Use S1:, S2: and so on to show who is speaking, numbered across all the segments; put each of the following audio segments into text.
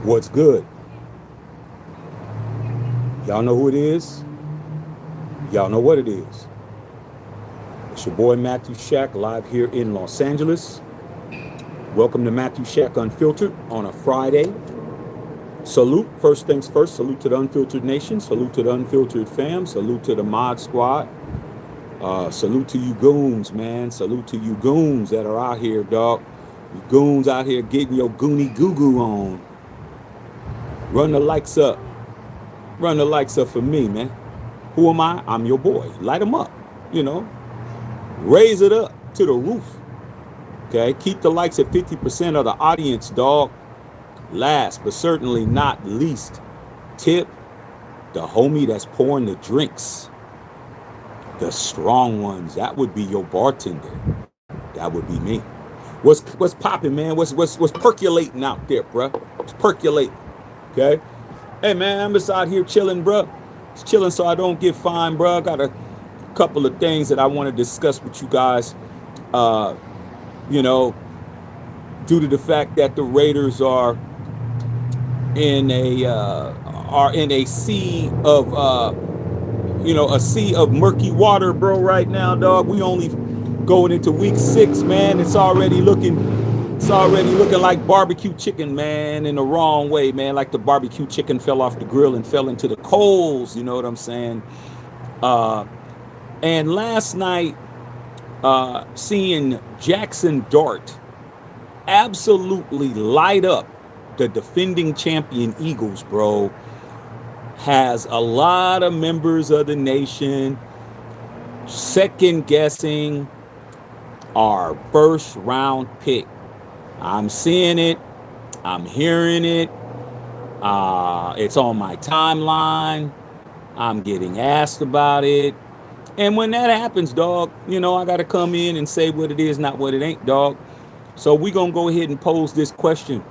S1: What's good? Y'all know who it is? Y'all know what it is. It's your boy Matthew Shack live here in Los Angeles. Welcome to Matthew Shack Unfiltered on a Friday. Salute, first things first, salute to the Unfiltered Nation, salute to the Unfiltered fam, salute to the Mod Squad, salute to you goons, man, salute to you goons that are out here, dog. You goons out here getting your goony goo-goo on. Run the likes up. Run the likes up for me, man. Who am I? I'm your boy. Light them up, you know. Raise it up to the roof. Okay, keep the likes at 50% of the audience, dog. Last but certainly not least, tip the homie that's pouring the drinks. The strong ones. That would be your bartender. That would be me. What's popping, man? What's percolating out there, bruh? What's percolating? Okay. Hey, man, I'm just out here chilling, bruh. Just chilling so I don't get fined, bruh. Got a couple of things that I want to discuss with you guys. You know, due to the fact that the Raiders are in a sea of a sea of murky water, bro. Right now, dog. We only going into week 6, man. It's already looking like barbecue chicken, man, in the wrong way, man. Like the barbecue chicken fell off the grill and fell into the coals. You know what I'm saying? And last night, seeing Jackson Dart absolutely light up the defending champion Eagles, bro, has a lot of members of the nation second guessing our first round pick. I'm seeing it. I'm hearing it. It's on my timeline. I'm getting asked about it. And when that happens, dog, you know, I got to come in and say what it is, not what it ain't, dog. So we're going to go ahead and pose this question.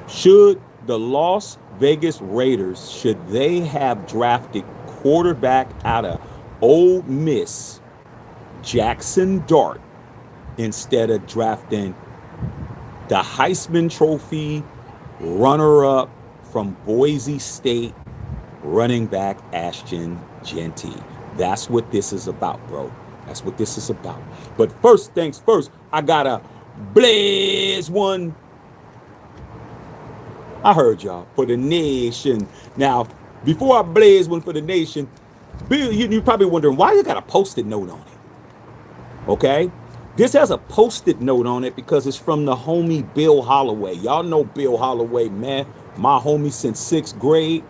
S1: Should the Las Vegas Raiders, should they have drafted quarterback out of Ole Miss, Jackson Dart, instead of drafting the Heisman Trophy runner-up from Boise State, running back ASHTON Jeanty? That's what this is about, bro. That's what this is about. But first things first, I gotta blaze one. I heard y'all, for the nation. Now, before I blaze one for the nation, Bill, you're probably wondering why you got a post-it note on it. Okay? This has a post-it note on it because it's from the homie Bill Holloway. Y'all know Bill Holloway, man. My homie since 6th grade.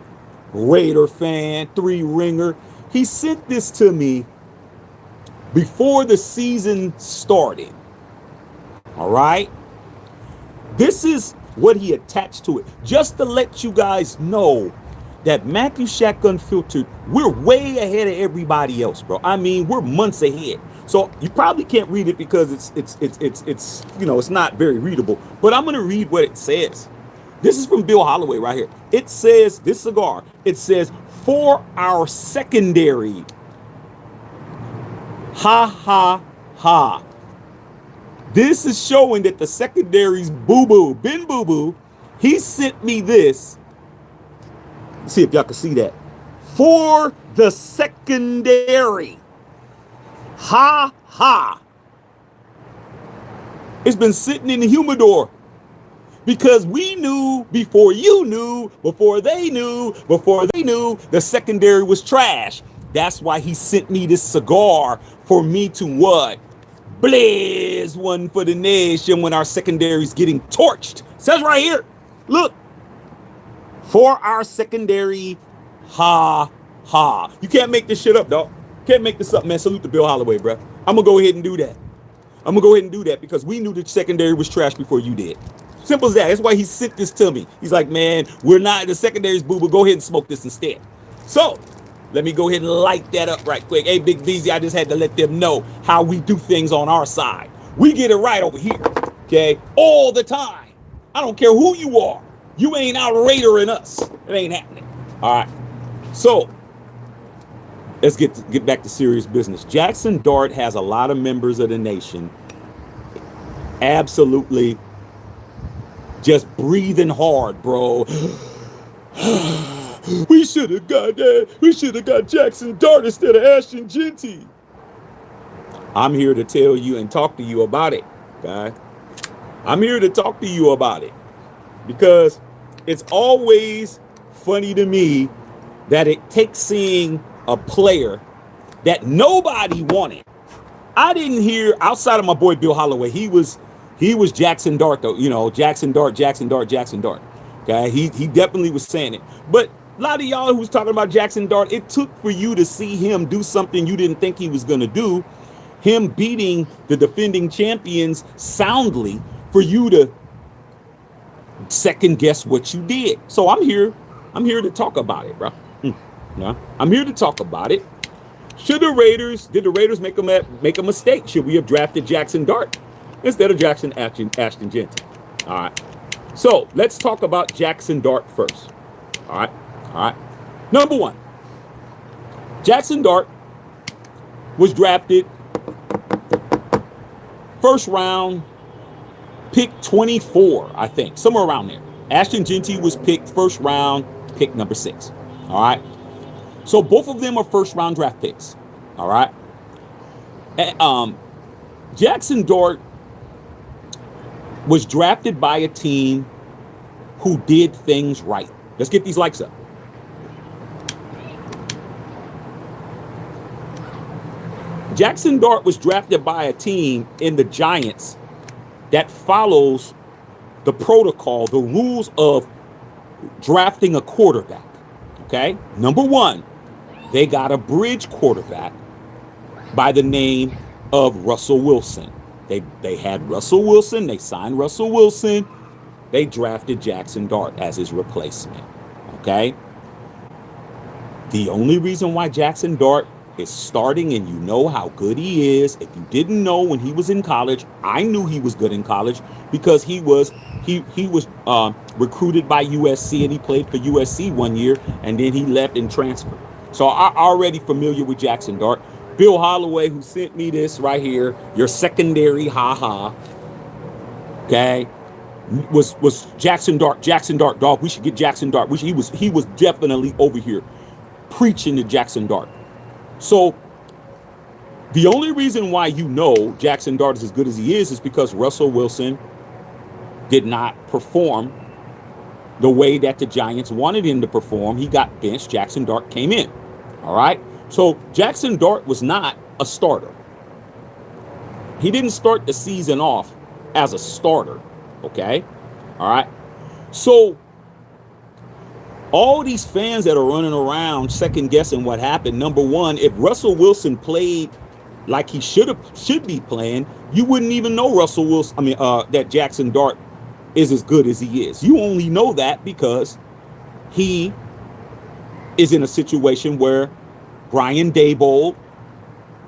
S1: Raider fan, 3-ringer. He sent this to me before the season started. All right? This is what he attached to it. Just to let you guys know that Matthew Shack Unfiltered, we're way ahead of everybody else, bro. I mean, we're months ahead. So you probably can't read it because it's it's not very readable. But I'm gonna read what it says. This is from Bill Holloway right here. It says, this cigar, it says, for our secondary. Ha ha ha. This is showing that the secondary's boo-boo, Ben Boo-Boo. He sent me this. Let's see if y'all can see that. For the secondary. Ha ha. It's been sitting in the humidor. Because we knew before you knew, before they knew, the secondary was trash. That's why he sent me this cigar for me to what? Blaze one for the nation when our secondary's getting torched. It says right here, look. For our secondary, ha, ha. You can't make this shit up, dog. Can't make this up, man. Salute to Bill Holloway, bro. I'm going to go ahead and do that. I'm going to go ahead and do that because we knew the secondary was trash before you did. Simple as that. That's why he sent this to me. He's like, man, we're not, the secondary's boo-boo. Go ahead and smoke this instead. So, let me go ahead and light that up right quick. Hey, Big Beezy, I just had to let them know how we do things on our side. We get it right over here, okay? All the time. I don't care who you are. You ain't out raidering us. It ain't happening. All right. So, let's get back to serious business. Jackson Dart has a lot of members of the nation absolutely just breathing hard, bro. We should have got that. We should have got Jackson Dart instead of ASHTON JEANTY. I'm here to tell you and talk to you about it, guys. I'm here to talk to you about it because it's always funny to me that it takes seeing a player that nobody wanted. I didn't hear outside of my boy Bill Holloway. He was Jackson Dart though, you know, Jackson Dart, Jackson Dart, Jackson Dart. Okay, he definitely was saying it. But a lot of y'all who was talking about Jackson Dart, it took for you to see him do something you didn't think he was gonna do, him beating the defending champions soundly, for you to second guess what you did. So I'm here to talk about it, bro. Yeah, I'm here to talk about it. Did the Raiders make a mistake? Should we have drafted Jackson Dart instead of ASHTON JEANTY? All right. So let's talk about Jackson Dart first. All right. Number one, Jackson Dart was drafted first round, pick 24, I think, somewhere around there. ASHTON JEANTY was picked first round, pick number 6. All right. So both of them are first round draft picks. All right. Jackson Dart was drafted by a team who did things right. Let's get these likes up. Jackson Dart was drafted by a team in the Giants that follows the protocol, the rules of drafting a quarterback. Okay. Number one, they got a bridge quarterback by the name of Russell Wilson. They had Russell Wilson. They signed Russell Wilson. They drafted Jackson Dart as his replacement. Okay. The only reason why Jackson Dart is starting, and you know how good he is. If you didn't know when he was in college, I knew he was good in college because he was recruited by USC, and he played for USC one year, and then he left and transferred. So I'm already familiar with Jackson Dart. Bill Holloway, who sent me this right here, your secondary, okay, was Jackson Dart, dog. We should get Jackson Dart. He was definitely over here preaching to Jackson Dart. So the only reason why you know Jackson Dart is as good as he is because Russell Wilson did not perform the way that the Giants wanted him to perform. He got benched. Jackson Dart came in. All right. So Jackson Dart was not a starter. He didn't start the season off as a starter. Okay. All right. So all these fans that are running around second guessing what happened. Number one, if Russell Wilson played like he should be playing, you wouldn't even know that Jackson Dart is as good as he is. You only know that because he is in a situation where Brian Daboll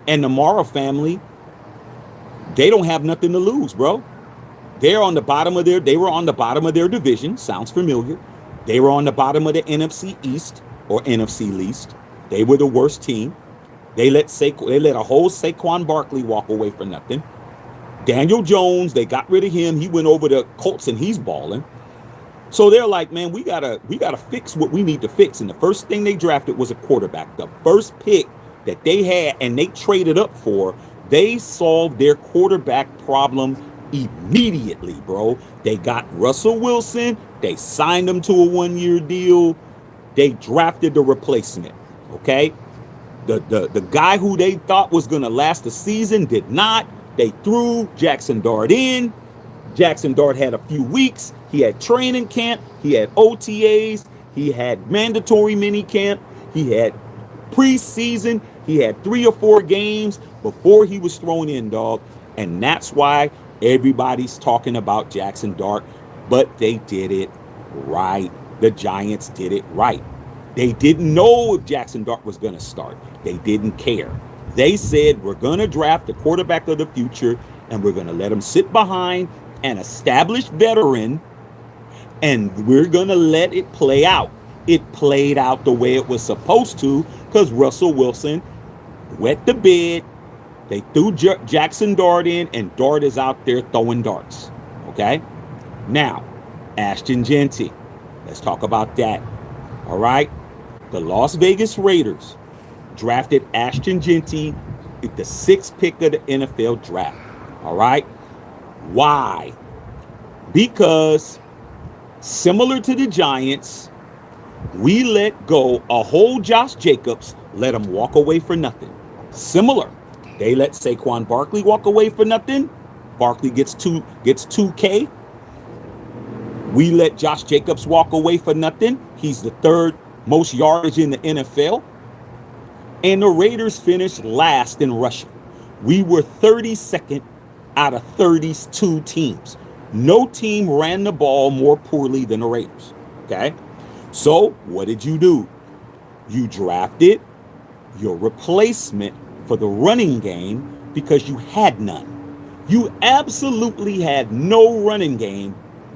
S1: and the Mara family, they don't have nothing to lose, bro. They were on the bottom of their division. Sounds familiar. They were on the bottom of the NFC East or NFC least. They were the worst team. They let a whole Saquon Barkley walk away for nothing. Daniel Jones, they got rid of him. He went over to Colts and he's balling. So they're like, man, we gotta fix what we need to fix. And the first thing they drafted was a quarterback. The first pick that they had and they traded up for, they solved their quarterback problem immediately, bro. They got Russell Wilson. They signed him to a 1-year deal. They drafted the replacement. Okay. The guy who they thought was going to last the season did not. They threw Jackson Dart in. Jackson Dart had a few weeks. He had training camp. He had OTAs. He had mandatory mini camp. He had preseason. He had 3 or 4 games before he was thrown in, dog. And that's why everybody's talking about Jackson Dart. But they did it right. The Giants did it right. They didn't know if Jackson Dart was going to start. They didn't care. They said, we're going to draft the quarterback of the future, and we're going to let him sit behind an established veteran, and we're going to let it play out. It played out the way it was supposed to because Russell Wilson wet the bed. They threw Jackson Dart in, and Dart is out there throwing darts. Okay? Now, ASHTON JEANTY. Let's talk about that. All right. The Las Vegas Raiders drafted ASHTON JEANTY at the 6th pick of the NFL draft. All right. Why? Because similar to the Giants, we let go a whole Josh Jacobs, let him walk away for nothing. Similar. They let Saquon Barkley walk away for nothing. Barkley gets 2K. We let Josh Jacobs walk away for nothing. He's the 3rd most yardage in the NFL. And the Raiders finished last in rushing. We were 32nd out of 32 teams. No team ran the ball more poorly than the Raiders. Okay? So what did you do? You drafted your replacement for the running game because you had none. You absolutely had no running game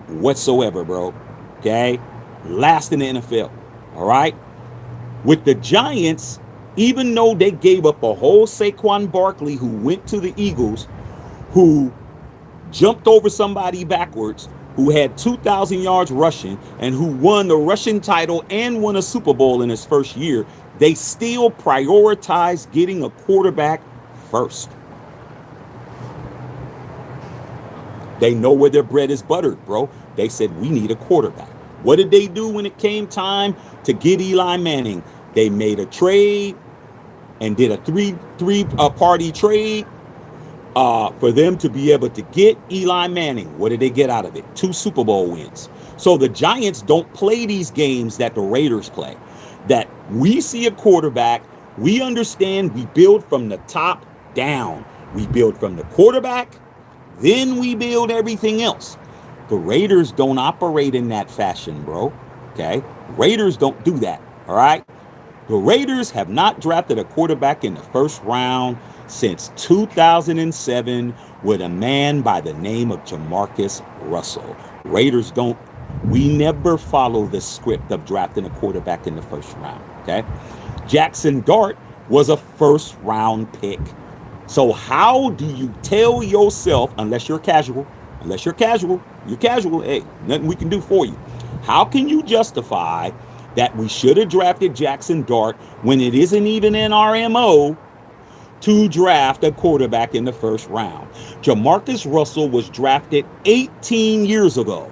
S1: whatsoever, bro. Okay? Last in the NFL. All right? With the Giants, even though they gave up a whole Saquon Barkley who went to the Eagles, who jumped over somebody backwards, who had 2,000 yards rushing, and who won the rushing title and won a Super Bowl in his first year, they still prioritized getting a quarterback first. They know where their bread is buttered, bro. They said, we need a quarterback. What did they do when it came time to get Eli Manning? They made a trade and did a three-party trade for them to be able to get Eli Manning. What did they get out of it? 2 Super Bowl wins. So the Giants don't play these games that the Raiders play. That we see a quarterback, we understand we build from the top down. We build from the quarterback, then we build everything else. The Raiders don't operate in that fashion, bro. Okay? Raiders don't do that, all right? The Raiders have not drafted a quarterback in the first round since 2007 with a man by the name of Jamarcus Russell. Raiders don't, we never follow the script of drafting a quarterback in the first round, okay? Jackson Dart was a first round pick. So how do you tell yourself, unless you're casual, you're casual, hey, nothing we can do for you. How can you justify that we should have drafted Jackson Dart when it isn't even in our MO to draft a quarterback in the first round? Jamarcus Russell was drafted 18 years ago.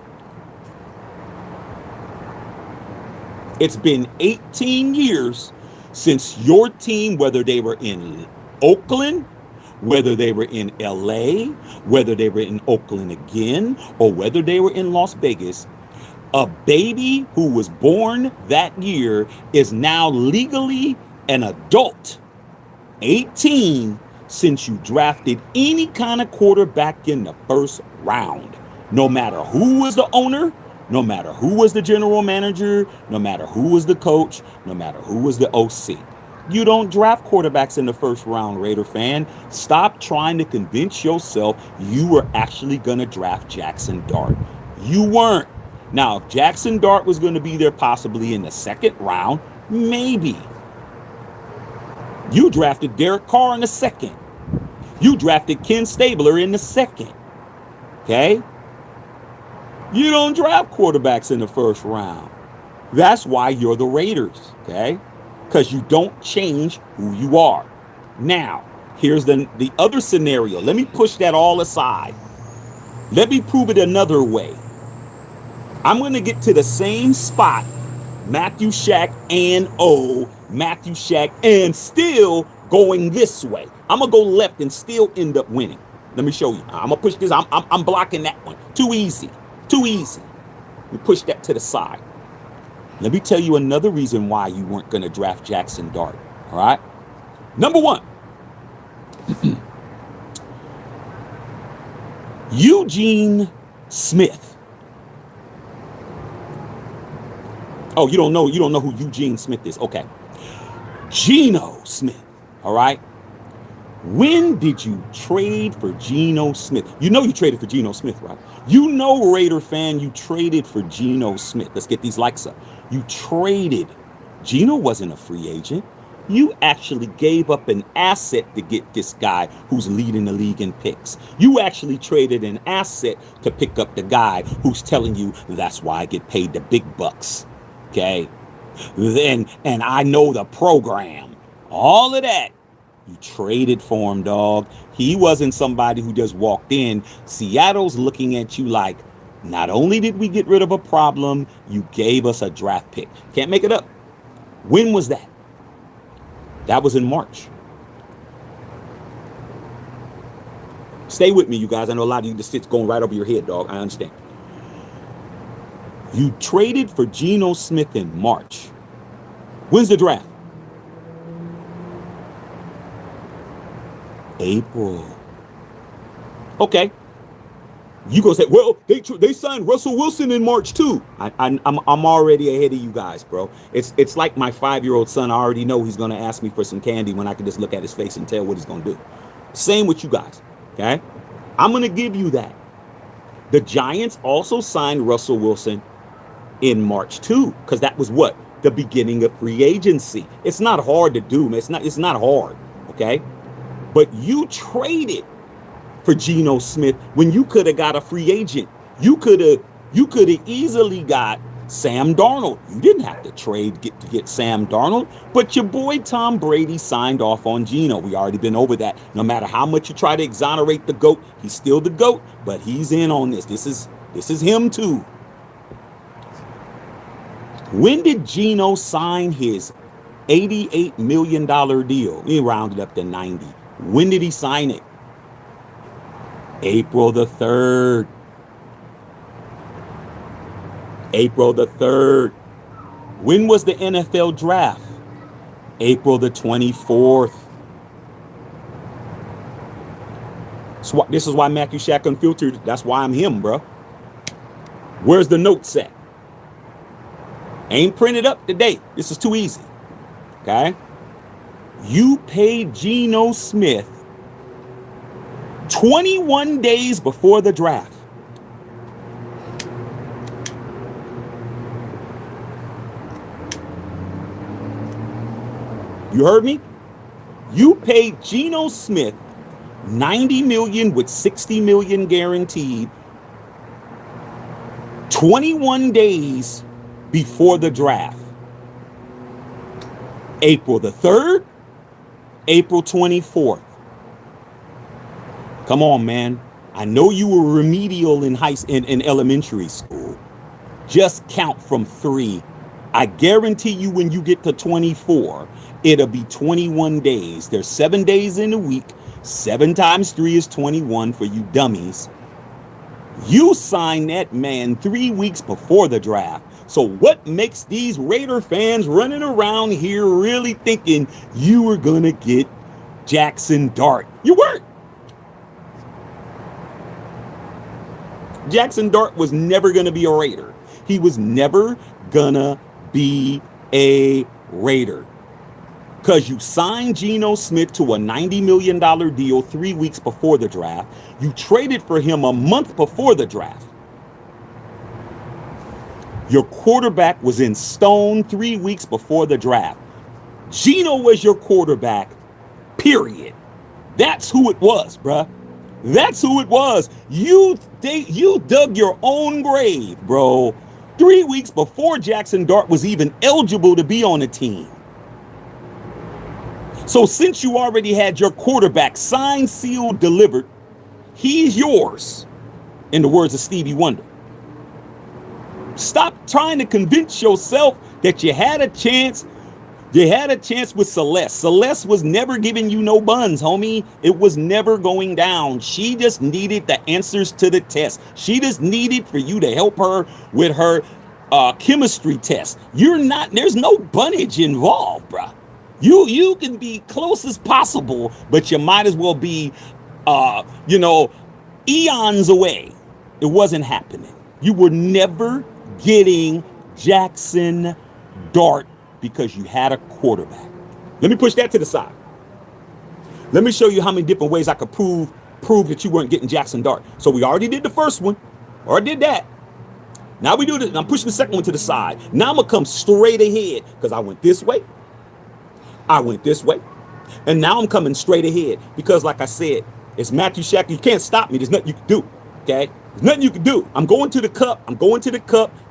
S1: It's been 18 years since your team, whether they were in Oakland, whether they were in LA, whether they were in Oakland again, or whether they were in Las Vegas, a baby who was born that year is now legally an adult. 18 since you drafted any kind of quarterback in the first round. No matter who was the owner, no matter who was the general manager, no matter who was the coach, no matter who was the OC. You don't draft quarterbacks in the first round, Raider fan. Stop trying to convince yourself you were actually going to draft Jackson Dart. You weren't. Now, if Jackson Dart was going to be there possibly in the second round, maybe. You drafted Derek Carr in the second. You drafted Ken Stabler in the second. Okay? You don't draft quarterbacks in the first round. That's why you're the Raiders. Okay? Because you don't change who you are. Now, here's the other scenario. Let me push that all aside. Let me prove it another way. I'm going to get to the same spot, Matthew Shack and Matthew Shack, and still going this way. I'm going to go left and still end up winning. Let me show you. I'm going to push this. I'm blocking that one. Too easy. Too easy. We push that to the side. Let me tell you another reason why you weren't going to draft Jackson Dart. All right. Number one, Eugene Smith. Oh, you don't know who Eugene Smith is. Okay. Geno Smith. All right. When did you trade for Geno Smith? You know you traded for Geno Smith, right? You know, Raider fan, you traded for Geno Smith. Let's get these likes up. You traded. Geno wasn't a free agent. You actually gave up an asset to get this guy who's leading the league in picks. You actually traded an asset to pick up the guy who's telling you that's why I get paid the big bucks. Okay? And I know the program. All of that. You traded for him, dog. He wasn't somebody who just walked in. Seattle's looking at you like, not only did we get rid of a problem, you gave us a draft pick. Can't make it up. When was that? That was in March. Stay with me, you guys. I know a lot of you, this shit's going right over your head, dog. I understand. You traded for Geno Smith in March. When's the draft? April. Okay. You gonna say, well, they signed Russell Wilson in March too. I'm already ahead of you guys, bro. It's like my 5-year-old son. I already know he's gonna ask me for some candy when I can just look at his face and tell what he's gonna do. Same with you guys. Okay, I'm gonna give you that. The Giants also signed Russell Wilson in March too, because that was what, the beginning of free agency. It's not hard to do, man. It's not hard. Okay, but you traded for Geno Smith when you could have got a free agent. You could have easily got Sam Darnold. You didn't have to trade to get Sam Darnold, but your boy Tom Brady signed off on Geno. We already been over that. No matter how much you try to exonerate the GOAT, he's still the GOAT, but he's in on this. This is him too. When did Geno sign his $88 million deal? He rounded up to 90. When did he sign it? April the 3rd. April the 3rd. When was the NFL draft? April the 24th. So this is why Matthew Shack Unfiltered, that's why I'm him, bro. Where's the notes at? Ain't printed up today. This is too easy. Okay? You paid Geno Smith 21 days before the draft. You heard me? You paid Geno Smith $90 million with $60 million guaranteed 21 days before the draft. April the 3rd, April 24th. Come on, man. I know you were remedial in in elementary school. Just count from 3. I guarantee you when you get to 24, it'll be 21 days. There's 7 days in a week. 7 times 3 is 21 for you dummies. You signed that man 3 weeks before the draft. So what makes these Raider fans running around here really thinking you were going to get Jackson Dart? You weren't. Jackson Dart was never going to be a Raider. He was never going to be a Raider. Because you signed Geno Smith to a $90 million deal 3 weeks before the draft. You traded for him a month before the draft. Your quarterback was in stone 3 weeks before the draft. Geno was your quarterback, period. That's who it was, bruh. That's who it was. You dug your own grave, bro. 3 weeks before Jackson Dart was even eligible to be on the team. So since you already had your quarterback signed, sealed, delivered, he's yours, in the words of Stevie Wonder. Stop trying to convince yourself that you had a chance. You had a chance with Celeste. Celeste was never giving you no buns, homie. It was never going down. She just needed the answers to the test. She just needed for you to help her with her chemistry test. There's no bunnage involved, bruh. You can be close as possible, but you might as well be, eons away. It wasn't happening. You were never getting Jackson Dart because you had a quarterback. Let me push that to the side. Let me show you how many different ways I could prove that you weren't getting Jackson Dart. So we already did the first one, or I did that. Now we do this. I'm pushing the second one to the side. Now I'm gonna come straight ahead because I went this way. I went this way. And now I'm coming straight ahead because, like I said, it's Matthew Shack. You can't stop me. There's nothing you can do. Okay? There's nothing you can do. I'm going to the cup.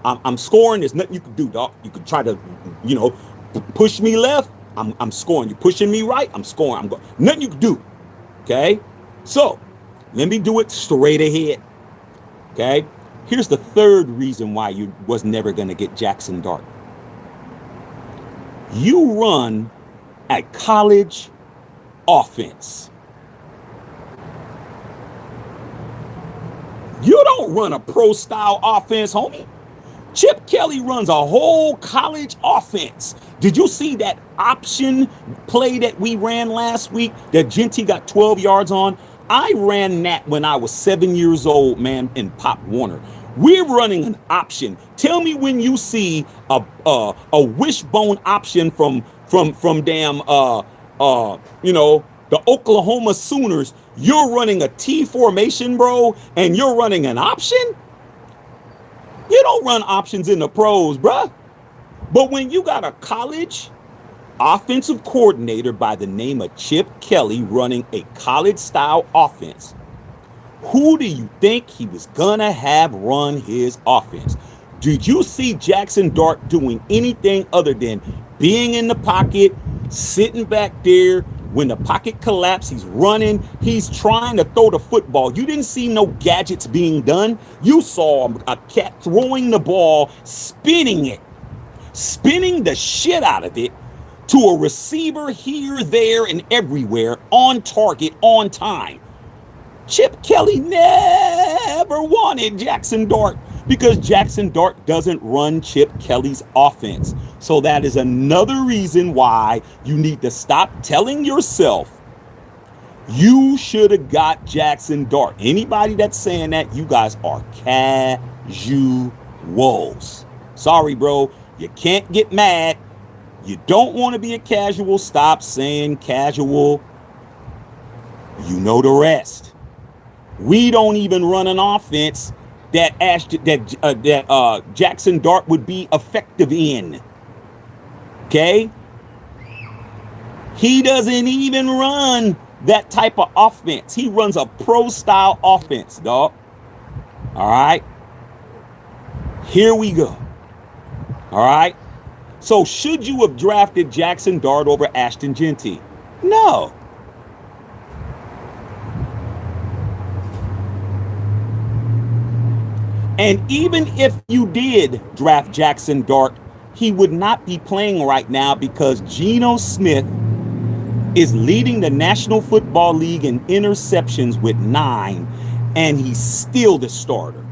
S1: I'm scoring. There's nothing you can do, dog. You could try to, push me left. I'm scoring. You're pushing me right. I'm scoring. I'm going. Nothing you can do. Okay? So, let me do it straight ahead. Okay? Here's the third reason why you was never going to get Jackson Dart. You run a college offense. You don't run a pro-style offense, homie. Chip Kelly runs a whole college offense. Did you see that option play that we ran last week that Jeanty got 12 yards on? I ran that when I was 7 years old, man, in Pop Warner. We're running an option. Tell me when you see a wishbone option from damn the Oklahoma Sooners. You're running a T formation, bro, and you're running an option? You don't run options in the pros, bruh. But when you got a college offensive coordinator by the name of Chip Kelly running a college-style offense, who do you think he was gonna have run his offense? Did you see Jackson Dart doing anything other than being in the pocket, sitting back there? When the pocket collapsed, he's running. He's trying to throw the football. You didn't see no gadgets being done. You saw a cat throwing the ball, spinning the shit out of it to a receiver here, there, and everywhere, on target, on time. Chip Kelly never wanted Jackson Dart because Jackson Dart doesn't run Chip Kelly's offense. So that is another reason why you need to stop telling yourself you should have got Jackson Dart. Anybody that's saying that, you guys are casuals. Sorry, bro. You can't get mad. You don't want to be a casual. Stop saying casual. You know the rest. We don't even run an offense that Jackson Dart would be effective in. Okay? He doesn't even run that type of offense. He runs a pro-style offense, dog. All right? Here we go. All right? So should you have drafted Jackson Dart over ASHTON Jeanty? No. And even if you did draft Jackson Dart, he would not be playing right now because Geno Smith is leading the National Football League in interceptions with 9, and he's still the starter.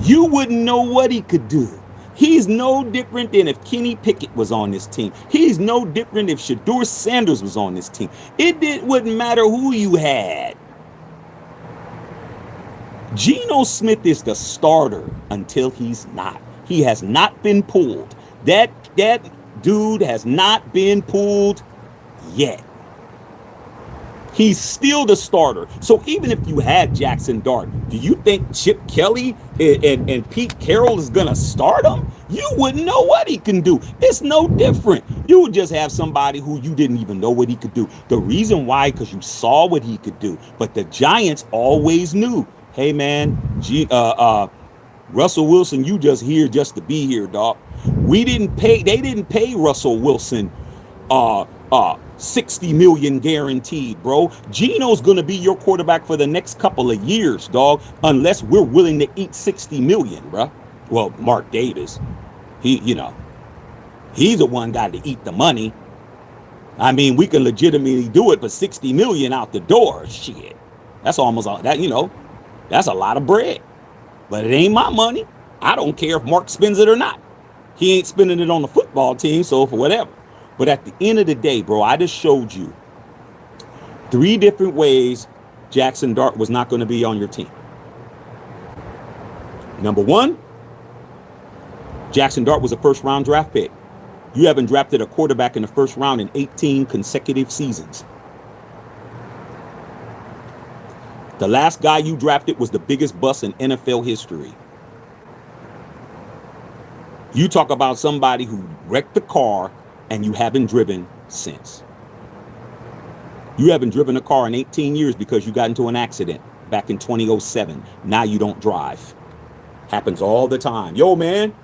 S1: You wouldn't know what he could do. He's no different than if Kenny Pickett was on this team. He's no different if Shedeur Sanders was on this team. It wouldn't matter who you had. Geno Smith is the starter until he's not. He has not been pulled. That dude has not been pulled yet. He's still the starter. So even if you had Jackson Dart, do you think Chip Kelly and Pete Carroll is going to start him? You wouldn't know what he can do. It's no different. You would just have somebody who you didn't even know what he could do. The reason why, because you saw what he could do. But the Giants always knew, hey, man, Russell Wilson, you just here just to be here, dog. They didn't pay Russell Wilson 60 million guaranteed, bro. Geno's gonna be your quarterback for the next couple of years, dog, unless we're willing to eat 60 million, bro. Well, Mark Davis, he's the one got to eat the money. I mean, we can legitimately do it, but 60 million out the door, shit. That's almost all that, that's a lot of bread. But it ain't my money. I don't care if Mark spends it or not. He ain't spending it on the football team, so for whatever. But at the end of the day, bro, I just showed you 3 different ways Jackson Dart was not going to be on your team. Number 1, Jackson Dart was a first-round draft pick. You haven't drafted a quarterback in the first round in 18 consecutive seasons. The last guy you drafted was the biggest bust in NFL history. You talk about somebody who wrecked the car and you haven't driven sense. You haven't driven a car in 18 years because you got into an accident back in 2007. Now you don't drive. Happens all the time. Yo, man.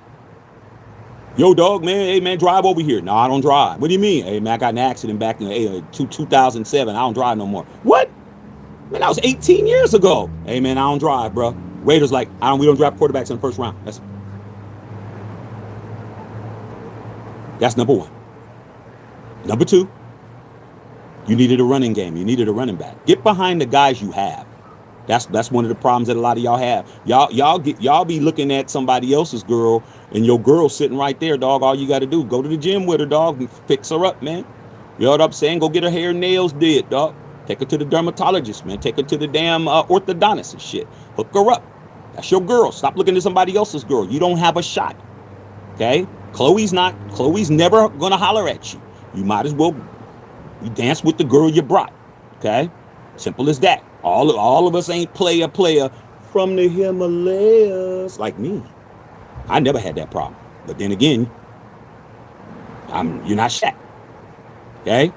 S1: Yo, dog, man. Hey, man, drive over here. No, I don't drive. What do you mean? Hey, man, I got in an accident back in 2007. I don't drive no more. What? Man, that was 18 years ago. Hey, man, I don't drive, bro. Raiders like, we don't draft quarterbacks in the first round. That's number one. Number two, you needed a running game. You needed a running back. Get behind the guys you have. That's one of the problems that a lot of y'all have. Y'all be looking at somebody else's girl and your girl sitting right there, dog. All you got to do, go to the gym with her, dog, and fix her up, man. You know what I'm saying? Go get her hair and nails did, dog. Take her to the dermatologist, man. Take her to the damn orthodontist and shit. Hook her up. That's your girl. Stop looking at somebody else's girl. You don't have a shot. Okay? Chloe's never gonna holler at you. You might as well you dance with the girl you brought. Okay? Simple as that. All of us ain't player from the Himalayas like me. I never had that problem. But then again, you're not Shaq. Okay?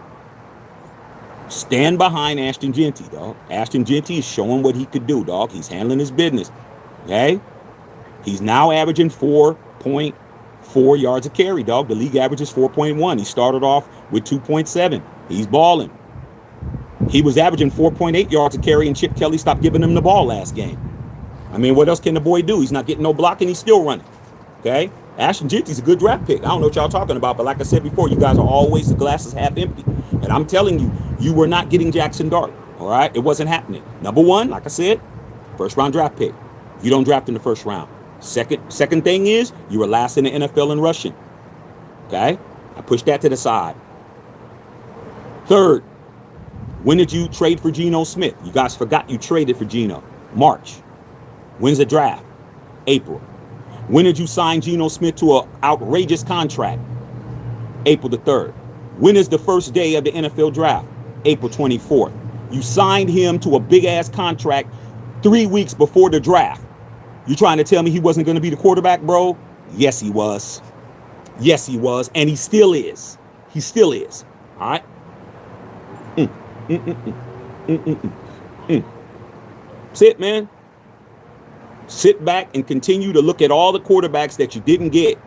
S1: Stand behind ASHTON JEANTY, dog. ASHTON JEANTY is showing what he could do, dog. He's handling his business. Okay? He's now averaging 4.4 yards a carry, dog. The league average is 4.1. He started off with 2.7. He's balling. He was averaging 4.8 yards a carry, and Chip Kelly stopped giving him the ball last game. I mean, what else can the boy do? He's not getting no block, and he's still running. Okay? ASHTON JEANTY's a good draft pick. I don't know what y'all talking about, but like I said before, you guys are always the glass is half empty. And I'm telling you, you were not getting Jackson Dart. All right? It wasn't happening. Number one, like I said, first round draft pick. You don't draft in the first round. Second thing is, you were last in the NFL in rushing. Okay? I pushed that to the side. Third, when did you trade for Geno Smith? You guys forgot you traded for Geno. March. When's the draft? April. When did you sign Geno Smith to an outrageous contract? April the 3rd. When is the first day of the NFL draft? April 24th. You signed him to a big-ass contract 3 weeks before the draft. You trying to tell me he wasn't going to be the quarterback, bro? Yes, he was. Yes, he was. And he still is. He still is. All right? Sit, man. Sit back and continue to look at all the quarterbacks that you didn't get.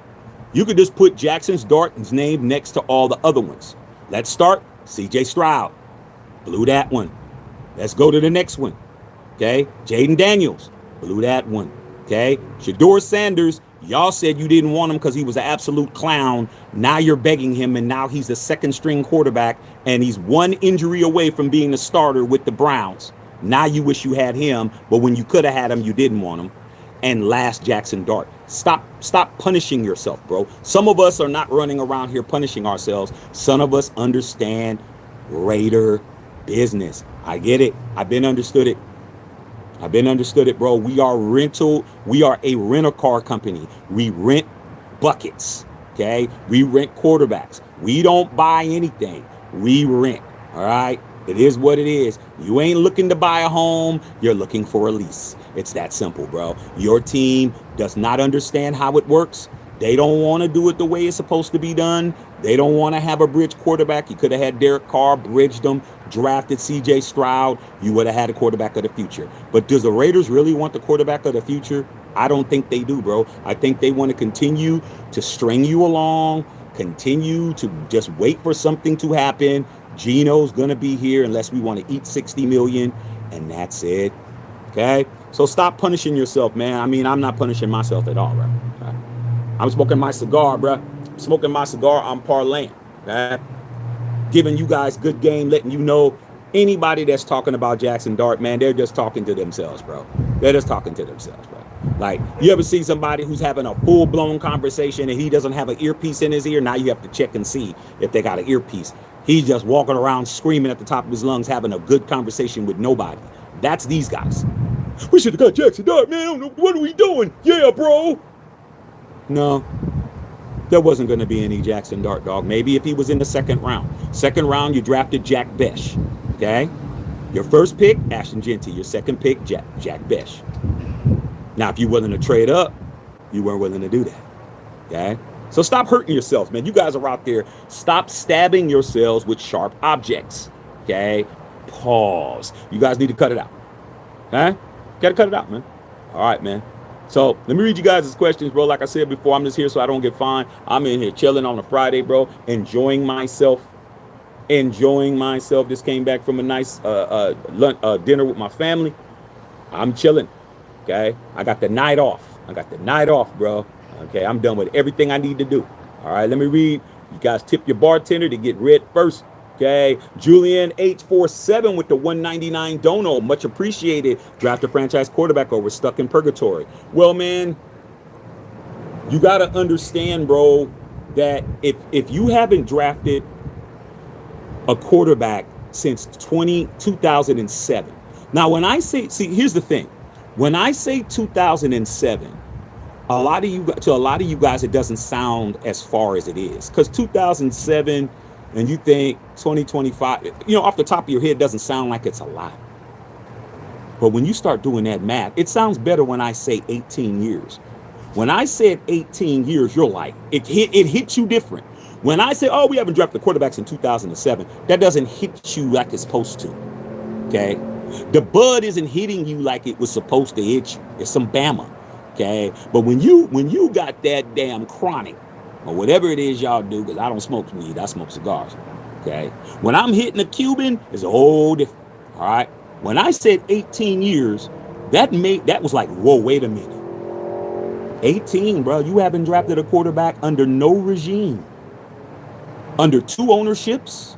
S1: You could just put Jackson Dart's name next to all the other ones. Let's start C.J. Stroud. Blew that one. Let's go to the next one. Okay? Jaden Daniels. Blew that one. Okay? Shedeur Sanders. Y'all said you didn't want him because he was an absolute clown. Now you're begging him, and now he's the second string quarterback, and he's one injury away from being the starter with the Browns. Now you wish you had him, but when you could have had him, you didn't want him. And last, Jackson Dart. Stop punishing yourself, bro. Some of us are not running around here punishing ourselves. Some of us understand Raider business. I get it. I've been understood it, bro. We are a rental car company. We rent buckets. Okay? We rent quarterbacks. We don't buy anything. We rent. All right? It is what it is. You ain't looking to buy a home. You're looking for a lease. It's that simple, bro. Your team does not understand how it works. They don't want to do it the way it's supposed to be done. They don't want to have a bridge quarterback. You could have had Derek Carr, bridged them, drafted C.J. Stroud. You would have had a quarterback of the future. But does the Raiders really want the quarterback of the future? I don't think they do, bro. I think they want to continue to string you along, continue to just wait for something to happen. Geno's going to be here unless we want to eat 60 million, and that's it. Okay? So stop punishing yourself, man. I mean, I'm not punishing myself at all, right? Okay? I'm smoking my cigar, bro. Smoking my cigar, I'm parlaying. Okay? Giving you guys good game, letting you know anybody that's talking about Jackson Dart, man, they're just talking to themselves, bro. They're just talking to themselves, bro. Like, you ever see somebody who's having a full-blown conversation and he doesn't have an earpiece in his ear? Now you have to check and see if they got an earpiece. He's just walking around screaming at the top of his lungs, having a good conversation with nobody. That's these guys. We should have got Jackson Dart, man. What are we doing? Yeah, bro. No, there wasn't going to be any Jackson Dart, dog. Maybe if he was in the second round. Second round, you drafted Jack Besh. Okay? Your first pick, ASHTON JEANTY. Your second pick, Jack Besh. Now, if you're willing to trade up, you weren't willing to do that. Okay? So stop hurting yourselves, man. You guys are out there. Stop stabbing yourselves with sharp objects. Okay? Pause. You guys need to cut it out. Huh? Gotta cut it out, man. All right, man. So let me read you guys' questions, bro. Like I said before, I'm just here so I don't get fined. I'm in here chilling on a Friday, bro. Enjoying myself. Just came back from a nice dinner with my family. I'm chilling. Okay? I got the night off. Bro. Okay? I'm done with everything I need to do. All right? Let me read. You guys tip your bartender to get read first. Okay, Julian H47 with the 199 dono, much appreciated. Draft a franchise quarterback or we're stuck in purgatory. Well, man, you got to understand, bro, that if you haven't drafted a quarterback since 2007. Now, when I say, see, here's the thing. When I say 2007, a lot of you guys, it doesn't sound as far as it is, because 2007 and you think 2025, off the top of your head, it doesn't sound like it's a lot. But when you start doing that math, it sounds better when I say 18 years. When I said 18 years, you're like, it hits you different. When I say, oh, we haven't drafted quarterbacks in 2007, that doesn't hit you like it's supposed to. Okay? The bud isn't hitting you like it was supposed to hit you. It's some Bama. Okay? But when you got that damn chronic, or whatever it is y'all do, because I don't smoke weed, I smoke cigars. Okay? When I'm hitting a Cuban, it's a whole different. All right? When I said 18 years, that was like, whoa, wait a minute. 18, bro. You haven't drafted a quarterback under no regime. Under 2 ownerships.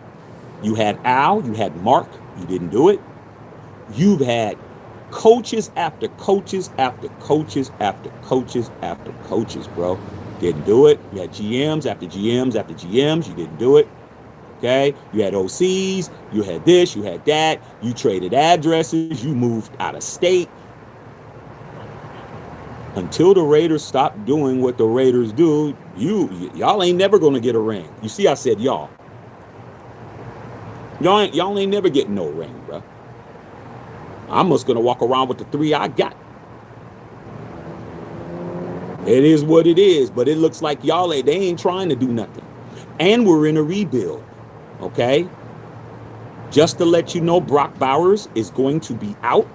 S1: You had Al, you had Mark, you didn't do it. You've had coaches after coaches after coaches after coaches after coaches, bro. Didn't do it. You had GMs after GMs after GMs. You didn't do it. Okay? You had OCs. You had this. You had that. You traded addresses. You moved out of state. Until the Raiders stop doing what the Raiders do, y'all ain't never going to get a ring. You see, I said y'all. Y'all ain't never getting no ring, bro. I'm just going to walk around with the 3 I got. It is what it is, but it looks like they ain't trying to do nothing. And we're in a rebuild, okay? Just to let you know, Brock Bowers is going to be out.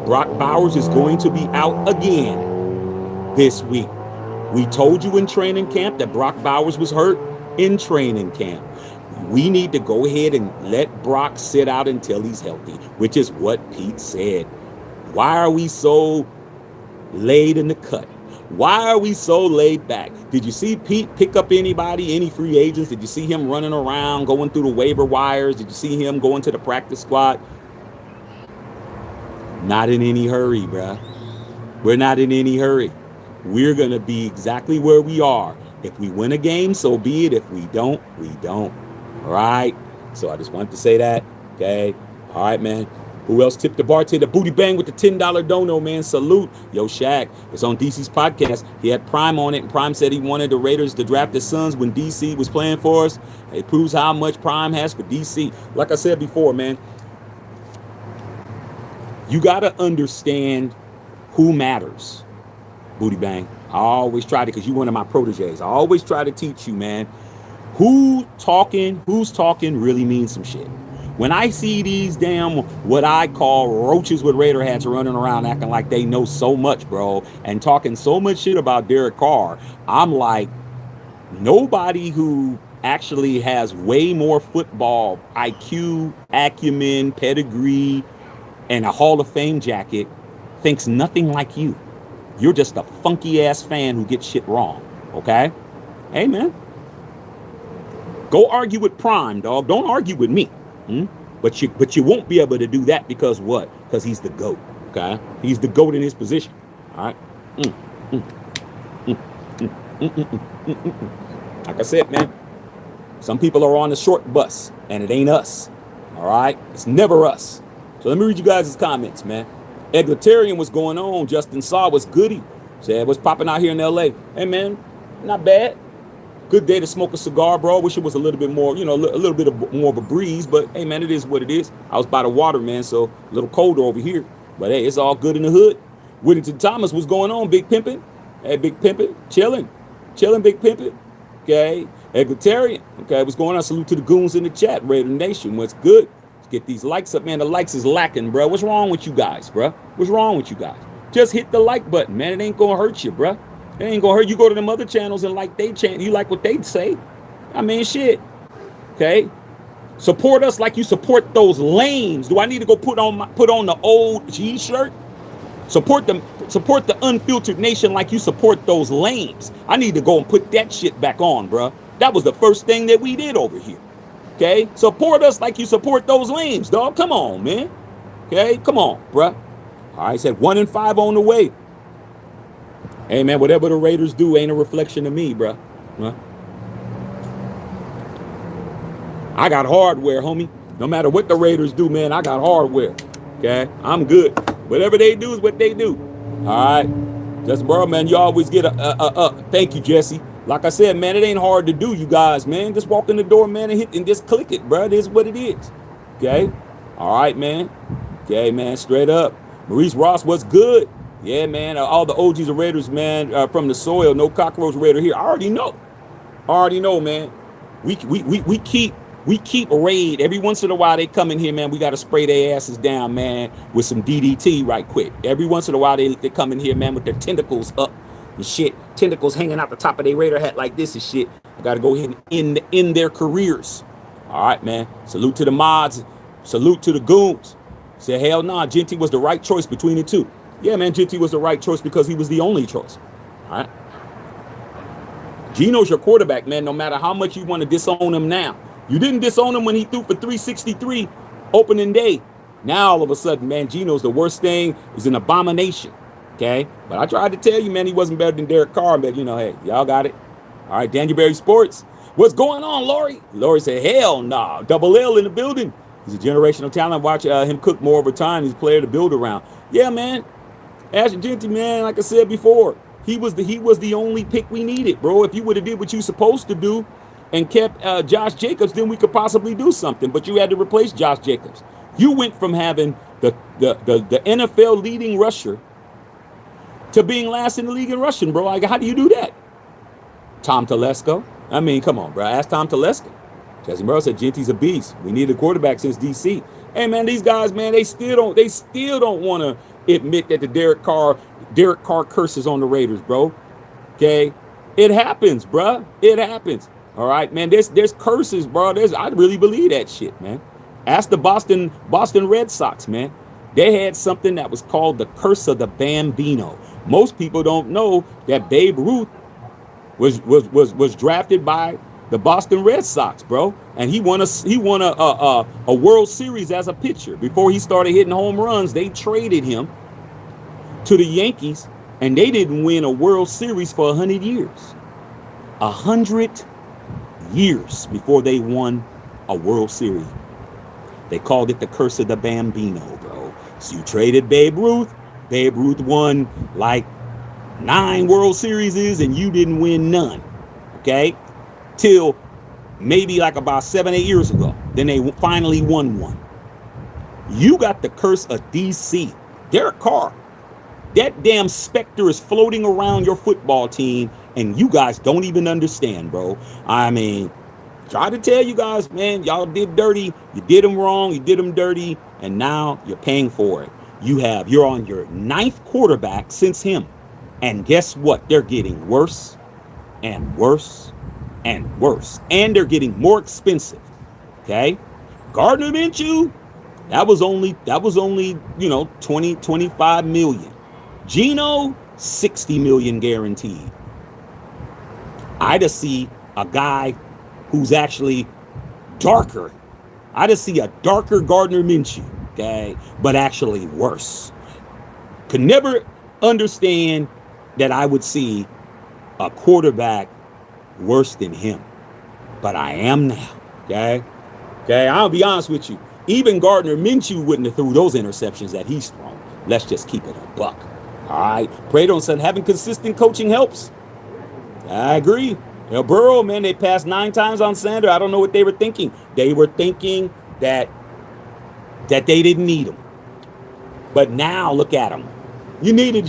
S1: Brock Bowers is going to be out again this week. We told you in training camp that Brock Bowers was hurt in training camp. We need to go ahead and let Brock sit out until he's healthy, which is what Pete said. Why are we so laid in the cut? Why are we so laid back? Did you see Pete pick up any free agents? Did you see him running around, going through the waiver wires? Did you see him going to the practice squad? Not in any hurry, bruh. We're not in any hurry. We're going to be exactly where we are. If we win a game, so be it. If we don't, we don't. All right? So I just wanted to say that. Okay? All right, man. Who else tipped the bartender? Booty Bang with the $10 dono, man. Salute. Yo, Shaq. It's on DC's podcast. He had Prime on it, and Prime said he wanted the Raiders to draft his sons when DC was playing for us. It proves how much Prime has for DC. Like I said before, man, you got to understand who matters. Booty Bang. I always try to, because you're one of my proteges. I always try to teach you, man. Who's talking really means some shit. When I see these damn, what I call roaches with Raider hats running around acting like they know so much, bro, and talking so much shit about Derek Carr, I'm like, nobody who actually has way more football IQ, acumen, pedigree, and a Hall of Fame jacket thinks nothing like you. You're just a funky ass fan who gets shit wrong, okay? Hey, man. Go argue with Prime, dog. Don't argue with me. But you won't be able to do that because what? Because he's the GOAT, okay? He's the GOAT in his position, all right? Like I said, man, some people are on the short bus, and it ain't us, all right? It's never us. So let me read you guys' comments, man. Egalitarian, what's going on? Justin Saw, what's goody? Said, what's popping out here in L.A.? Hey, man, not bad. Good day to smoke a cigar, bro. Wish it was a little bit more, a little bit more of a breeze. But, hey, man, it is what it is. I was by the water, man, so a little colder over here. But, hey, it's all good in the hood. Whittington Thomas, what's going on, Big Pimpin'? Hey, Big Pimpin', chilling. Chilling, Big Pimpin'. Okay. Egalitarian. Okay. What's going on? Salute to the goons in the chat. Raider Nation. What's good? Let's get these likes up, man. The likes is lacking, bro. What's wrong with you guys, bro? What's wrong with you guys? Just hit the like button, man. It ain't gonna hurt you, bro. It ain't gonna hurt you. Go to them other channels and like they chant. You like what they say. I mean, shit. Okay. Support us like you support those lames. Do I need to go put on the old G shirt? Support the unfiltered nation like you support those lames. I need to go and put that shit back on, bro. That was the first thing that we did over here. Okay? Support us like you support those lames, dog. Come on, man. Okay? Come on, bro. All right, said 1 and 5 on the way. Hey, man, whatever the Raiders do ain't a reflection of me, bro. Huh? I got hardware, homie. No matter what the Raiders do, man, I got hardware. Okay? I'm good. Whatever they do is what they do. All right? Just, bro, man, you always get thank you, Jesse. Like I said, man, it ain't hard to do, you guys, man. Just walk in the door, man, and hit and just click it, bro. It is what it is. Okay? All right, man. Okay, man, straight up. Maurice Ross, what's good? Yeah, man, all the OGs of Raiders, man, from the soil. No cockroach Raider here. I already know, man. We keep raid. Every once in a while they come in here, man. We got to spray their asses down, man, with some DDT right quick. Every once in a while they come in here, man, with their tentacles up and shit. Tentacles hanging out the top of their Raider hat like this and shit. I got to go ahead and end their careers. All right, man. Salute to the mods. Salute to the goons. Say, hell nah, Jeanty was the right choice between the two. Yeah, man, Jeanty was the right choice because he was the only choice. All right. Geno's your quarterback, man, no matter how much you want to disown him now. You didn't disown him when he threw for 363 opening day. Now, all of a sudden, man, Geno's the worst thing. Is an abomination, okay? But I tried to tell you, man, he wasn't better than Derek Carr, but, you know, hey, y'all got it. All right, Danielberry Sports. What's going on, Lori? Lori said, hell nah, double L in the building. He's a generational talent. Watch him cook more over time. He's a player to build around. Yeah, man. ASHTON JEANTY, man, like I said before, he was the only pick we needed, bro. If you would have did what you supposed to do and kept Josh Jacobs, then we could possibly do something. But you had to replace Josh Jacobs. You went from having the NFL leading rusher to being last in the league in rushing, bro. Like, how do you do that? Tom Telesco. I mean, come on, bro. Ask Tom Telesco. Jesse Merrill said Jeanty's a beast. We need a quarterback since DC. Hey, man, these guys, man, they still don't want to admit that the Derek Carr curse is on the Raiders, bro. Okay, it happens, bro. It happens. All right, man. There's curses, bro. I really believe that shit, man. Ask the Boston Red Sox, man. They had something that was called the curse of the Bambino. Most people don't know that Babe Ruth was drafted by the Boston Red Sox, bro, and he won a World Series as a pitcher. Before he started hitting home runs, they traded him to the Yankees, and they didn't win a World Series for 100 years. 100 years before they won a World Series. They called it the curse of the Bambino, bro. So you traded Babe Ruth. Babe Ruth won like 9 World Series, and you didn't win none. Okay? Till maybe like about 7-8 years ago. Then they finally won one. You got the curse of DC. Derek Carr. That damn specter is floating around your football team, and you guys don't even understand, bro. I mean, try to tell you guys, man, y'all did dirty. You did them wrong. You did them dirty, and now you're paying for it. You're on your 9th quarterback since him, and guess what? They're getting worse and worse and worse, and they're getting more expensive. Okay, Gardner Minshew, that was only 20-25 million. Geno, 60 million guaranteed. I just see a guy who's actually darker. I just see a darker Gardner Minshew, okay, but actually worse. Could never understand that I would see a quarterback worse than him, but I am now. Okay, I'll be honest with you. Even Gardner Minshew wouldn't have threw those interceptions that he's thrown. Let's just keep it a buck. All right, Pradon said having consistent coaching helps. I agree. Burrow, man, they passed 9 times on Sander. I don't know what they were thinking. They were thinking that they didn't need him. But now look at him. You needed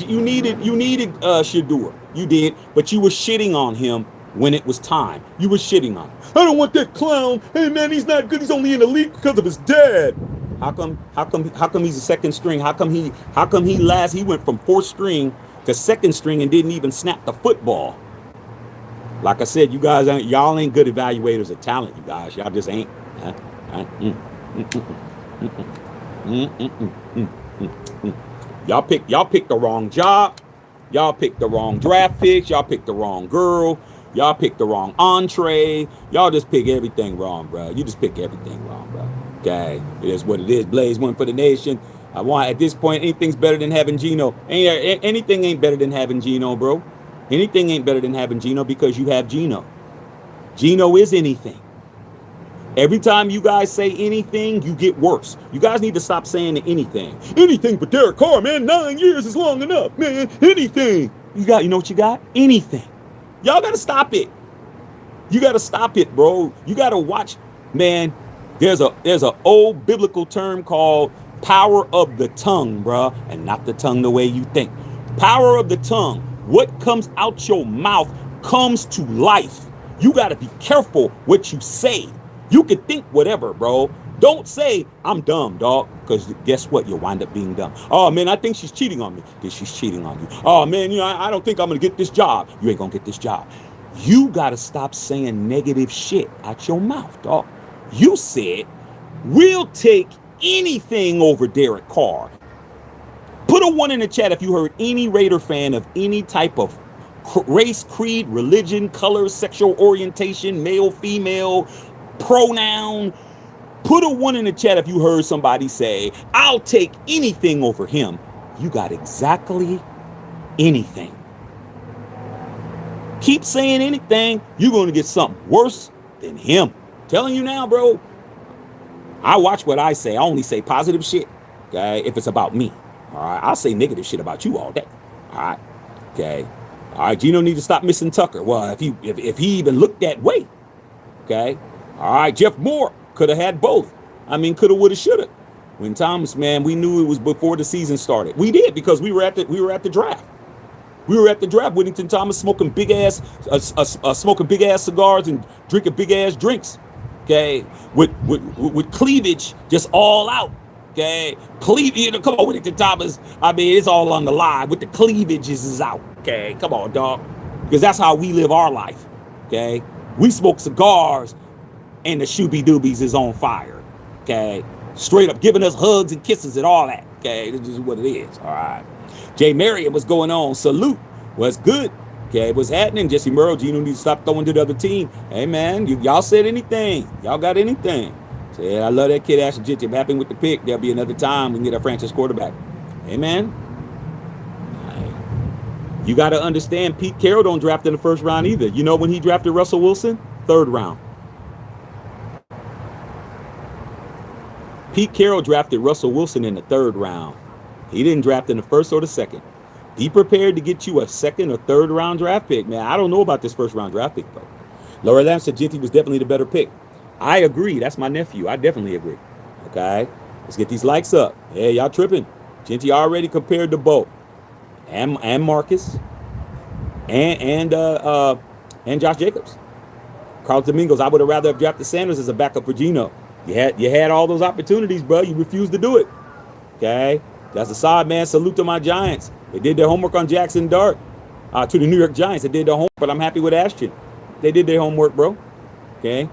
S1: Shador. You did, but you were shitting on him when it was time. You were shitting on him. I don't want that clown. Hey man, he's not good. He's only in the league because of his dad. How come he's a second string? How come he went from fourth string to second string and didn't even snap the football? Like I said, y'all ain't good evaluators of talent, you guys. Y'all just ain't. Y'all picked the wrong job. Y'all picked the wrong draft picks. Y'all picked the wrong girl. Y'all picked the wrong entree. Y'all just pick everything wrong, bro. You just pick everything wrong, bro. Okay, it is what it is. Blaze one for the nation. At this point, anything's better than having Geno. Anything ain't better than having Geno, bro. Anything ain't better than having Geno because you have Geno. Geno is anything. Every time you guys say anything, you get worse. You guys need to stop saying anything. Anything but Derek Carr, man. 9 years is long enough, man. Anything. You know what you got? Anything. Y'all got to stop it. You got to stop it, bro. You got to watch, man. There's a old biblical term called power of the tongue, bro, and not the tongue the way you think. Power of the tongue. What comes out your mouth comes to life. You got to be careful what you say. You can think whatever, bro. Don't say, I'm dumb, dog, because guess what? You'll wind up being dumb. Oh, man, I think she's cheating on me. Then she's cheating on you. Oh, man, I don't think I'm going to get this job. You ain't going to get this job. You got to stop saying negative shit out your mouth, dog. You said, we'll take anything over Derek Carr. Put a 1 in the chat if you heard any Raider fan of any type of race, creed, religion, color, sexual orientation, male, female, pronoun. Put a 1 in the chat if you heard somebody say, I'll take anything over him. You got exactly anything. Keep saying anything, you're going to get something worse than him. I'm telling you now, bro. I watch what I say. I only say positive shit, okay, if it's about me. All right, I'll say negative shit about you all day. All right, okay. All right, Geno need to stop missing Tucker. Well, if he even looked that way, okay. All right, Jeff Moore could have had both. I mean, coulda, woulda, shoulda. When Thomas, man, we knew it was before the season started. We did because we were at the draft. We were at the draft. Whittington Thomas smoking big ass cigars and drinking big ass drinks. Okay, with cleavage just all out. Okay, cleavage. Come on, Whittington Thomas. I mean, it's all on the line. With the cleavage is out. Okay, come on, dog. Because that's how we live our life. Okay, we smoke cigars. And the shooby doobies is on fire, okay? Straight up giving us hugs and kisses and all that, okay? This is what it is, all right? Jay Marion, what's going on? Salute. What's good? Okay, what's happening? Jesse Merle, Geno needs to stop throwing to the other team. Hey, man, y'all said anything. Y'all got anything. Say, I love that kid, ASHTON JEANTY. I'm happy with the pick. There'll be another time we can get a franchise quarterback. Hey, man. You got to understand, Pete Carroll don't draft in the first round either. You know when he drafted Russell Wilson? 3rd round. Pete Carroll drafted Russell Wilson in the 3rd round. He didn't draft in the 1st or the 2nd. Be prepared to get you a 2nd or 3rd round draft pick, man. I don't know about this 1st round draft pick, though. Laura Lamb said Jeanty was definitely the better pick. I agree. That's my nephew. I definitely agree. Okay? Let's get these likes up. Hey, y'all tripping. Jeanty already compared to Bo and Marcus and Josh Jacobs. Carlos Domingos, I would have rather have drafted Sanders as a backup for Geno. You had all those opportunities, bro. You refused to do it. Okay? That's a side, man. Salute to my Giants. They did their homework on Jackson Dart. To the New York Giants, they did their homework, but I'm happy with ASHTON. They did their homework, bro. Okay?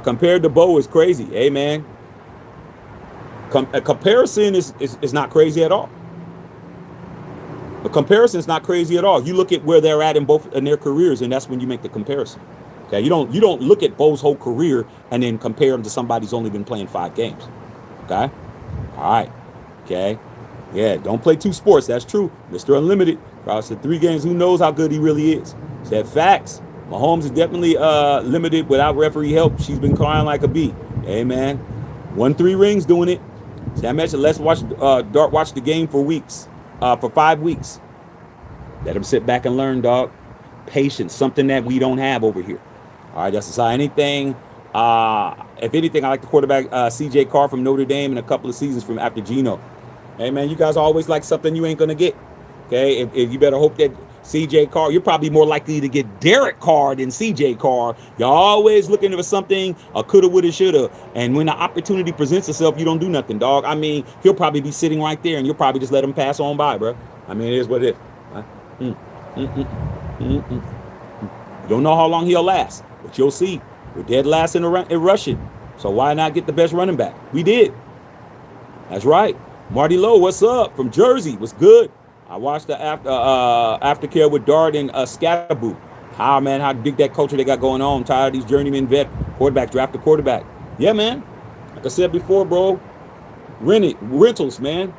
S1: Compared to Bo is crazy. Hey, man. A comparison is not crazy at all. A comparison is not crazy at all. You look at where they're at in their careers, and that's when you make the comparison. Okay, you don't look at Bo's whole career and then compare him to somebody who's only been playing 5 games. Okay? All right. Okay? Yeah, don't play 2 sports. That's true. Mr. Unlimited. Probably said 3 games. Who knows how good he really is? Said facts. Mahomes is definitely limited without referee help. She's been crying like a bee. Hey, man. 1 3 rings doing it. See, I mentioned let's watch Dart watch the game for weeks. For 5 weeks. Let him sit back and learn, dog. Patience, something that we don't have over here. All right, Justice. Anything, if anything, I like the quarterback C.J. Carr from Notre Dame and a couple of seasons from after Geno. Hey, man, you guys always like something you ain't going to get. Okay, if you better hope that CJ Carr, you're probably more likely to get Derek Carr than CJ Carr. You're always looking for something, a coulda, woulda, shoulda. And when the opportunity presents itself, you don't do nothing, dog. I mean, he'll probably be sitting right there and you'll probably just let him pass on by, bro. I mean, it is what it is. Mm, mm, mm, mm, mm. You don't know how long he'll last, but you'll see. We're dead last in rushing. So why not get the best running back? We did. That's right. Marty Lowe, what's up? From Jersey, what's good? I watched the aftercare with Dart and Scatterboo. Man, how dig that culture they got going on. I'm tired of these journeyman vet quarterback, draft the quarterback. Yeah, man. Like I said before, bro, rentals, man.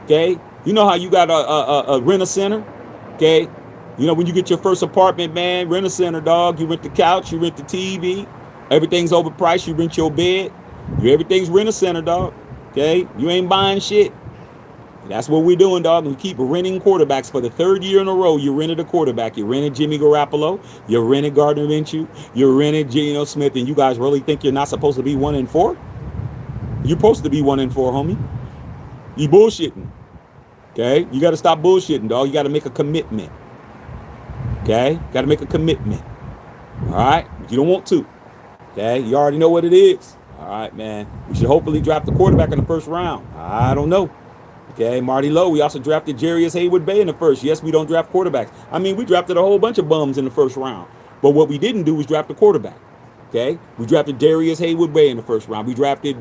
S1: Okay? You know how you got a rent-a-center? Okay? You know, when you get your first apartment, man, rent-a-center, dog. You rent the couch, you rent the TV. Everything's overpriced. You rent your bed. Everything's rent-a-center, dog. Okay? You ain't buying shit. That's what we're doing, dog. We keep renting quarterbacks for the third year in a row. You rented a quarterback. You rented Jimmy Garoppolo. You rented Gardner Minshew. You rented Geno Smith. And you guys really think you're not supposed to be 1-4? You're supposed to be 1-4, homie. You bullshitting. Okay? You got to stop bullshitting, dog. You got to make a commitment. Okay? Got to make a commitment. All right? You don't want to. Okay? You already know what it is. All right, man. We should hopefully draft the quarterback in the first round. I don't know. Okay, Marty Lowe. We also drafted Jarius Haywood-Bay in the first. Yes, we don't draft quarterbacks. I mean, we drafted a whole bunch of bums in the first round. But what we didn't do was draft a quarterback. Okay, we drafted Darius Haywood-Bay in the first round. We drafted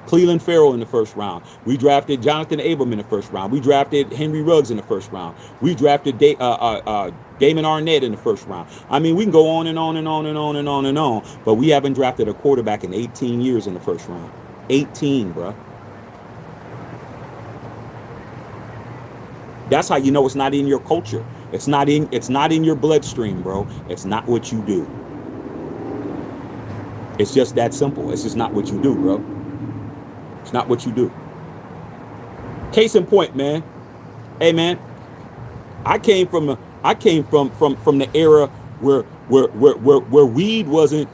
S1: Cleveland Farrell in the first round. We drafted Jonathan Abram in the first round. We drafted Henry Ruggs in the first round. We drafted Damon Arnett in the first round. I mean, we can go on and on and on and on and on and on. But we haven't drafted a quarterback in 18 years in the first round. 18, bro. That's how you know it's not in your culture. It's not in your bloodstream, bro. It's not what you do. It's just that simple. It's just not what you do, bro. It's not what you do. Case in point, man. Hey, man. I came from the era where weed wasn't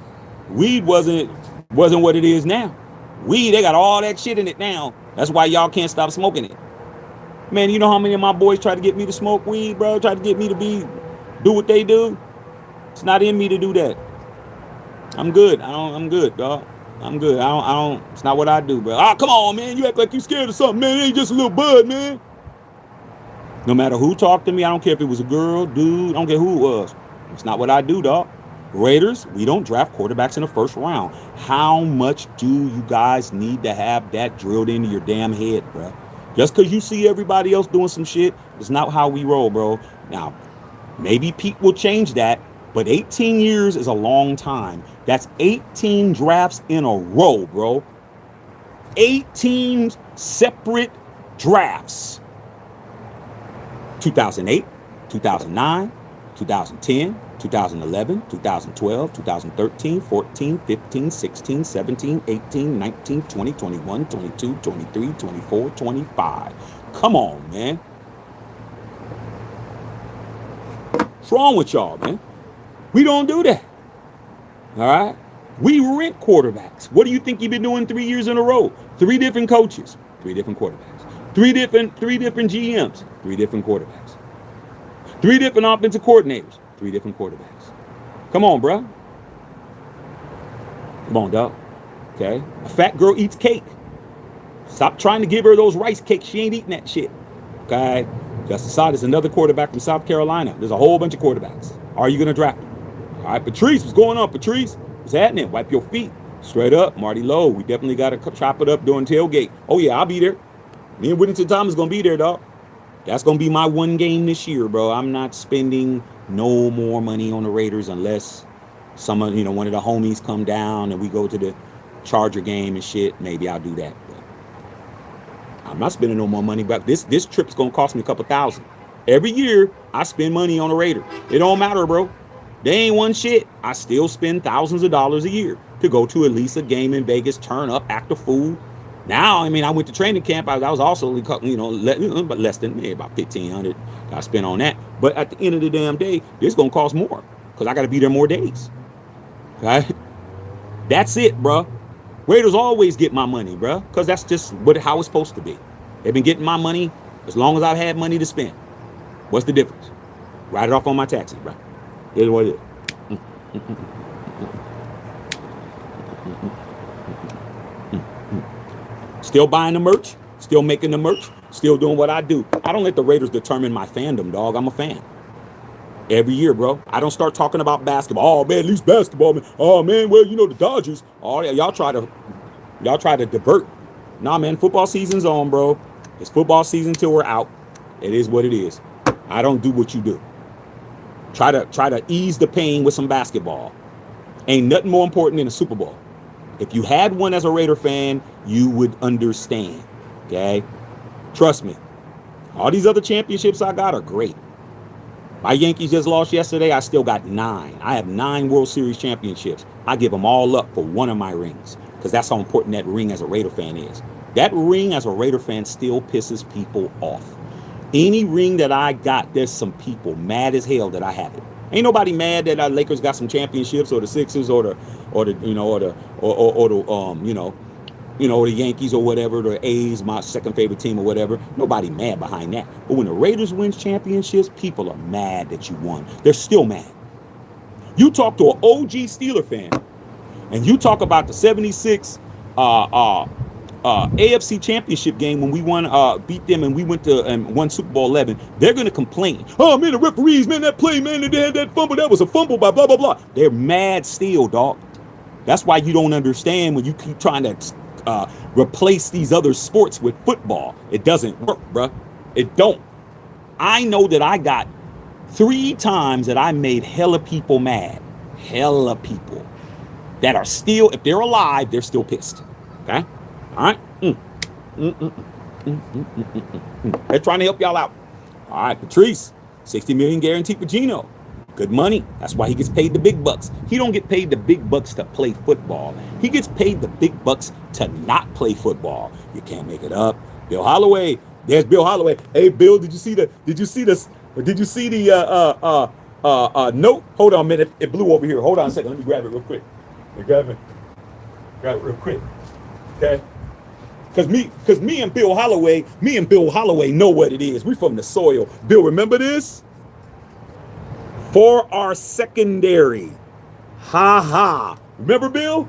S1: what it is now. Weed, they got all that shit in it now. That's why y'all can't stop smoking it. Man, you know how many of my boys try to get me to smoke weed, bro? Try to get me to do what they do? It's not in me to do that. I'm good. I'm good, dog. I'm good. I don't, it's not what I do, bro. Oh, come on, man. You act like you scared of something, man. It ain't just a little bud, man. No matter who talked to me, I don't care if it was a girl, dude, I don't care who it was. It's not what I do, dog. Raiders, we don't draft quarterbacks in the first round. How much do you guys need to have that drilled into your damn head, bro? Just because you see everybody else doing some shit, it's not how we roll, bro. Now, maybe Pete will change that, but 18 years is a long time. That's 18 drafts in a row, bro. 18 separate drafts. 2008, 2009, 2010, 2011, 2012, 2013, 14, 15, 16, 17, 18, 19, 20, 21, 22, 23, 24, 25. Come on, man. What's wrong with y'all, man? We don't do that. All right? We rent quarterbacks. What do you think you've been doing 3 years in a row? 3 different coaches, 3 different quarterbacks. 3 different GMs, 3 different quarterbacks. 3 different offensive coordinators, 3 different quarterbacks. Come on, bro. Come on, dog. Okay? A fat girl eats cake. Stop trying to give her those rice cakes. She ain't eating that shit. Okay? Justin Sod is another quarterback from South Carolina. There's a whole bunch of quarterbacks. Are you going to draft him? All right, Patrice, what's going on, Patrice? What's happening? Wipe your feet. Straight up, Marty Lowe. We definitely got to chop it up during tailgate. Oh, yeah, I'll be there. Me and Whittington Thomas going to be there, dog. That's going to be my one game this year, bro. I'm not spending no more money on the Raiders unless one of the homies come down and we go to the Charger game and shit. Maybe I'll do that. But I'm not spending no more money. But this trip's going to cost me a couple $1,000. Every year, I spend money on the Raiders. It don't matter, bro. They ain't one shit. I still spend thousands of dollars a year to go to at least a game in Vegas, turn up, act a fool. Now, I mean, I went to training camp. I was also, but less than maybe about $1,500 I spent on that. But at the end of the damn day, this gonna cost more because I got to be there more days. Okay, that's it, bro. Raiders always get my money, bro, because that's just how it's supposed to be. They've been getting my money as long as I've had money to spend. What's the difference? Write it off on my taxi, bro. Here's what it is. Still buying the merch, still making the merch, still doing what I do. I don't let the Raiders determine my fandom, dog. I'm a fan. Every year, bro. I don't start talking about basketball. Oh man, at least basketball, man. Oh man, well, you know the Dodgers. Oh yeah, y'all try to divert. Nah, man, football season's on, bro. It's football season till we're out. It is what it is. I don't do what you do. Try to ease the pain with some basketball. Ain't nothing more important than a Super Bowl. If you had one as a Raider fan, you would understand. Okay? Trust me. All these other championships I got are great. My Yankees just lost yesterday. I still got 9. I have 9 World Series championships. I give them all up for one of my rings because that's how important that ring as a Raider fan is. That ring as a Raider fan still pisses people off. Any ring that I got, there's some people mad as hell that I have it. Ain't nobody mad that our Lakers got some championships or the Sixers or the Yankees or whatever, the A's, my second favorite team or whatever. Nobody mad behind that. But when the Raiders win championships, people are mad that you won. They're still mad. You talk to an OG Steeler fan, and you talk about the 76 AFC Championship game when we beat them and we went to and won Super Bowl 11. They're going to complain. Oh, man, the referees, man, that play, man, they had that fumble. That was a fumble by blah, blah, blah. They're mad still, dog. That's why you don't understand when you keep trying to replace these other sports with football. It doesn't work, bruh. It don't. I know that I got 3 times that I made hella people mad. Hella people that are still, if they're alive, they're still pissed. Okay? All right? They're trying to help y'all out. All right, Patrice, 60 million guaranteed for Geno. Good money. That's why he gets paid the big bucks. He don't get paid the big bucks to play football. He gets paid the big bucks to not play football. You can't make it up. Bill Holloway. There's Bill Holloway. Hey, Bill, did you see the note? Hold on a minute. It blew over here. Hold on a second. Let me grab it real quick. Grab it real quick. Okay? Because me and Bill Holloway know what it is. We from the soil. Bill, remember this? For our secondary. Ha ha. Remember, Bill?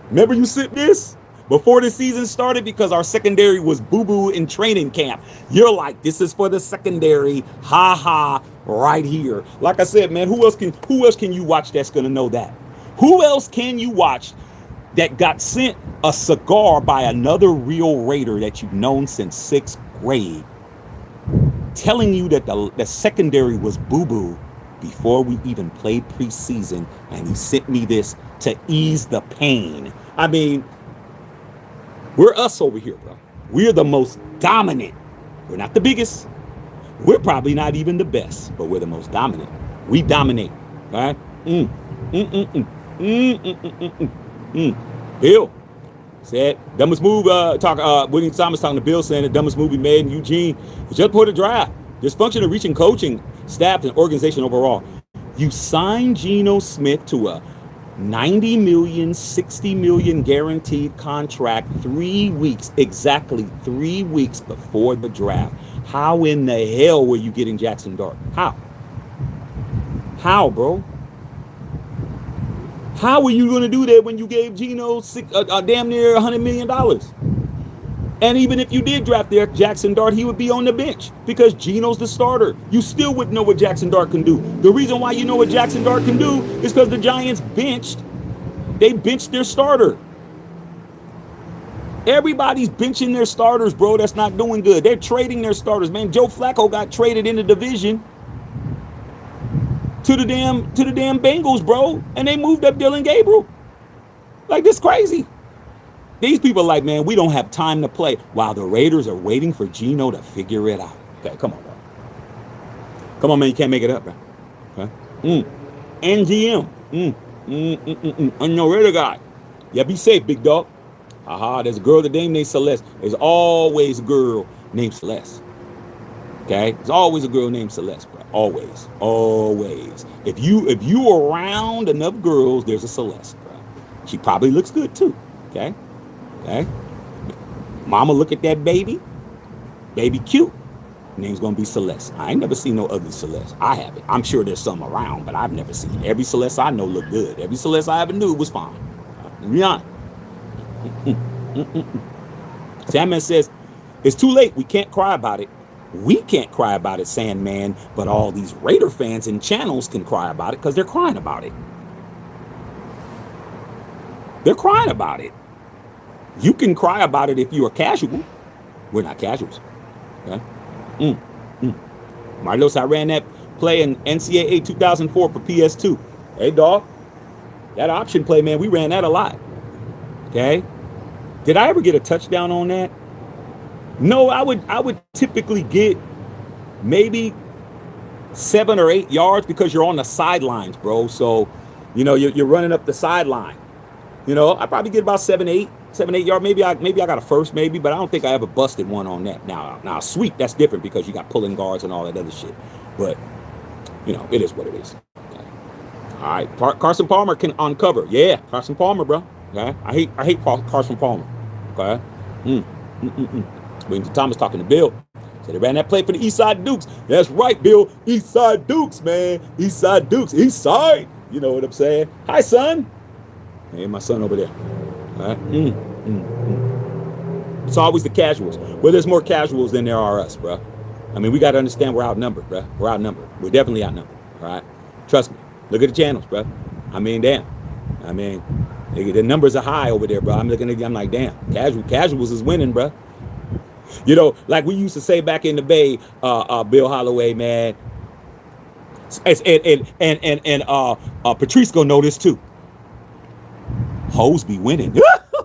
S1: Remember you said this? Before the season started, because our secondary was boo-boo in training camp. You're like, this is for the secondary. Ha ha. Right here. Like I said, man, who else can you watch that's gonna know that? Who else can you watch that got sent a cigar by another real Raider that you've known since 6th grade, telling you that the secondary was boo-boo before we even played preseason, and he sent me this to ease the pain? I mean, we're us over here, bro. We're the most dominant. We're not the biggest. We're probably not even the best, but we're the most dominant. We dominate, all right? Bill said, dumbest move, William Thomas talking to Bill saying the dumbest move he made in Eugene is just before the draft. Dysfunction of reaching coaching, staff, and organization overall. You signed Geno Smith to a $90 million, $60 million guaranteed contract 3 weeks, exactly 3 weeks before the draft. How in the hell were you getting Jackson Dart? How, bro? How were you going to do that when you gave Geno damn near $100 million? And even if you did draft there Jackson Dart, he would be on the bench because Geno's the starter. You still wouldn't know what Jackson Dart can do. The reason why you know what Jackson Dart can do is because the Giants benched their starter. Everybody's benching their starters, bro. That's not doing good. They're trading their starters, man. Joe Flacco got traded in the division to the damn Bengals, bro, and they moved up Dylan Gabriel. Like, this crazy. These people are like, man, we don't have time to play while the Raiders are waiting for Geno to figure it out. Okay, come on, bro. Come on, man, you can't make it up, bro. Okay. NGM. I'm no Raider guy. Yeah, be safe, big dog. Haha, there's a girl that named Celeste. There's always a girl named Celeste. Okay? There's always a girl named Celeste, bro. Always. Always. If you around enough girls, there's a Celeste, bro. She probably looks good too. Okay? Okay? Mama look at that baby. Baby cute. Name's gonna be Celeste. I ain't never seen no ugly Celeste. I haven't. I'm sure there's some around, but I've never seen it. Every Celeste I know look good. Every Celeste I ever knew was fine. Be honest. Sandman says, it's too late. We can't cry about it. We can't cry about it, Sandman, but all these Raider fans and channels can cry about it because they're crying about it. They're crying about it. You can cry about it if you're casual. We're not casuals. Okay? Marlos, I ran that play in NCAA 2004 for PS2. Hey, dog. That option play, man, we ran that a lot. Okay? Did I ever get a touchdown on that? No, I would typically get maybe 7 or 8 yards because you're on the sidelines, bro. So, you know, you're running up the sideline. You know, I probably get about 7, 8 yards. Maybe I got a first, maybe, but I don't think I ever busted one on that. Now, sweep, that's different because you got pulling guards and all that other shit. But, you know, it is what it is. Okay. All right, Carson Palmer can uncover. Yeah, Carson Palmer, bro. Okay, I hate Carson Palmer. Okay. William Thomas talking to Bill. Said they ran that play for the Eastside Dukes. That's right, Bill. Eastside Dukes, man. Eastside Dukes. Eastside. You know what I'm saying? Hi, son. Hey, my son over there. All right. It's always the casuals. Well, there's more casuals than there are us, bro. I mean, we got to understand we're outnumbered, bro. We're outnumbered. We're definitely outnumbered. All right. Trust me. Look at the channels, bro. I mean, damn. I mean, the numbers are high over there, bro. I'm like, damn. Casuals is winning, bro. You know, like we used to say back in the Bay, Bill Holloway, man. And Patrice gonna know this too. Hoes be winning.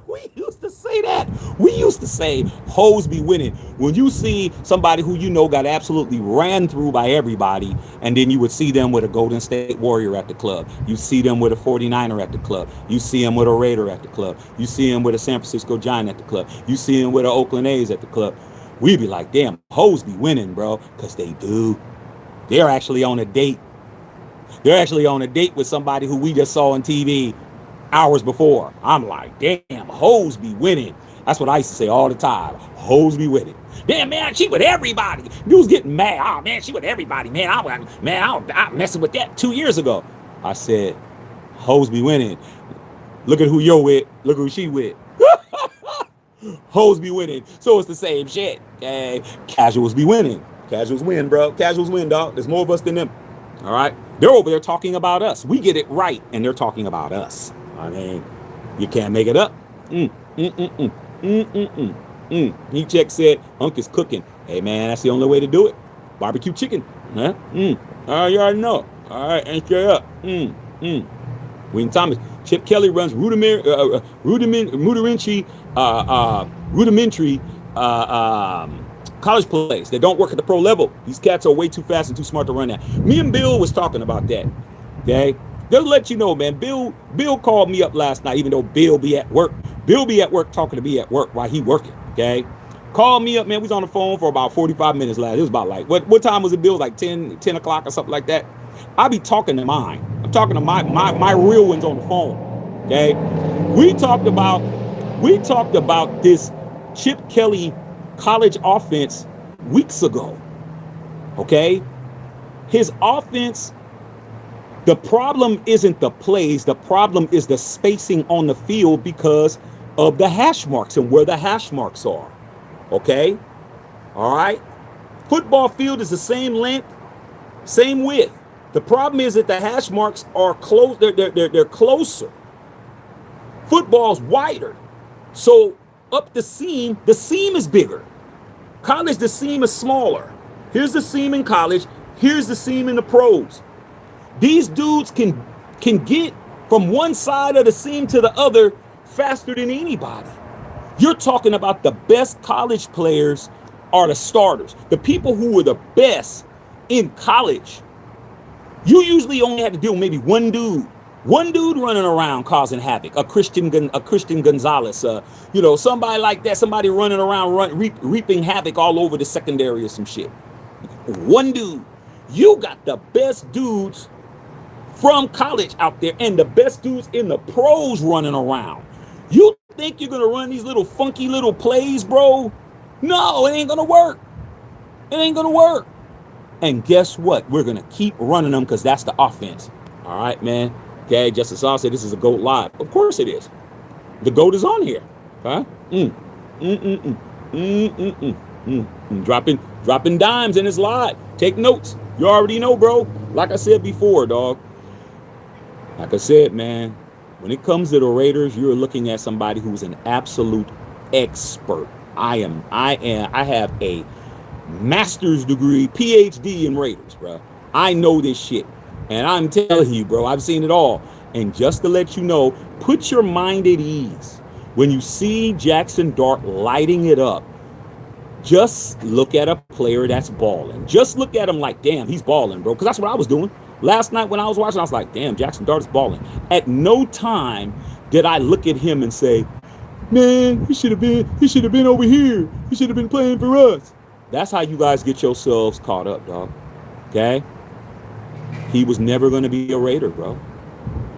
S1: We used to say that. We used to say hoes be winning. When you see somebody who you know got absolutely ran through by everybody, and then you would see them with a Golden State Warrior at the club. You see them with a 49er at the club. You see them with a Raider at the club. You see them with a San Francisco Giant at the club. You see them with an Oakland A's at the club. We be like, damn, hoes be winning, bro, because they do. They're actually on a date. They're actually on a date with somebody who we just saw on TV hours before. I'm like, damn, hoes be winning. That's what I used to say all the time. Hoes be winning. Damn, man, she with everybody. Dude's getting mad. Oh, man, she with everybody. Man, I messing with that 2 years ago. I said, hoes be winning. Look at who you're with. Look who she with. Hoes be winning. So it's the same shit. Okay? Casuals be winning. Casuals win, bro. Casuals win, dog. There's more of us than them. All right? They're over there talking about us. We get it right, and they're talking about us. I mean, you can't make it up. Heat check said, Unc is cooking. Hey, man, that's the only way to do it. Barbecue chicken. Huh? You already know. All right, and straight up. William Thomas. Chip Kelly runs rudimentary college plays that don't work at the pro level. These cats are way too fast and too smart to run that. Me and Bill was talking about that. Okay? Just let you know, man. Bill called me up last night, even though Bill be at work. Bill be at work talking to me at work while he working. Okay? Called me up, man. We was on the phone for about 45 minutes last. It was about like, what time was it, Bill? Like 10 o'clock or something like that. I be talking to mine. I'm talking to my real ones on the phone. Okay? We talked about this Chip Kelly college offense weeks ago. Okay? His offense, the problem isn't the plays, the problem is the spacing on the field because of the hash marks and where the hash marks are. Okay? All right? Football field is the same length, same width. The problem is that the hash marks are close, they're closer. Football's wider. So up the seam is bigger. College, the seam is smaller. Here's the seam in college. Here's the seam in the pros. These dudes can get from one side of the seam to the other faster than anybody. You're talking about the best college players are the starters. The people who were the best in college. You usually only had to deal with maybe one dude running around causing havoc. A Christian Gonzalez, somebody like that. Somebody running around reaping havoc all over the secondary or some shit. One dude. You got the best dudes from college out there and the best dudes in the pros running around. You think you're going to run these little funky little plays, bro? No, it ain't going to work. It ain't going to work. And guess what? We're going to keep running them because that's the offense. All right, man. Okay, Justice Saul said this is a GOAT live. Of course it is. The GOAT is on here. Huh? Dropping dimes in his live. Take notes. You already know, bro. Like I said before, dog. Like I said, man, when it comes to the Raiders, you're looking at somebody who's an absolute expert. I have a master's degree, PhD in Raiders, bro. I know this shit. And I'm telling you, bro, I've seen it all. And just to let you know, put your mind at ease. When you see Jackson Dart lighting it up, just look at a player that's balling. Just look at him like, damn, he's balling, bro. Because that's what I was doing. Last night when I was watching, I was like, damn, Jackson Dart is balling. At no time did I look at him and say, man, he should have been over here. He should have been playing for us. That's how you guys get yourselves caught up, dog. Okay? He was never going to be a Raider, bro.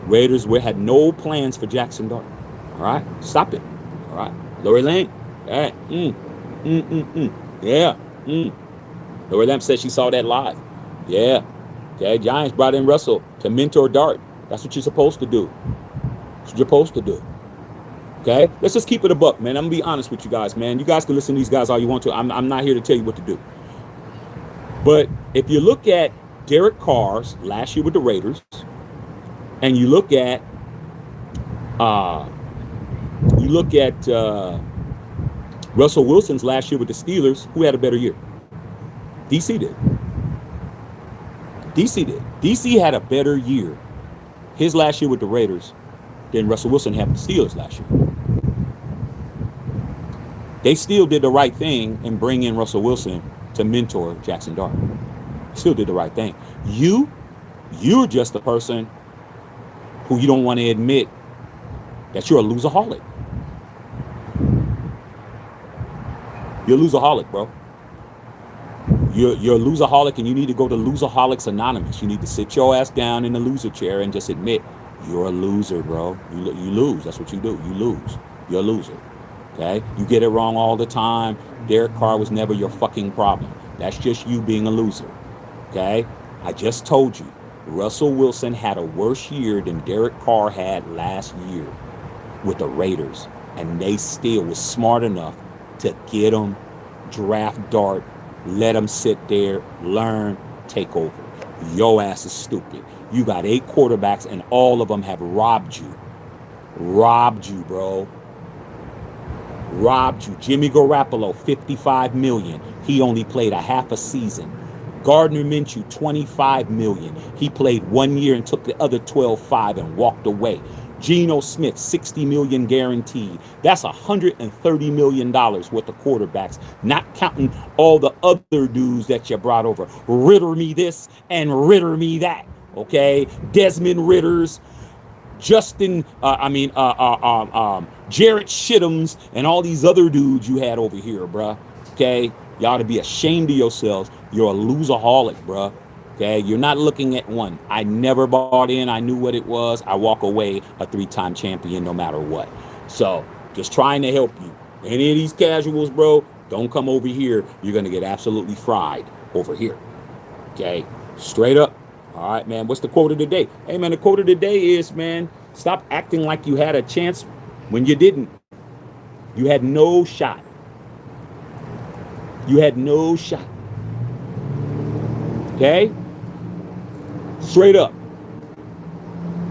S1: Raiders had no plans for Jackson Dart. All right? Stop it. All right? Lori Lane. All right. Yeah. Lori Lamb said she saw that live. Yeah. Okay, Giants brought in Russell to mentor Dart. That's what you're supposed to do. That's what you're supposed to do. Okay? Let's just keep it a buck, man. I'm going to be honest with you guys, man. You guys can listen to these guys all you want to. I'm not here to tell you what to do. But if you look at Derek Carr's last year with the Raiders, and you look at Russell Wilson's last year with the Steelers, who had a better year? DC did. DC had a better year his last year with the Raiders than Russell Wilson had with the Steelers last year. They still did the right thing and bring in Russell Wilson to mentor Jackson Dart. Still did the right thing. You're just a person who you don't want to admit that you're a loseraholic. You're a loseraholic, bro. You're a loseraholic, and you need to go to Loserholics Anonymous. You need to sit your ass down in the loser chair and just admit you're a loser, bro. You lose. That's what you do. You lose. You're a loser. Okay? You get it wrong all the time. Derek Carr was never your fucking problem. That's just you being a loser. Okay? I just told you, Russell Wilson had a worse year than Derek Carr had last year with the Raiders, and they still was smart enough to get him, draft Dart, let him sit there, learn, take over. Your ass is stupid. You got 8 quarterbacks, and all of them have robbed you. Robbed you, bro. Robbed you. Jimmy Garoppolo, $55 million. He only played a half a season. Gardner Minshew, $25 million. He played 1 year and took the other 12.5 and walked away. Geno Smith, $60 million guaranteed. That's $130 million worth of quarterbacks, not counting all the other dudes that you brought over. Ritter me this and Ritter me that. Okay, Desmond Ritters, Jarrett Shittums, and all these other dudes you had over here, bruh. Okay, you ought to be ashamed of yourselves. You're a loseraholic, bruh. Okay, you're not looking at one. I never bought in. I knew what it was. I walk away a 3-time champion no matter what. So, just trying to help you. Any of these casuals, bro, don't come over here. You're going to get absolutely fried over here. Okay, straight up. All right, man, what's the quote of the day? Hey, man, the quote of the day is, man, stop acting like you had a chance when you didn't. You had no shot. You had no shot. Okay? Straight up.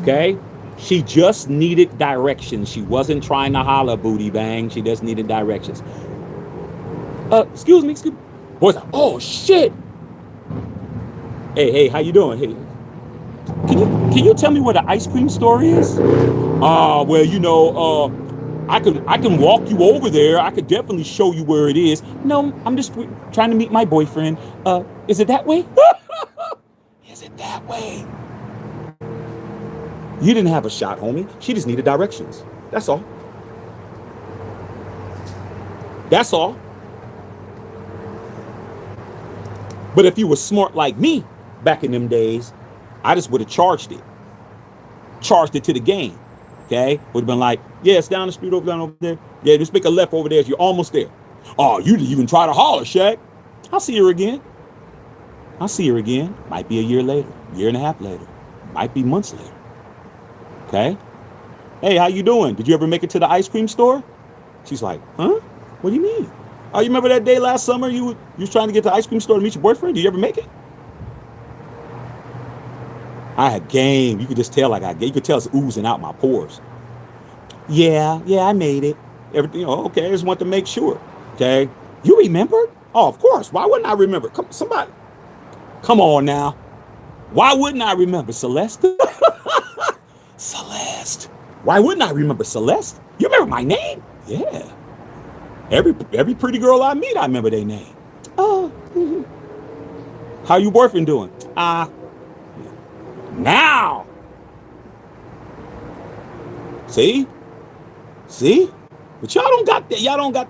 S1: Okay? She just needed directions. She wasn't trying to holler booty bang. She just needed directions. Excuse me. Boys, oh shit. Hey, how you doing? Hey. Can you tell me where the ice cream store is? Well, you know, I can walk you over there. I could definitely show you where it is. No, I'm just trying to meet my boyfriend. Is it that way? Is it that way? You didn't have a shot, homie. She just needed directions. That's all. That's all. But if you were smart like me back in them days, I just would have charged it. Charged it to the game. Okay? Would have been like, yeah, it's down the street down over there. Yeah, just make a left over there. You're almost there. Oh, you didn't even try to holler, Shaq. I'll see her again. I'll see her again. Might be a year later, year and a half later. Might be months later. Okay? Hey, how you doing? Did you ever make it to the ice cream store? She's like, huh? What do you mean? Oh, you remember that day last summer you was trying to get to the ice cream store to meet your boyfriend? Did you ever make it? I had game. You could just tell you could tell it's oozing out my pores. Yeah, I made it. Everything, okay, I just want to make sure. Okay? You remembered? Oh, of course. Why wouldn't I remember? Come on now. Why wouldn't I remember Celeste? Celeste. Why wouldn't I remember Celeste? You remember my name? Yeah. Every pretty girl I meet, I remember their name. Oh. How your boyfriend doing? Now. See? But y'all don't got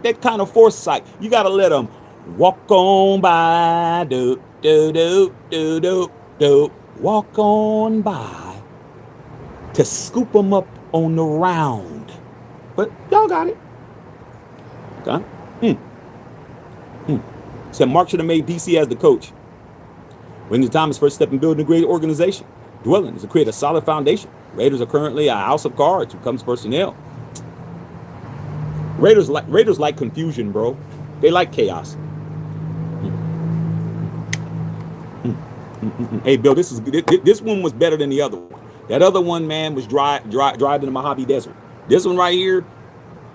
S1: that kind of foresight. You gotta let them walk on by, do. Walk on by to scoop them up on the round. But y'all got it. Okay. Said Mark should have made DC as the coach. When the Thomas first step in building a great organization, dwelling is to create a solid foundation. Raiders are currently a house of cards when it comes to personnel. Raiders like confusion, bro. They like chaos. Hey, Bill, this one was better than the other one. That other one, man, was dry in the Mojave Desert. This one right here,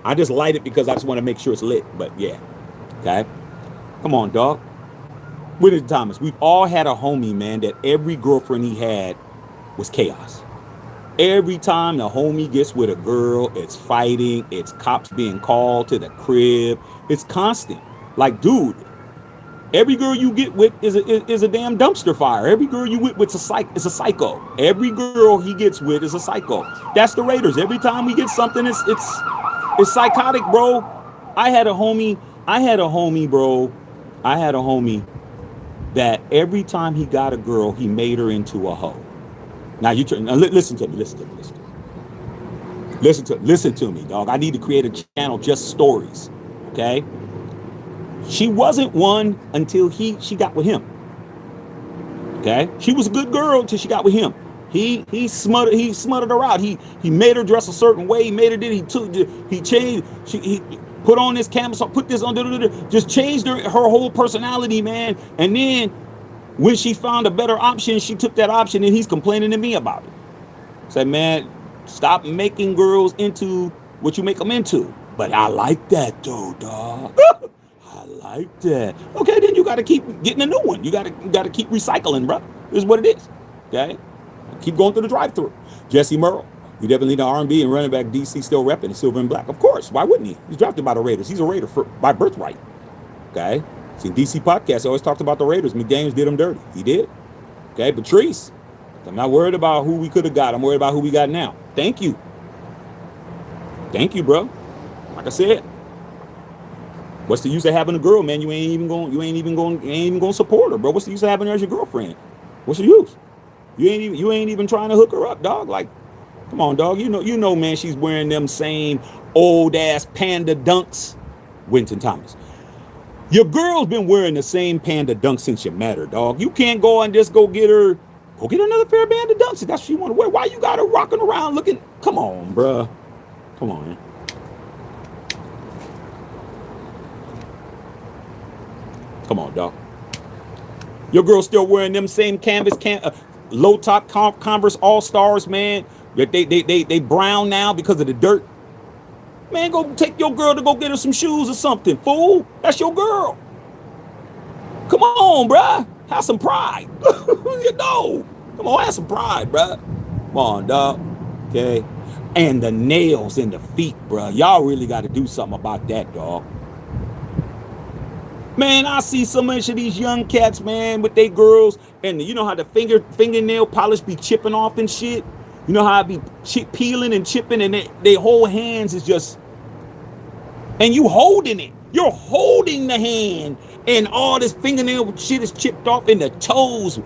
S1: I just light it because I just want to make sure it's lit. But yeah, okay. Come on, dog. Willie Thomas, we've all had a homie, man, that every girlfriend he had was chaos. Every time the homie gets with a girl, it's fighting, it's cops being called to the crib. It's constant. Like, dude, every girl you get with is a damn dumpster fire. Every girl you with is a psycho. Every girl he gets with is a psycho. That's the Raiders. Every time we get something, it's psychotic, bro. I had a homie, bro. I had a homie that every time he got a girl, he made her into a hoe. Now listen to me. Listen to me, dog. I need to create a channel just stories. Okay? She wasn't one until she got with him. Okay? She was a good girl until she got with him. He smuttered her out. He made her dress a certain way. He made her he changed. He put on this canvas, put this on, just changed her whole personality, man. And then when she found a better option, she took that option, and he's complaining to me about it. Say, man, stop making girls into what you make them into. But I like that though, dog. I like that. Okay, then you got to keep getting a new one. You got to keep recycling, bro. This is what it is. Okay, keep going through the drive-through. Jesse Merle, we definitely need an R&B and running back. DC still repping silver and black. Of course, why wouldn't he? He's drafted by the Raiders. He's a Raider by birthright. Okay. See, DC podcast always talked about the Raiders. McDaniels did them dirty. He did. Okay, Patrice, I'm not worried about who we could have got. I'm worried about who we got now. Thank you, bro. Like I said, what's the use of having a girl, man? You ain't even going to support her, bro. What's the use of having her as your girlfriend? What's the use? You ain't even trying to hook her up, dog. Like, come on, dog. You know, man. She's wearing them same old ass Panda Dunks. Winton Thomas. Your girl's been wearing the same Panda Dunks since you met her, dog. You can't go and just go get another pair of Panda Dunks if that's what you want to wear. Why you got her rocking around looking? Come on, bruh. Come on, man. Come on, dog. Your girl's still wearing them same low top Converse All Stars, man. They brown now because of the dirt. Man, go take your girl to go get her some shoes or something, fool. That's your girl. Come on, bruh. Have some pride. Come on, have some pride, bruh. Come on, dog. Okay. And the nails in the feet, bruh. Y'all really got to do something about that, dog. Man, I see so much of these young cats, man, with they girls, and you know how the fingernail polish be chipping off and shit. You know how I be peeling and chipping, and they whole hands is just, and you holding it. You're holding the hand, and all this fingernail shit is chipped off in the toes.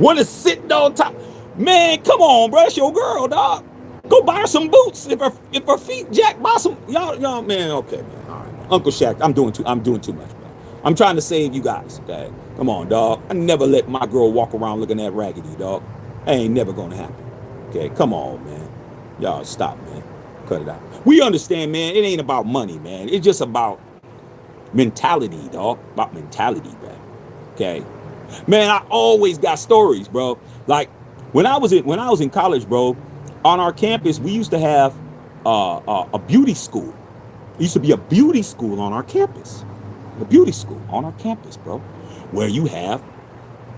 S1: Want to sit on top? Man, come on, bro. That's your girl, dog. Go buy her some boots. If her feet jack, buy some. Y'all, man. Okay, man. All right, man. Uncle Shaq, I'm doing too much, bro. I'm trying to save you guys, okay? Come on, dog. I never let my girl walk around looking at raggedy, dog. That ain't never gonna happen. Okay, come on, man. Y'all stop, man. Cut it out. We understand, man. It ain't about money, man. It's just about mentality, dog. About mentality, man. Okay. Man, I always got stories, bro. Like when I was in college, bro, on our campus, we used to have a beauty school. It used to be a beauty school on our campus. A beauty school on our campus, bro. Where you have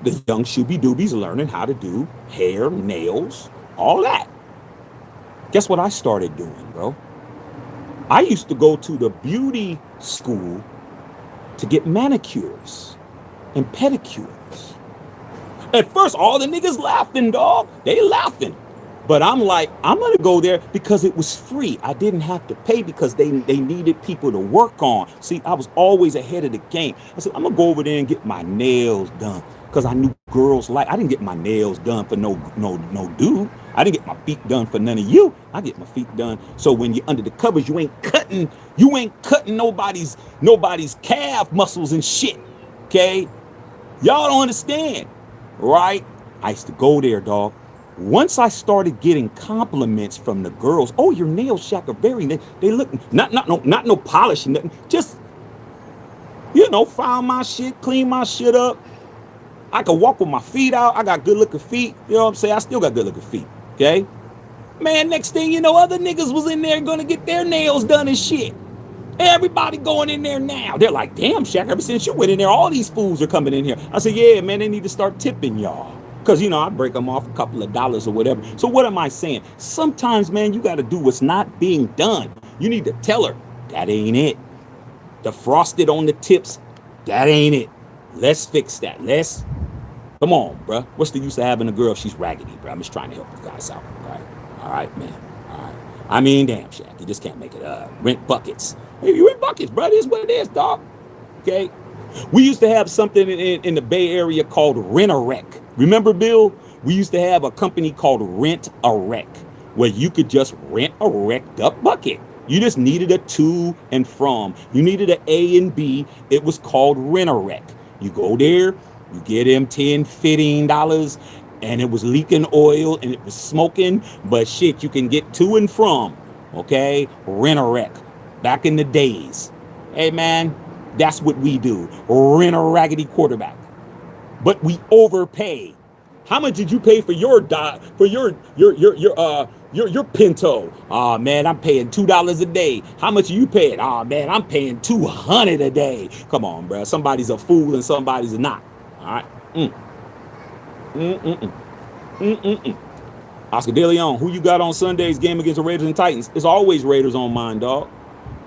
S1: the young shooby doobies learning how to do hair, nails, all that. Guess what I started doing, bro? I used to go to the beauty school to get manicures and pedicures. At first, all the niggas laughing, dog. They laughing. But I'm like, I'm going to go there because it was free. I didn't have to pay because they needed people to work on. See, I was always ahead of the game. I said, I'm going to go over there and get my nails done because I knew girls I didn't get my nails done for no dude. I didn't get my feet done for none of you. I get my feet done. So when you're under the covers, you ain't cutting nobody's calf muscles and shit. Okay? Y'all don't understand, right? I used to go there, dog. Once I started getting compliments from the girls, oh, your nails, Shaq, are very nice. They look not no polishing, nothing. Just, file my shit, clean my shit up. I could walk with my feet out. I got good looking feet. You know what I'm saying? I still got good looking feet. Okay, man. Next thing you know, other niggas was in there gonna get their nails done and shit. Everybody going in there now. They're like, damn, Shaq, ever since you went in there, all these fools are coming in here. I said, yeah, man, they need to start tipping y'all. Because, I break them off a couple of dollars or whatever. So what am I saying? Sometimes, man, you got to do what's not being done. You need to tell her, that ain't it. The frosted on the tips, that ain't it. Let's fix that. Come on, bro. What's the use of having a girl if she's raggedy, bro? I'm just trying to help you guys out, right? All right, man. All right. I mean, damn, Shaq, you just can't make it rent buckets. Hey, you rent buckets, bro. It is what it is, dog. Okay? We used to have something in the Bay Area called Rent-A-Wreck. Remember, Bill? We used to have a company called Rent-A-Wreck, where you could just rent a wrecked up bucket. You just needed a to and from. You needed an A and B. It was called Rent-A-Wreck. You go there, you get them $10, $15, and it was leaking oil and it was smoking, but shit, you can get to and from. Okay? Rent-A-Wreck. Back in the days. Hey, man. That's what we do. Rent a raggedy quarterback. But we overpay. How much did you pay for your Pinto? Oh man, I'm paying $2 a day. How much are you paying? Oh man, I'm paying $200 a day. Come on, bro. Somebody's a fool and somebody's not. All right. Oscar De Leon, who you got on Sunday's game against the Raiders and Titans? It's always Raiders on mine, dog.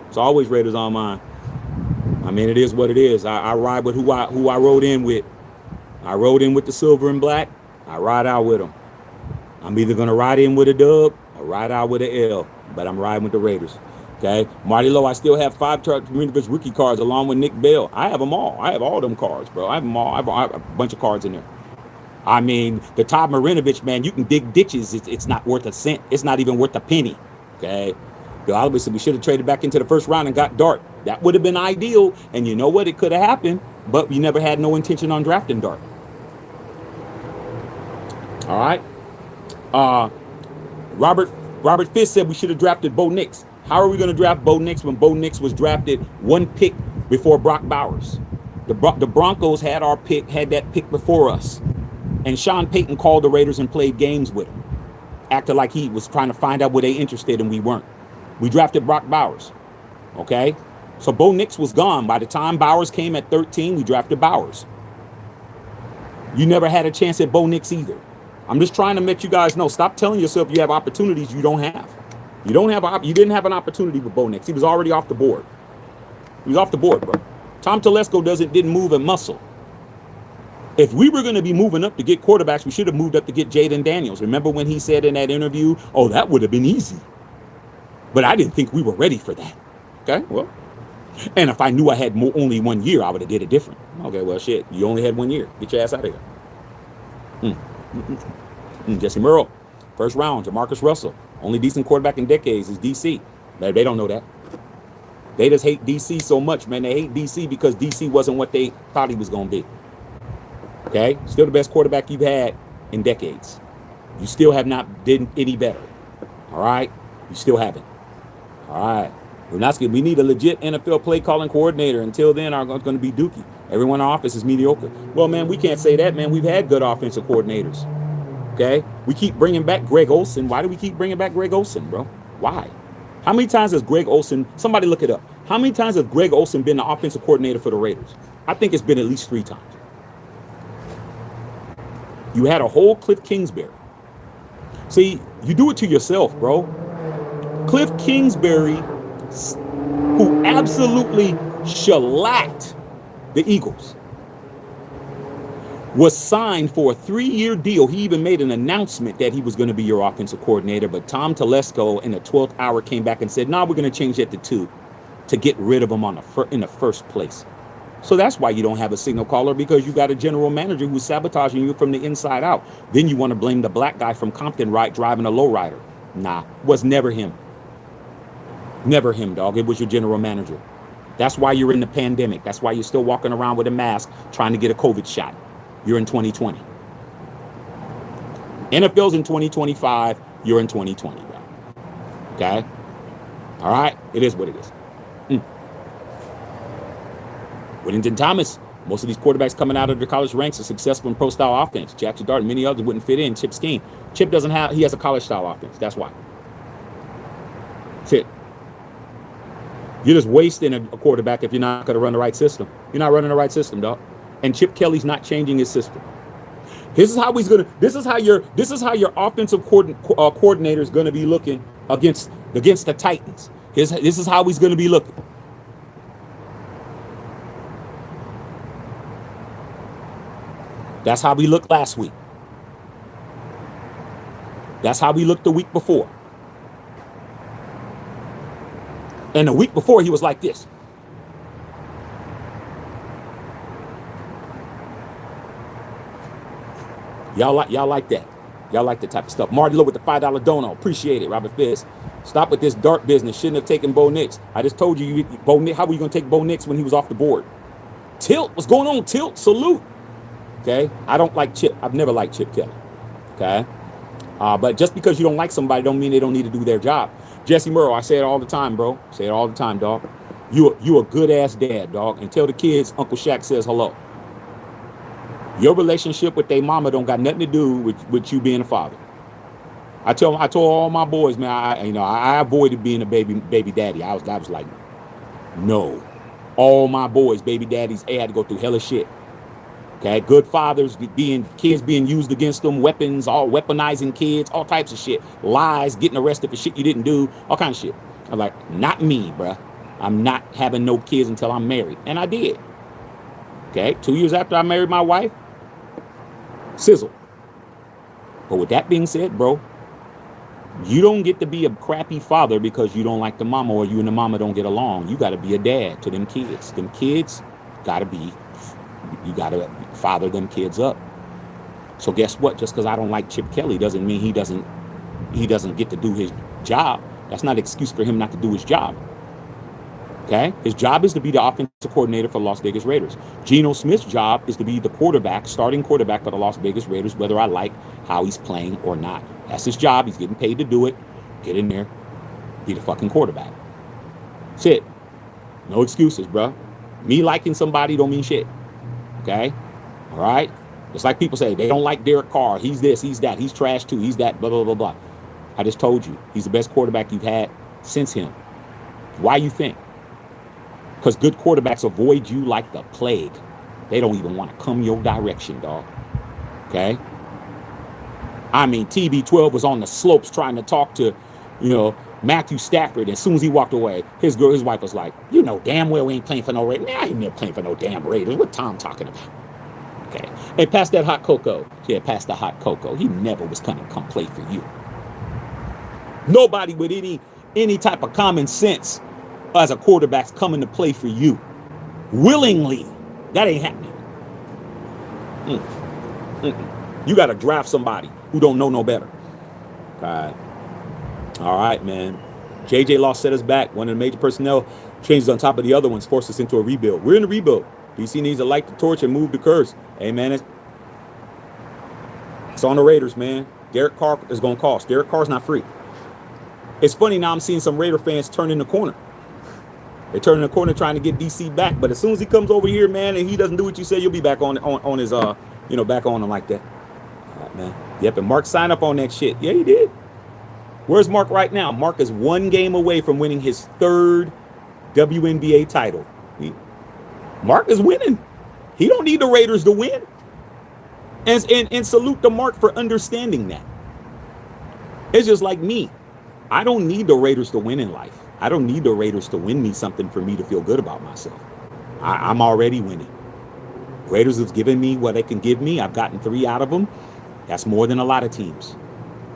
S1: It's always Raiders on mine. I mean, it is what it is. I ride with who I rode in with. I rode in with the silver and black. I ride out with them. I'm either going to ride in with a dub or ride out with an L, but I'm riding with the Raiders. Okay? Marty Lowe, I still have 5 Marinovich rookie cards along with Nick Bell. I have them all. I have all them cards, bro. I have them all. I have a bunch of cards in there. I mean, the Todd Marinovich, man, you can dig ditches. It's not worth a cent. It's not even worth a penny. Okay? Bill Oliver said we should have traded back into the first round and got Dart. That would have been ideal. And you know what? It could have happened. But we never had no intention on drafting Dart. All right. Robert Fisk said we should have drafted Bo Nix. How are we going to draft Bo Nix when Bo Nix was drafted 1 pick before Brock Bowers? The Broncos had that pick before us. And Sean Payton called the Raiders and played games with him. Acted like he was trying to find out where they interested and we weren't. We drafted Brock Bowers. Okay? So Bo Nix was gone. By the time Bowers came at 13, we drafted Bowers. You never had a chance at Bo Nix either. I'm just trying to let you guys know. Stop telling yourself you have opportunities you don't have. You didn't have an opportunity with Bo Nix. He was already off the board. He was off the board, bro. Tom Telesco didn't move a muscle. If we were going to be moving up to get quarterbacks, we should have moved up to get Jaden Daniels. Remember when he said in that interview, oh, that would have been easy. But I didn't think we were ready for that. Okay, well. And if I knew I had only 1 year, I would have did it different. Okay, well, shit. You only had 1 year. Get your ass out of here. Jesse Murrow, first round. Jamarcus Russell. Only decent quarterback in decades is DC. They don't know that. They just hate DC so much, man. They hate DC because DC wasn't what they thought he was going to be. Okay? Still the best quarterback you've had in decades. You still have not did any better. All right? You still haven't. All right. We need a legit NFL play calling coordinator. Until then, our going to be Dookie. Everyone in our office is mediocre. Well, man, we can't say that, man. We've had good offensive coordinators. Okay? We keep bringing back Greg Olsen. Why do we keep bringing back Greg Olsen, bro? Why? How many times has Greg Olsen, somebody look it up. How many times has Greg Olsen been the offensive coordinator for the Raiders? I think it's been at least 3 times. You had a whole Cliff Kingsbury. See, you do it to yourself, bro. Cliff Kingsbury, who absolutely shellacked the Eagles, was signed for a 3-year deal. He even made an announcement that he was going to be your offensive coordinator, but Tom Telesco in the 12th hour came back and said, "No, we're going to change that to 2 to get rid of him in the first place." So that's why you don't have a signal caller, because you got a general manager who's sabotaging you from the inside out. Then you want to blame the black guy from Compton, right, driving a lowrider. Nah, was never him. Never him, dog. It was your general manager. That's why you're in the pandemic. That's why you're still walking around with a mask trying to get a COVID shot. You're in 2020. NFL's in 2025. You're in 2020, bro. Okay? All right? It is what it is. Whittington Thomas. Most of these quarterbacks coming out of the college ranks are successful in pro-style offense. Jackson Dart and many others wouldn't fit in Chip's scheme. Chip doesn't have, he has a college-style offense. That's why. That's it. You're just wasting a quarterback if you're not going to run the right system. You're not running the right system, dog. And Chip Kelly's not changing his system. This is how he's gonna. This is how your offensive coordinator is going to be looking against the Titans. This is how he's going to be looking. That's how we looked last week. That's how we looked the week before. And the week before, he was like this. Y'all like that. Y'all like that type of stuff. Marty Lowe with the $5 dono. Appreciate it, Robert Fizz. Stop with this dark business. Shouldn't have taken Bo Nix. I just told you, how were you going to take Bo Nix when he was off the board? Tilt, what's going on? Tilt, salute. Okay? I don't like Chip. I've never liked Chip Kelly. Okay? But just because you don't like somebody don't mean they don't need to do their job. Jesse Murrow, I say it all the time, bro. Say it all the time, dog. You a good-ass dad, dog. And tell the kids Uncle Shaq says hello. Your relationship with their mama don't got nothing to do with you being a father. I told all my boys, man, I avoided being a baby daddy. I was like, no. All my boys, baby daddies, they had to go through hella shit. Okay, good fathers kids being used against them, weapons, all weaponizing kids, all types of shit, lies, getting arrested for shit you didn't do, all kinds of shit. I'm like, not me, bruh. I'm not having no kids until I'm married, and I did. Okay, 2 years after I married my wife, sizzle. But with that being said, bro, you don't get to be a crappy father because you don't like the mama or you and the mama don't get along. You got to be a dad to them kids. Them kids you got to father them kids up. So guess what? Just because I don't like Chip Kelly doesn't mean he doesn't get to do his job. That's not an excuse for him not to do his job. Okay? His job is to be the offensive coordinator for the Las Vegas Raiders. Geno Smith's job is to be the starting quarterback for the Las Vegas Raiders, whether I like how he's playing or not. That's his job. He's getting paid to do it. Get in there. Be the fucking quarterback. That's it. No excuses, bro. Me liking somebody don't mean shit. Okay? All right? It's like people say, they don't like Derek Carr. He's this, he's that. He's trash too. He's that, blah, blah, blah, blah. I just told you. He's the best quarterback you've had since him. Why you think? Because good quarterbacks avoid you like the plague. They don't even want to come your direction, dog. Okay? I mean, TB12 was on the slopes trying to talk to, Matthew Stafford. And as soon as he walked away, his wife was like, damn well we ain't playing for no Raiders. Nah, I ain't never playing for no damn Raiders. What Tom talking about? Okay. Hey, pass that hot cocoa. Yeah, pass the hot cocoa. He never was going to come play for you. Nobody with any type of common sense as a quarterback's coming to play for you. Willingly. That ain't happening. You got to draft somebody who don't know no better. All right, man. JJ Law set us back. One of the major personnel Changes on top of the other ones force us into a rebuild. We're in a rebuild. DC needs to light the torch and move the curse. Hey, man, it's on the Raiders, man. Derek Carr is going to cost. Derek Carr's not free. It's funny now I'm seeing some Raider fans turn in the corner. They're turning the corner trying to get DC back. But as soon as he comes over here, man, and he doesn't do what you say, you'll be back on his, back on him like that. All right, man. Yep, and Mark signed up on that shit. Yeah, he did. Where's Mark right now? Mark is one game away from winning his third WNBA title. Mark is winning. He don't need the Raiders to win. And salute to Mark for understanding that. It's just like me. I don't need the Raiders to win in life. I don't need the Raiders to win me something for me to feel good about myself. I'm already winning. Raiders have given me what they can give me. I've gotten 3 out of them. That's more than a lot of teams.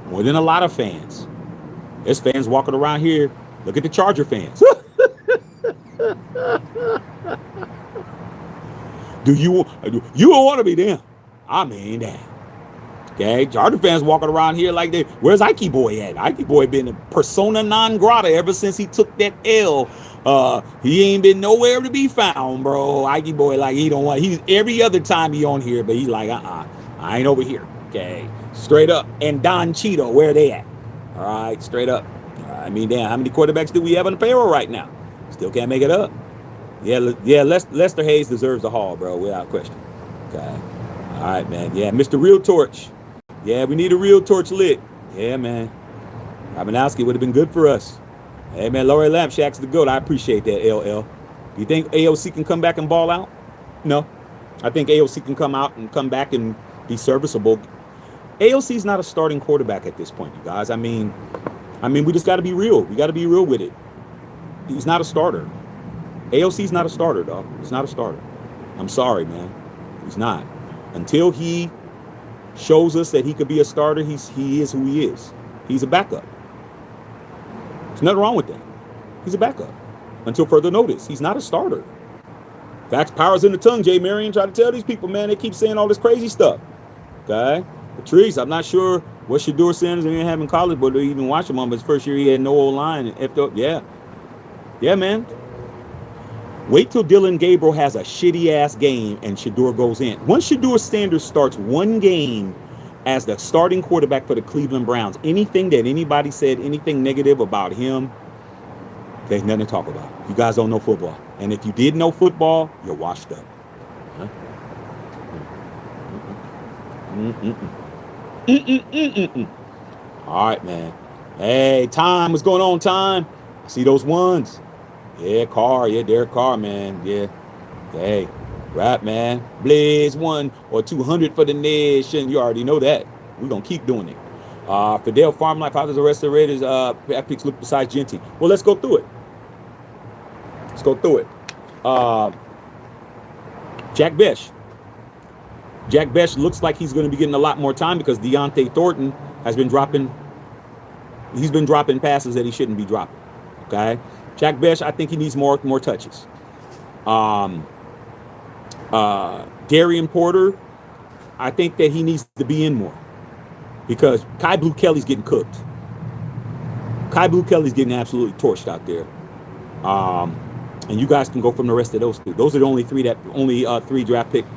S1: More than a lot of fans. There's fans walking around here. Look at the Charger fans. Do you don't want to be them? I mean, damn. Okay, Charger fans walking around here like where's Ike Boy at? Ike Boy been a persona non grata ever since he took that L. He ain't been nowhere to be found, bro. Ike Boy, like, he don't want, he's every other time he on here, but he's like, I ain't over here. Okay, straight up. And Don Cheeto, where are they at? All right, straight up. I mean, damn, how many quarterbacks do we have on the payroll right now? Still can't make it up. Yeah, Lester Hayes deserves the Hall, bro, without question. Okay. All right, man. Yeah, Mr. Real Torch. Yeah, we need a real torch lit. Yeah, man. Robinowski would have been good for us. Hey, man, Laurie Lampshack's the GOAT. I appreciate that, LL. Do you think AOC can come back and ball out? No. I think AOC can come out and come back and be serviceable. AOC's not a starting quarterback at this point, you guys. I mean, we just got to be real. We got to be real with it. He's not a starter. AOC's not a starter, dog. He's not a starter. I'm sorry, man. He's not. Until he shows us that he could be a starter, he is who he is. He's a backup. There's nothing wrong with that. He's a backup. Until further notice, he's not a starter. Facts, power's in the tongue, Jay Marion. Try to tell these people, man, they keep saying all this crazy stuff. Okay? Patrice, I'm not sure what Shedeur Sanders didn't have in college, but they even watch him on his first year. He had no O-line and effed up. Yeah. Yeah, man. Wait till Dylan Gabriel has a shitty-ass game and Shedeur goes in. Once Shedeur Sanders starts one game as the starting quarterback for the Cleveland Browns, anything that anybody said, anything negative about him, there's nothing to talk about. You guys don't know football. And if you did know football, you're washed up. Huh? All right, man. Hey, Time, what's going on, Time? I see those ones. Yeah, Carr. Yeah, Derek Carr, man. Yeah. Hey, rap, man. Blaze 1 or 200 for the nation. You already know that. We're going to keep doing it. Fidel Farm Life, how does the rest of the Raiders draft picks look besides Jeanty? Well, let's go through it. Let's go through it. Jack Bech. Jack Bech looks like he's going to be getting a lot more time because Deontay Thornton has been dropping. He's been dropping passes that he shouldn't be dropping. Okay. Jack Bech, I think he needs more touches. Darian Porter, I think that he needs to be in more because Kai Blue Kelly's getting cooked. Kai Blue Kelly's getting absolutely torched out there. And you guys can go from the rest of those two. Those are the only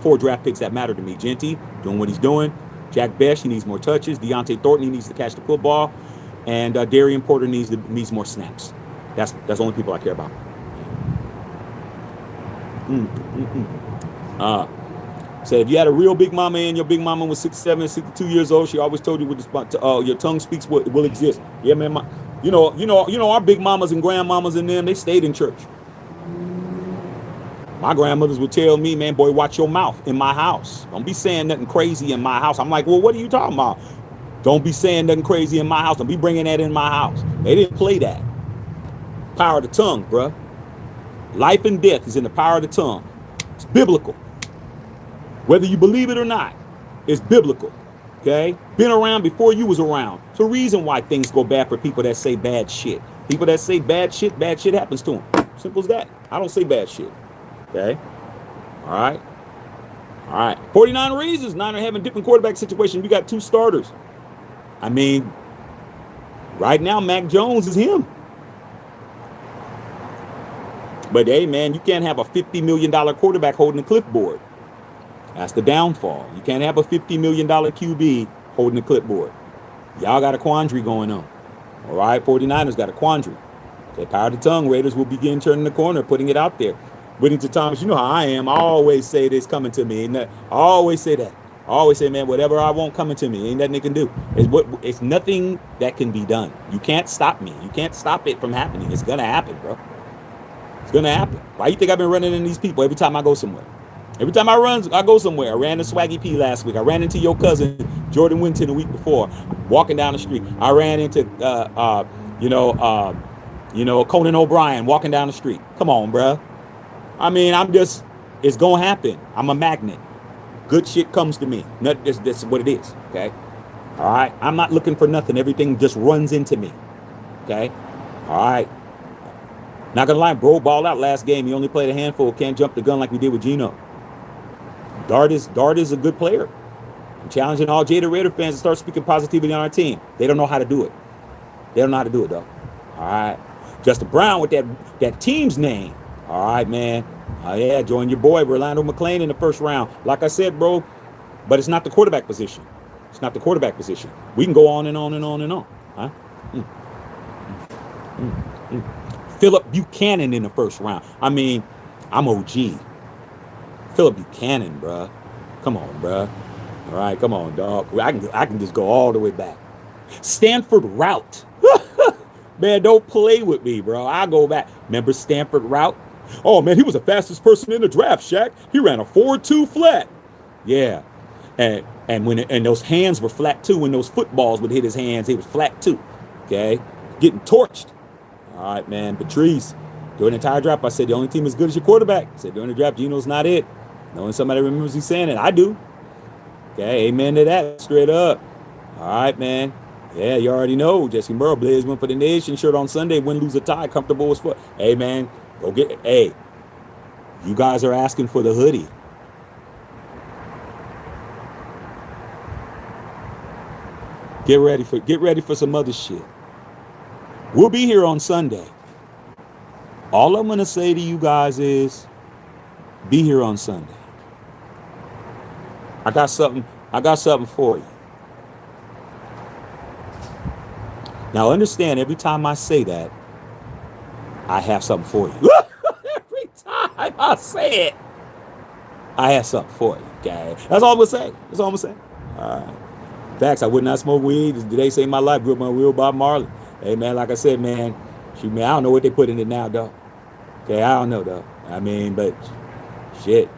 S1: four draft picks that matter to me. Jeanty doing what he's doing. Jack Bech, he needs more touches. Deontay Thornton, he needs to catch the football, and Darian Porter needs more snaps. That's the only people I care about. Said if you had a real big mama and your big mama was 67, 62 years old, she always told you your tongue speaks what will exist. Yeah, man. You know our big mamas and grandmamas and them, they stayed in church. My grandmothers would tell me, man, boy, watch your mouth in my house. Don't be saying nothing crazy in my house. I'm like, well, what are you talking about? Don't be saying nothing crazy in my house. Don't be bringing that in my house. They didn't play that. Power of the tongue, bruh. Life and death is in the power of the tongue. It's biblical. Whether you believe it or not, it's biblical. Okay? Been around before you was around. It's a reason why things go bad for people that say bad shit. People that say bad shit happens to them. Simple as that. I don't say bad shit. Okay? All right. 49 reasons. Niner having different quarterback situation. We got 2 starters. I mean, right now, Mac Jones is him. But hey, man, you can't have a $50 million quarterback holding the clipboard. That's the downfall. You can't have a $50 million QB holding the clipboard. Y'all got a quandary going on. All right, 49ers got a quandary. Okay, power the tongue. Raiders will begin turning the corner, putting it out there. Whittington Thomas, you know how I am. I always say this coming to me. I always say that. I always say, man, whatever I want coming to me, ain't nothing they can do. It's nothing that can be done. You can't stop me. You can't stop it from happening. It's gonna happen, bro. It's gonna happen. Why you think I've been running into these people every time I go somewhere? Every time I go somewhere. I ran into Swaggy P last week. I ran into your cousin Jordan Winton the week before, walking down the street. I ran into Conan O'Brien walking down the street. Come on, bruh. I mean, it's gonna happen. I'm a magnet. Good shit comes to me. That's what it is. Okay. All right. I'm not looking for nothing. Everything just runs into me. Okay. All right. Not gonna lie, bro, balled out last game. He only played a handful. Can't jump the gun like we did with Geno. Dart is a good player. I'm challenging all Jada Raider fans to start speaking positivity on our team. They don't know how to do it. They don't know how to do it, though. All right. Justin Brown with that team's name. All right, man. Yeah, join your boy, Orlando McClain, in the first round. Like I said, bro, but it's not the quarterback position. It's not the quarterback position. We can go on and on and on and on. Huh? Philip Buchanan in the first round. I mean, I'm OG. Philip Buchanan, bruh. Come on, bruh. All right, come on, dog. I can just go all the way back. Stanford Route. Man, don't play with me, bro. I go back. Remember Stanford Route? Oh, man, he was the fastest person in the draft, Shaq. He ran a 4.2 flat. Yeah. And when those hands were flat, too. When those footballs would hit his hands, he was flat, too. Okay? Getting torched. All right, man. Patrice, during the entire draft, I said the only team as good as your quarterback. I said during the draft, Geno's not it. Knowing somebody remembers me saying it, I do. Okay, amen to that. Straight up. All right, man. Yeah, you already know. Jesse Murrow, Blaze went for the nation shirt on Sunday. Win, lose, or tie. Comfortable as fuck. Hey, man. Go get it. Hey, you guys are asking for the hoodie. Get ready for some other shit. We'll be here on Sunday. All I'm gonna say to you guys is, be here on Sunday. I got something for you. Now understand, every time I say that, I have something for you. Every time I say it, I have something for you. Okay, that's all I'm gonna say. That's all I'm gonna say. All right. Facts. I would not smoke weed. They say my life grew up on real Bob Marley. Hey man, like I said, man, shoot, man, I don't know what they put in it now, though. Okay, I don't know, though. I mean, but shit.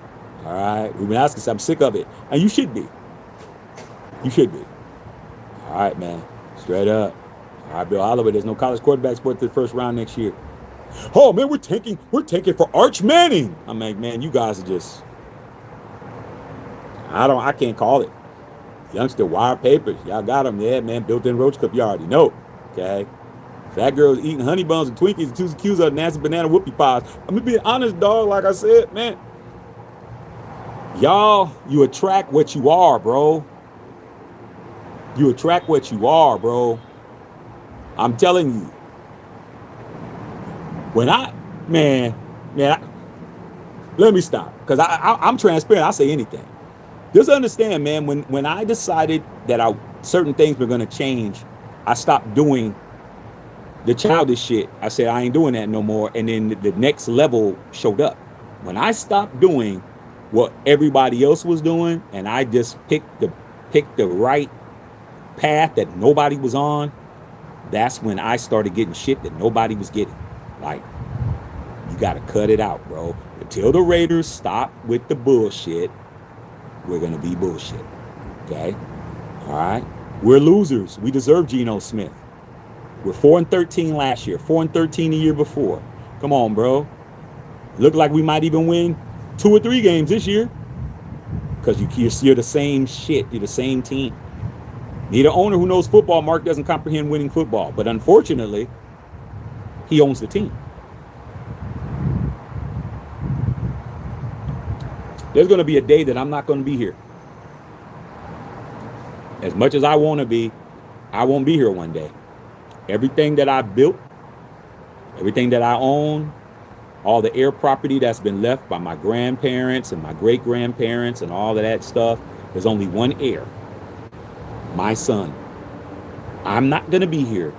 S1: All right, we've been asking, I'm sick of it, and you should be. You should be. All right, man, straight up. All right, Bill Holloway. There's no college quarterback sport to the first round next year. Oh man, we're tanking for Arch Manning. I'm like, man, you guys are just. I can't call it. Youngster wire papers. Y'all got them. Yeah, man. Built-in roach cup. You already know. Okay. Fat girls eating honey buns and Twinkies and 2 Qs of nasty banana whoopie pies. I'm going to be honest, dog. Like I said, man. Y'all, you attract what you are, bro. You attract what you are, bro. I'm telling you. When let me stop. Because I'm transparent. I'll say anything. Just understand, man, when I decided that certain things were going to change, I stopped doing the childish shit. I said, I ain't doing that no more. And then the next level showed up. When I stopped doing what everybody else was doing, and I just picked the right path that nobody was on, that's when I started getting shit that nobody was getting. Like, you got to cut it out, bro. Until the Raiders stop with the bullshit, we're going to be bullshit. Okay? All right? We're losers. We deserve Geno Smith. We're 4-13 last year. 4-13 the year before. Come on, bro. Look like we might even win 2 or 3 games this year. Because you're the same shit. You're the same team. Need an owner who knows football. Mark doesn't comprehend winning football. But unfortunately, he owns the team. There's going to be a day that I'm not going to be here. As much as I want to be, I won't be here one day. Everything that I built, everything that I own, all the heir property that's been left by my grandparents and my great-grandparents and all of that stuff, there's only one heir, my son. I'm not going to be here.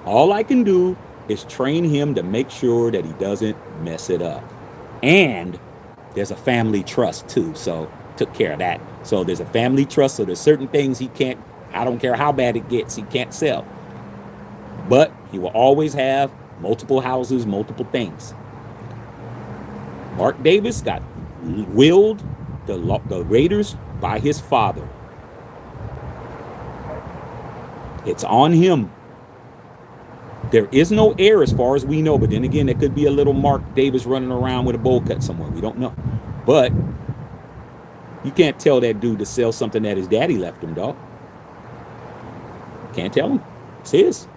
S1: All I can do is train him to make sure that he doesn't mess it up. And there's a family trust too, so took care of that. So there's a family trust, so there's certain things he can't, I don't care how bad it gets, he can't sell. But he will always have multiple houses, multiple things. Mark Davis got willed the Raiders by his father. It's on him. There is no heir as far as we know, but then again, there could be a little Mark Davis running around with a bowl cut somewhere. We don't know. But you can't tell that dude to sell something that his daddy left him, dog. Can't tell him. It's his.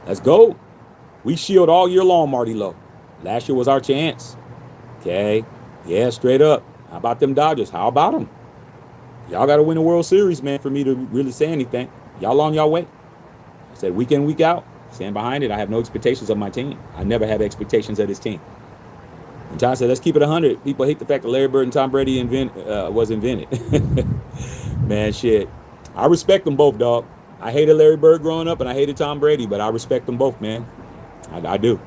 S1: Let's go. We shield all year long, Marty Lowe. Last year was our chance. Okay. Yeah, straight up. How about them Dodgers? How about them? Y'all got to win the World Series, man, for me to really say anything. Y'all on y'all way. I said week in, week out. Stand behind it. I have no expectations of my team. I never have expectations of this team. And John said, let's keep it 100. People hate the fact that Larry Bird and Tom Brady was invented. Man, shit. I respect them both, dog. I hated Larry Bird growing up and I hated Tom Brady, but I respect them both, man. I do.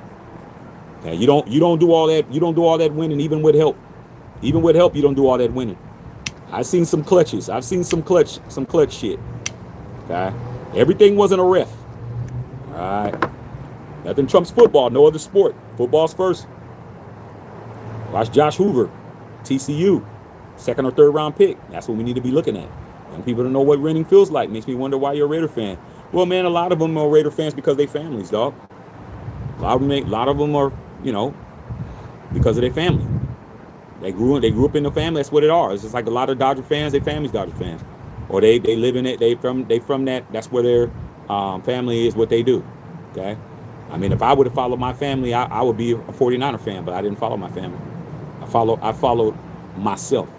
S1: Okay, you don't do all that. You don't do all that winning, even with help. Even with help, you don't do all that winning. I've seen some clutches. I've seen some clutch shit. Okay. Everything wasn't a ref. All right. Nothing trumps football. No other sport. Football's first. Watch Josh Hoover, TCU, second or third round pick. That's what we need to be looking at. Young people don't know what winning feels like. Makes me wonder why you're a Raider fan. Well, man, a lot of them are Raider fans because they families, dog. A lot of them are, because of their family. They grew up in the family. That's what it are. It's just like a lot of Dodger fans. Their family's Dodger fans, or they live in it. They from that. That's where their family is. What they do. Okay. I mean, if I would have followed my family, I would be a 49er fan. But I didn't follow my family. I followed myself.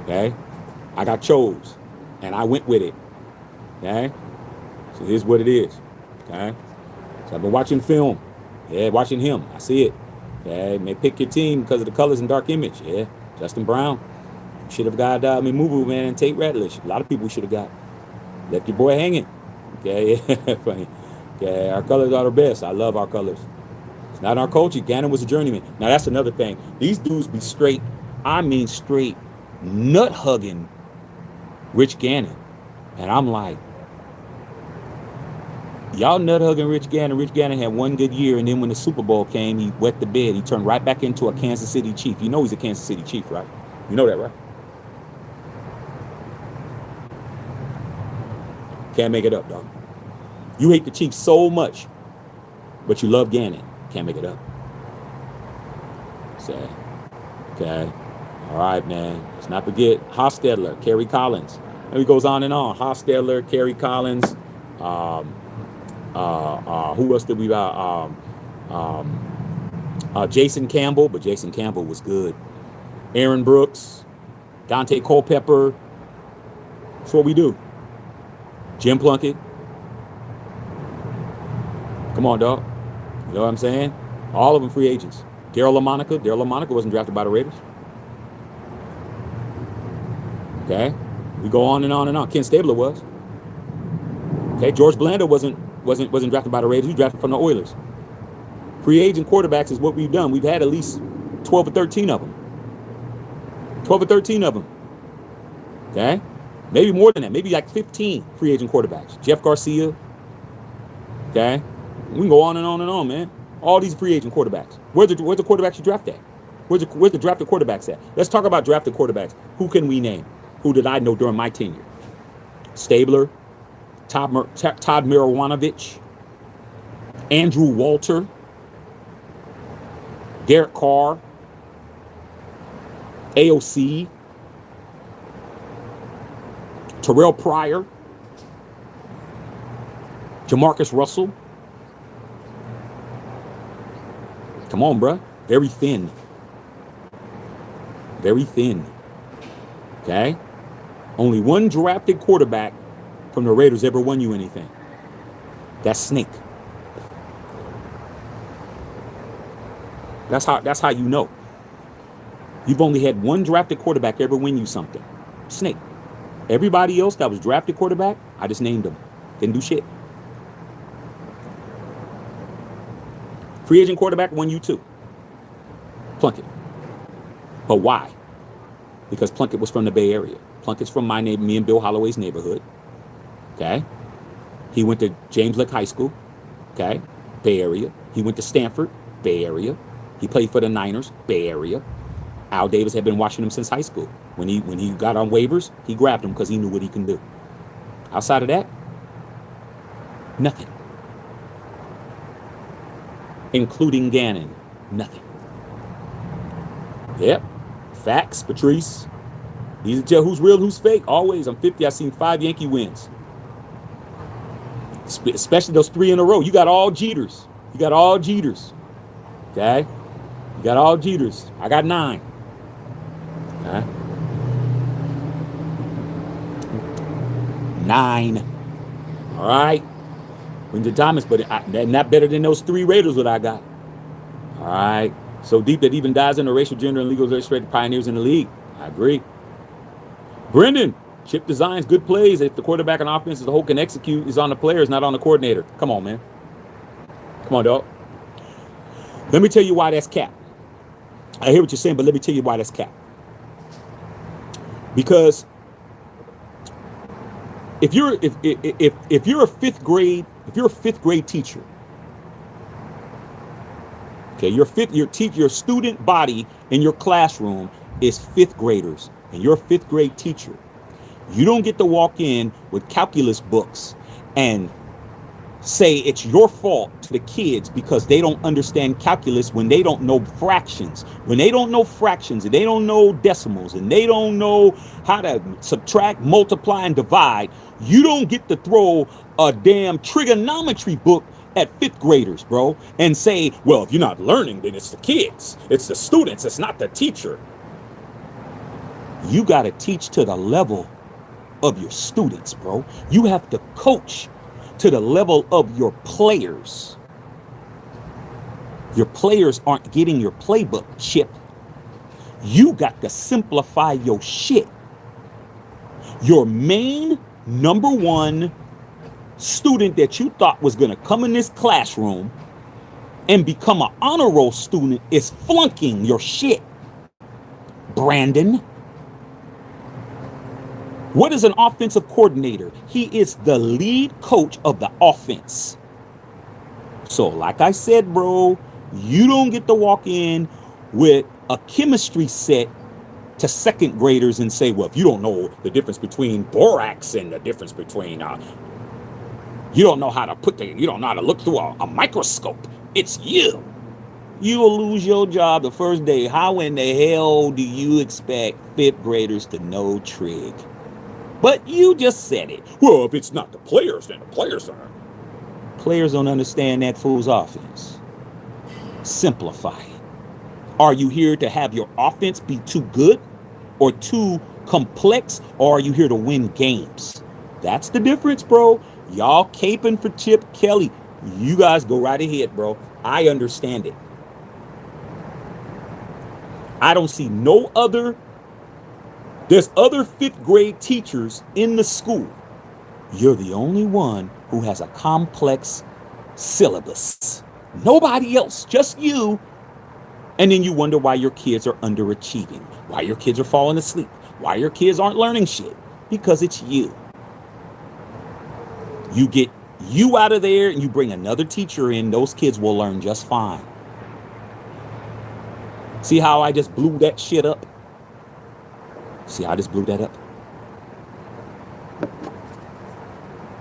S1: Okay. I got chose, and I went with it. Okay. So here's what it is. Okay. So I've been watching film. Yeah, watching him. I see it. Okay, may pick your team because of the colors and dark image. Yeah, Justin Brown. Should have got Mubu, man, and Tate Ratledge. A lot of people should have got. Left your boy hanging. Okay, yeah, funny. Okay, our colors are the best. I love our colors. It's not our culture. Gannon was a journeyman. Now, that's another thing. These dudes be straight, straight nut-hugging Rich Gannon. And I'm like, y'all nut-hugging Rich Gannon. Rich Gannon had one good year, and then when the Super Bowl came, he wet the bed. He turned right back into a Kansas City Chief. You know he's a Kansas City Chief, right? You know that, right? Can't make it up, dog. You hate the Chiefs so much, but you love Gannon. Can't make it up. Sad. Okay. All right, man. Let's not forget Hostetler, Kerry Collins. And he goes on and on. Hostetler, Kerry Collins. Who else did we Jason Campbell, but Jason Campbell was good. Aaron Brooks, Dante Culpepper. That's what we do. Jim Plunkett. Come on, dog. You know what I'm saying? All of them free agents. Darryl LaMonica. Darryl LaMonica wasn't drafted by the Raiders. Okay. We go on and on and on. Ken Stabler was. Okay. George Blanda wasn't drafted by the Raiders. He was drafted from the Oilers. Free agent quarterbacks is what we've done. We've had at least 12 or 13 of them. 12 or 13 of them. Okay? Maybe more than that. Maybe like 15 free agent quarterbacks. Jeff Garcia. Okay? We can go on and on and on, man. All these free agent quarterbacks. Where's the quarterbacks you draft at? Where's the drafted quarterbacks at? Let's talk about drafted quarterbacks. Who can we name? Who did I know during my tenure? Stabler. Todd Marijuanovich, Andrew Walter, Derek Carr, AOC, Terrell Pryor, Jamarcus Russell. Come on, bruh. Very thin. Very thin. Okay? Only one drafted quarterback from the Raiders ever won you anything. That's Snake. That's how you know. You've only had one drafted quarterback ever win you something. Snake. Everybody else that was drafted quarterback, I just named them. Didn't do shit. Free agent quarterback won you 2. Plunkett. But why? Because Plunkett was from the Bay Area. Plunkett's from me and Bill Holloway's neighborhood. Okay? He went to James Lick High School. Okay? Bay Area. He went to Stanford. Bay Area. He played for the Niners. Bay Area. Al Davis had been watching him since high school. When he got on waivers, he grabbed him because he knew what he can do. Outside of that, nothing. Including Gannon, nothing. Yep. Facts, Patrice. Easy to tell who's real, who's fake. Always. I'm 50. I've seen 5 Yankee wins. Especially those 3 in a row. You got all Jeters. You got all Jeters. Okay? You got all Jeters. I got 9. Okay? 9. All right? Winter Thomas, but not better than those 3 Raiders that I got. All right? So deep that even dies in the racial, gender, and legal illustrated pioneers in the league. I agree. Brendan, chip designs, good plays. If the quarterback and offense is the whole can execute, is on the players, not on the coordinator. Come on, man. Come on, dog. Let me tell you why that's cap. I hear what you're saying, but let me tell you why that's cap. Because if you're a fifth grade teacher, okay, your student body in your classroom is 5th graders, and you're a 5th grade teacher. You don't get to walk in with calculus books and say it's your fault to the kids because they don't understand calculus when they don't know fractions. When they don't know fractions and they don't know decimals and they don't know how to subtract, multiply, and divide, you don't get to throw a damn trigonometry book at 5th graders, bro, and say, well, if you're not learning, then it's the kids. It's the students. It's not the teacher. You got to teach to the level of your students, bro. You have to coach to the level of your players. Your players aren't getting your playbook, Chip. You got to simplify your shit. Your main number 1 student that you thought was going to come in this classroom and become an honor roll student is flunking your shit. Brandon. What is an offensive coordinator? He is the lead coach of the offense. So like I said, bro, you don't get to walk in with a chemistry set to 2nd graders and say, well, if you don't know the difference between borax and the difference between, you don't know how to you don't know how to look through a microscope. It's you. You will lose your job the first day. How in the hell do you expect 5th graders to know trig? But you just said it. Well, if it's not the players, then the players are. Players don't understand that fool's offense. Simplify it. Are you here to have your offense be too good or too complex, or are you here to win games? That's the difference, bro. Y'all caping for Chip Kelly. You guys go right ahead, bro. I understand it. I don't see no other. There's other 5th grade teachers in the school. You're the only one who has a complex syllabus. Nobody else, just you. And then you wonder why your kids are underachieving, why your kids are falling asleep, why your kids aren't learning shit. Because it's you. You get you out of there and you bring another teacher in, those kids will learn just fine. See how I just blew that shit up? See how I just blew that up?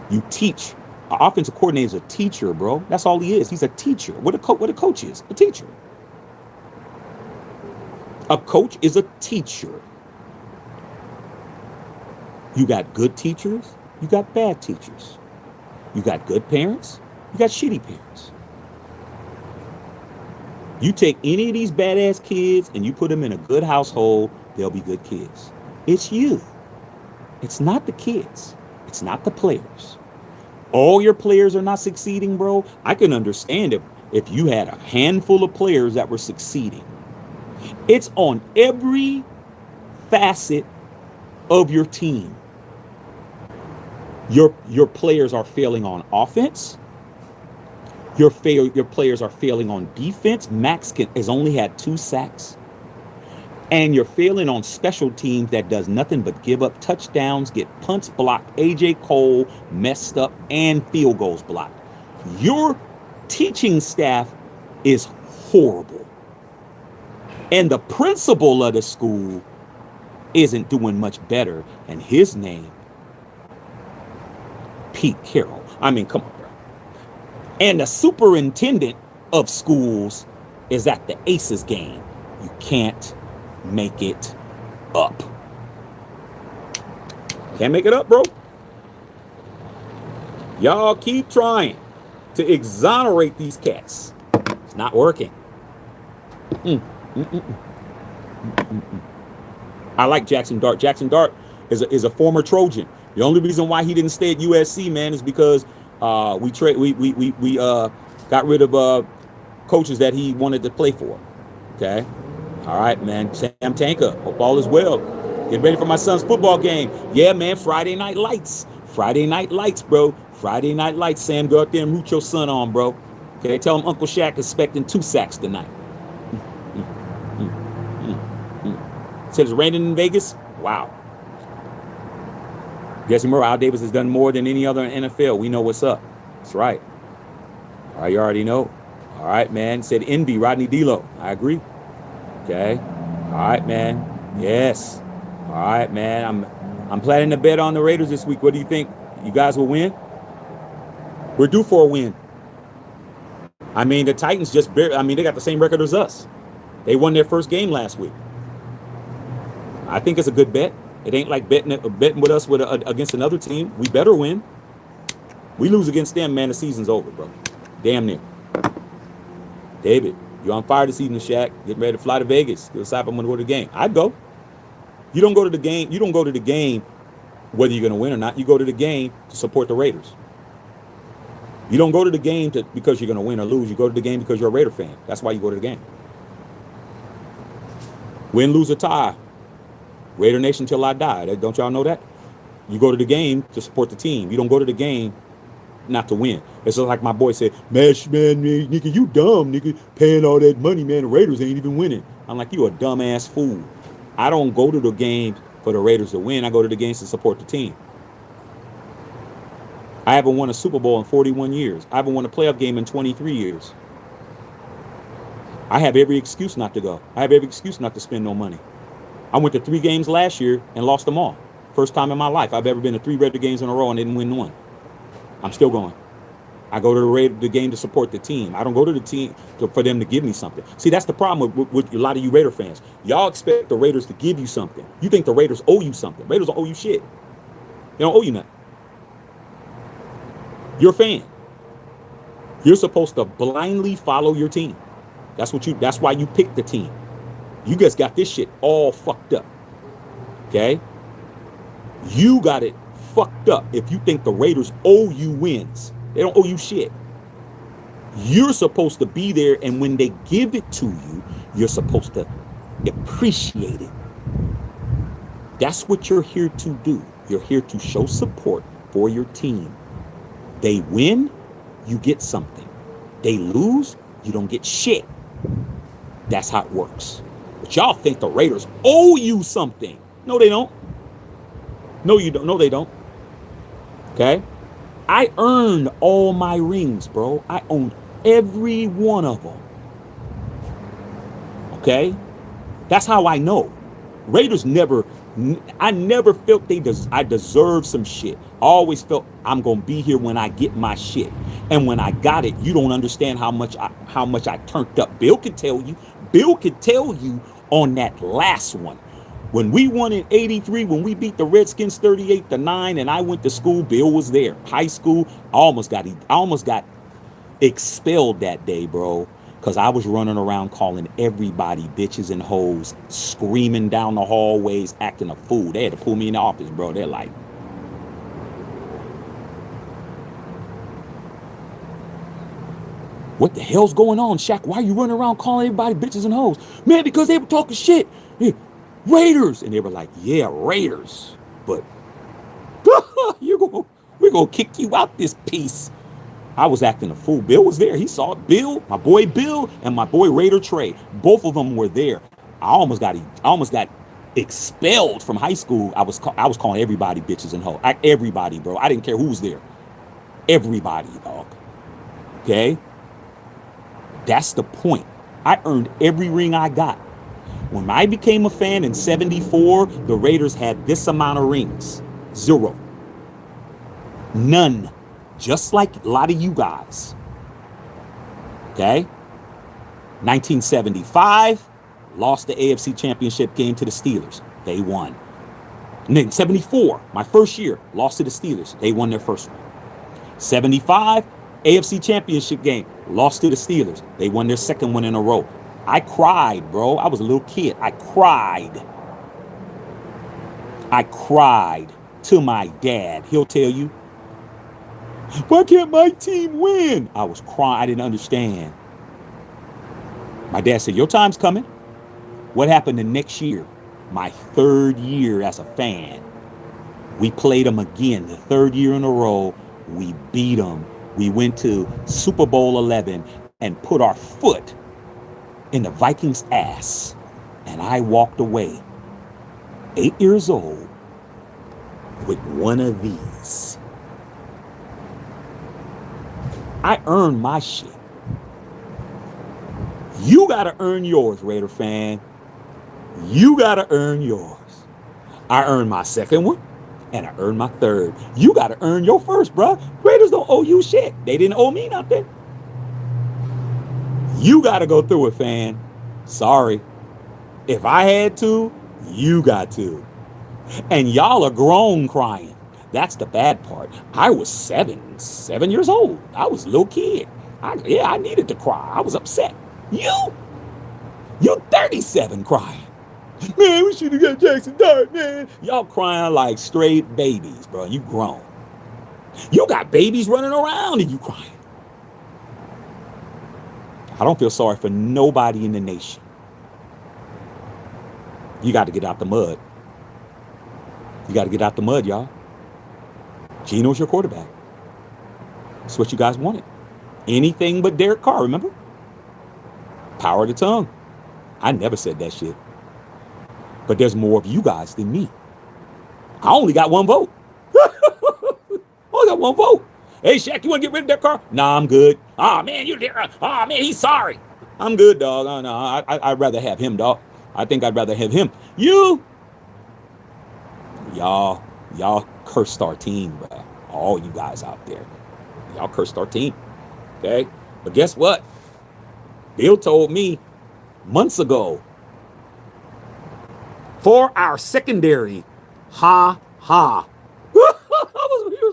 S1: You teach. An offensive coordinator is a teacher, bro. That's all he is. He's a teacher. What a coach is? A teacher. A coach is a teacher. You got good teachers. You got bad teachers. You got good parents. You got shitty parents. You take any of these badass kids and you put them in a good household, they'll be good kids. It's you. It's not the kids. It's not the players. All your players are not succeeding, bro. I can understand if you had a handful of players that were succeeding. It's on every facet of your team. Your players are failing on offense. Your players are failing on defense. Max has only had 2 sacks. And you're failing on special teams that does nothing but give up touchdowns, get punts blocked, AJ Cole messed up, and field goals blocked. Your teaching staff is horrible. And the principal of the school isn't doing much better. And his name, Pete Carroll. I mean, come on, bro. And the superintendent of schools is at the Aces game. You can't make it up. Can't make it up, bro. Y'all keep trying to exonerate these cats. It's not working. I like Jackson Dart. Jackson Dart is a former Trojan. The only reason why he didn't stay at USC, man, is because we got rid of coaches that he wanted to play for. Okay. All right, man. Sam Tanka, hope all is well. Get ready for my son's football game. Yeah, man. Friday Night Lights. Friday Night Lights, bro. Friday Night Lights. Sam, go out there and root your son on, bro. Okay, tell him Uncle Shaq is expecting 2 sacks tonight. Said it's raining in Vegas. Wow. Jesse Moore, Al Davis has done more than any other in NFL. We know what's up. That's right. All right, you already know. All right, man. Said Envy, Rodney D'Lo. I agree. Okay. All right, man. Yes. All right, man. I'm planning to bet on the Raiders this week. What do you think? You guys will win? We're due for a win. I mean, the Titans just they got the same record as us. They won their first game last week. I think it's a good bet. It ain't like betting with us against another team. We better win. We lose against them, man, the season's over, bro. Damn near. David, you're on fire this evening, Shaq. Getting ready to fly to Vegas. You'll decide if I'm going to go to the game. I'd go. You don't go to the game. You don't go to the game whether you're going to win or not. You go to the game to support the Raiders. You don't go to the game because you're going to win or lose. You go to the game because you're a Raider fan. That's why you go to the game. Win, lose, or tie. Raider Nation till I die. Don't y'all know that? You go to the game to support the team. You don't go to the game not to win. It's just like my boy said, man, nigga, you dumb, nigga, paying all that money, man. The Raiders ain't even winning. I'm like, you a dumbass fool. I don't go to the game for the Raiders to win. I go to the games to support the team. I haven't won a Super Bowl in 41 years. I haven't won a playoff game in 23 years. I have every excuse not to go. I have every excuse not to spend no money. I went to 3 games last year and lost them all. First time in my life I've ever been to 3 Raider games in a row and didn't win one. I'm still going. I go to the game to support the team. I don't go to the team for them to give me something. See, that's the problem with a lot of you Raider fans. Y'all expect the Raiders to give you something. You think the Raiders owe you something. Raiders don't owe you shit. They don't owe you nothing. You're a fan. You're supposed to blindly follow your team. That's why you picked the team. You just got this shit all fucked up. Okay? You got it fucked up if you think the Raiders owe you wins. They don't owe you shit. You're supposed to be there, and when they give it to you, you're supposed to appreciate it. That's what you're here to do. You're here to show support for your team. They win, you get something. They lose, you don't get shit. That's how it works. But y'all think the Raiders owe you something. No, they don't. No, you don't. No, they don't. Okay? I earned all my rings, bro. I owned every one of them. Okay? That's how I know. Raiders I never felt I deserved some shit. I always felt I'm going to be here when I get my shit. And when I got it, you don't understand how much I turned up. Bill could tell you on that last one. When we won in 83, when we beat the Redskins 38-9, and I went to school, Bill was there. High school, I almost got expelled that day, bro. Because I was running around calling everybody bitches and hoes, screaming down the hallways, acting a fool. They had to pull me in the office, bro. They're like, What the hell's going on, Shaq? Why are you running around calling everybody bitches and hoes? Man, because they were talking shit. Yeah, Raiders. And they were like, yeah, Raiders. But we're going to kick you out this piece. I was acting a fool. Bill was there. He saw it. Bill, my boy Bill, and my boy Raider Trey. Both of them were there. I almost got expelled from high school. I was calling everybody bitches and hoes. Everybody, bro. I didn't care who was there. Everybody, dog. Okay? That's the point. I earned every ring I got. When I became a fan in 74, the Raiders had this amount of rings. 0. None. Just like a lot of you guys. Okay? 1975, lost the AFC Championship game to the Steelers. They won. And then 74, my first year, lost to the Steelers. They won their first one. 75, AFC Championship game, lost to the Steelers. They won their second one in a row. I cried, bro. I was a little kid. I cried to my dad. He'll tell you, why can't my team win? I was crying. I didn't understand. My dad said, your time's coming. What happened the next year? My third year as a fan. We played them again. The third year in a row, we beat them. We went to Super Bowl 11 and put our foot in the Vikings' ass. And I walked away, 8 years old, with one of these. I earned my shit. You gotta earn yours, Raider fan. You gotta earn yours. I earned my second one, and I earned my third. You gotta earn your first, bro. Raiders don't owe you shit. They didn't owe me nothing. You gotta go through it, fan. Sorry. If I had to, you got to. And y'all are grown crying. That's the bad part. I was seven years old. I was a little kid. I needed to cry. I was upset. You 37 crying. Man, we should have got Jackson Dart, man. Y'all crying like straight babies, bro. You grown. You got babies running around and you crying. I don't feel sorry for nobody in the nation. You got to get out the mud. You got to get out the mud, y'all. Geno's your quarterback. That's what you guys wanted. Anything but Derek Carr, remember? Power of the tongue. I never said that shit. But there's more of you guys than me. I only got one vote. Only got one vote. Hey, Shaq, you want to get rid of Derek Carr? Nah, I'm good. Oh, man, he's sorry. I'm good, dog. Oh, no, I'd rather have him, dog. I think I'd rather have him. Y'all cursed our team, bro. All you guys out there. Y'all cursed our team. Okay? But guess what? Bill told me months ago, for our secondary, he was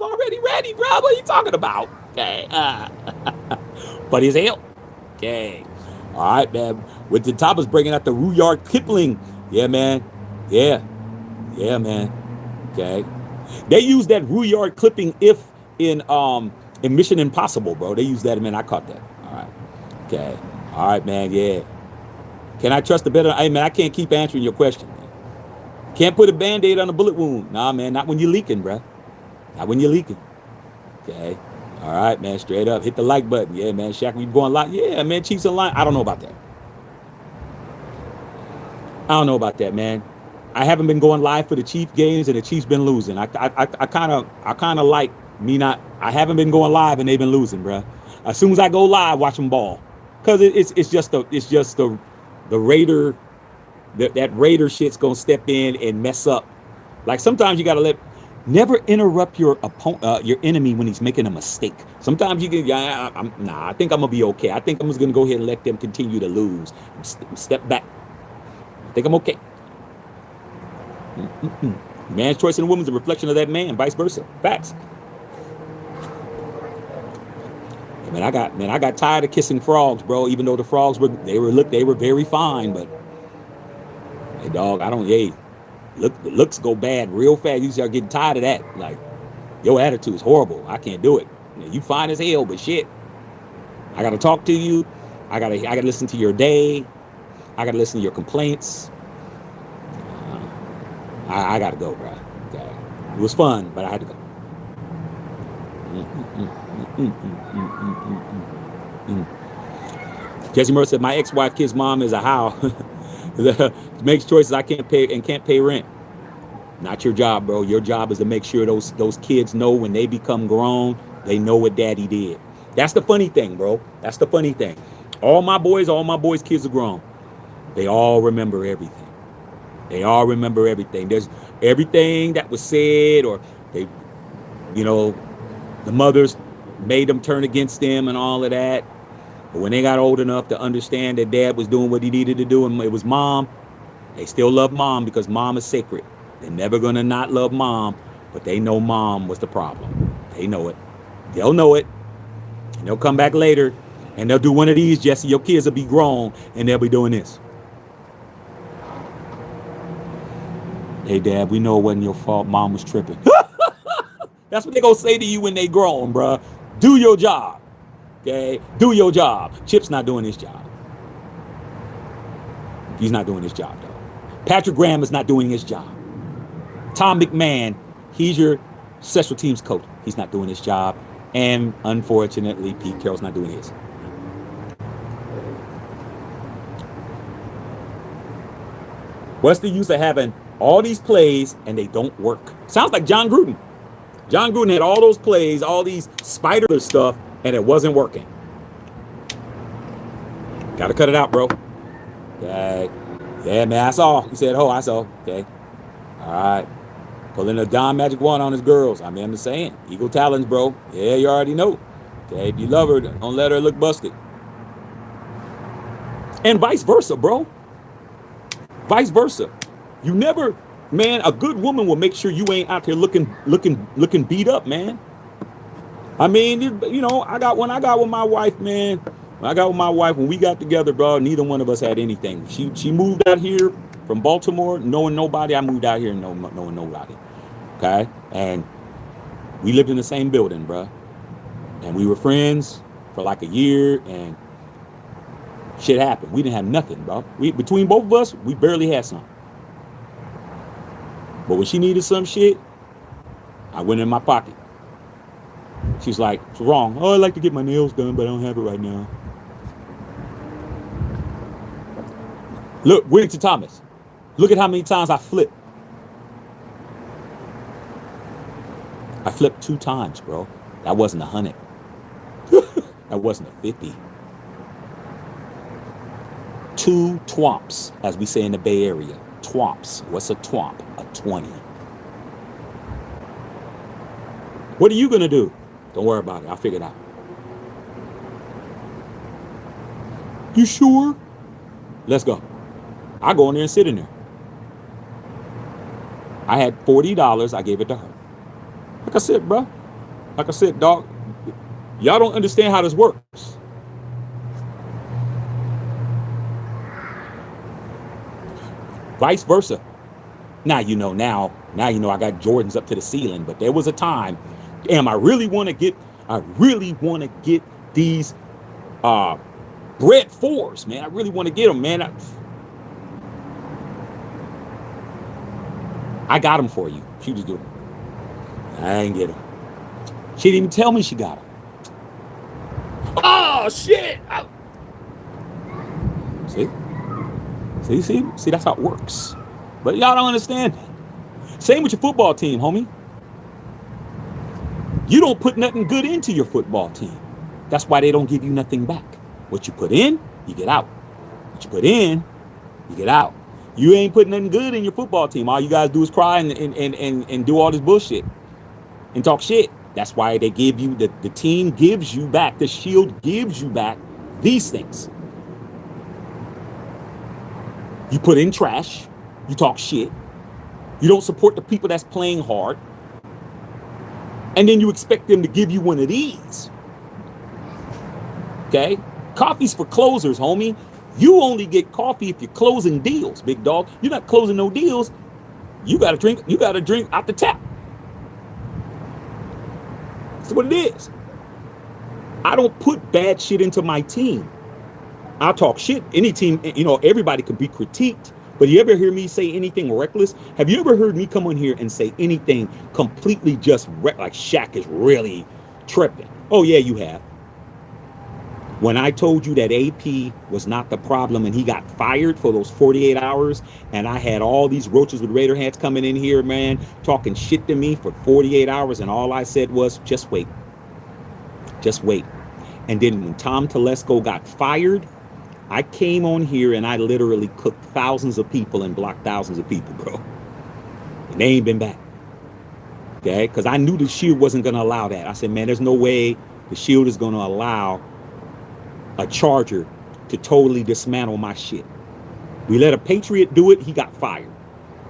S1: already ready, bro. What are you talking about? Okay. But his help. Okay. All right, man. With the Toppers bringing out the Rudyard Kipling. Yeah, man. Yeah, man. Okay. They use that Rudyard clipping if in Mission Impossible, bro. They use that, man. I caught that. All right. Okay. All right, man. Yeah. Can I trust the better? Hey, man, I can't keep answering your question, man. Can't put a Band-Aid on a bullet wound. Nah, man. Not when you're leaking, bro. Not when you're leaking. Okay. All right, man. Straight up. Hit the like button. Yeah, man. Shaq, we going live. Yeah, man. Chiefs in line. I don't know about that. Man. I haven't been going live for the Chiefs games, and the Chiefs been losing. I kind of like me not. I haven't been going live, and they've been losing, bro. As soon as I go live, watch them ball, cause it's just the Raider. That Raider shit's gonna step in and mess up. Like sometimes you gotta never interrupt your opponent, your enemy when he's making a mistake. Sometimes you can. I think I'm gonna be okay. I think I'm just gonna go ahead and let them continue to lose. Step back. I think I'm okay. Man's choice in a woman's a reflection of that man, vice versa. Facts. Man, I got tired of kissing frogs, bro. Even though the frogs were very fine, but hey, dog, the looks go bad real fast. You start getting tired of that. Like, your attitude is horrible. I can't do it. You fine as hell, but shit, I got to talk to you. I got to listen to your day. I got to listen to your complaints. I got to go, bro. Okay. It was fun, but I had to go. Jesse Murray said, my ex-wife kid's mom is a how. Makes choices I can't pay rent. Not your job, bro. Your job is to make sure those kids know when they become grown, they know what daddy did. That's the funny thing, bro. That's the funny thing. All my boys' kids are grown. They all remember everything. They all remember everything. There's everything that was said, or they, the mothers made them turn against them and all of that. But when they got old enough to understand that dad was doing what he needed to do and it was mom, they still love mom because mom is sacred. They're never going to not love mom, but they know mom was the problem. They know it. They'll know it. And they'll come back later and they'll do one of these, Jesse. Your kids will be grown and they'll be doing this. Hey, Dad, we know it wasn't your fault. Mom was tripping. That's what they're going to say to you when they grown, bruh. Do your job. Okay? Do your job. Chip's not doing his job. He's not doing his job, though. Patrick Graham is not doing his job. Tom McMahon, he's your special teams coach. He's not doing his job. And unfortunately, Pete Carroll's not doing his. What's the use of having all these plays and they don't work? Sounds like John Gruden. John Gruden had all those plays, all these spider stuff, and it wasn't working. Gotta cut it out, bro. Okay. Yeah, man, I saw. He said, I saw. Okay. All right. Pulling a Don Magic Wand on his girls. I mean, I'm just saying. Eagle talons, bro. Yeah, you already know. Okay, if you love her, don't let her look busted. And vice versa, bro. Vice versa. You never, man, a good woman will make sure you ain't out here looking beat up, man. I mean, I got with my wife, man. When we got together, bro, neither one of us had anything. She moved out here from Baltimore, knowing nobody. I moved out here knowing nobody. Okay? And we lived in the same building, bro. And we were friends for like a year, and shit happened. We didn't have nothing, bro. Between both of us, we barely had something. But when she needed some shit, I went in my pocket. She's like, "What's wrong?" "Oh, I'd like to get my nails done, but I don't have it right now." Look, Whittington Thomas. Look at how many times I flipped. I flipped 2 times, bro. That wasn't 100. That wasn't a 50. 2 twomps, as we say in the Bay Area. Twomps. What's a twomp? A 20. What are you going to do? Don't worry about it. I'll figure it out. You sure? Let's go. I go in there and sit in there. I had $40. I gave it to her. Like I said, bro. Like I said, dog. Y'all don't understand how this works. Vice versa. Now you know I got Jordans up to the ceiling, but there was a time, damn, I really want to get these bread 4s, man. I really want to get them, man. I got them for you. She was doing. I ain't get them. She didn't even tell me she got them. Oh shit! See, that's how it works. But y'all don't understand. Same with your football team, homie. You don't put nothing good into your football team. That's why they don't give you nothing back. What you put in, you get out. What you put in, you get out. You ain't putting nothing good in your football team. All you guys do is cry and do all this bullshit and talk shit. That's why they give you, the team gives you back, the shield gives you back these things. You put in trash, you talk shit, you don't support the people that's playing hard, and then you expect them to give you one of these. Okay? Coffee's for closers, homie. You only get coffee if you're closing deals, big dog. You're not closing no deals. You gotta drink out the tap. That's what it is. I don't put bad shit into my team. I'll talk shit. Any team, everybody can be critiqued. But you ever hear me say anything reckless? Have you ever heard me come on here and say anything completely just like Shaq is really tripping? Oh, yeah, you have. When I told you that AP was not the problem and he got fired for those 48 hours, and I had all these roaches with Raider hats coming in here, man, talking shit to me for 48 hours, and all I said was, just wait. Just wait. And then when Tom Telesco got fired, I came on here and I literally cooked thousands of people and blocked thousands of people, bro. And they ain't been back. Okay? Because I knew the Shield wasn't going to allow that. I said, man, there's no way the Shield is going to allow a Charger to totally dismantle my shit. We let a Patriot do it. He got fired.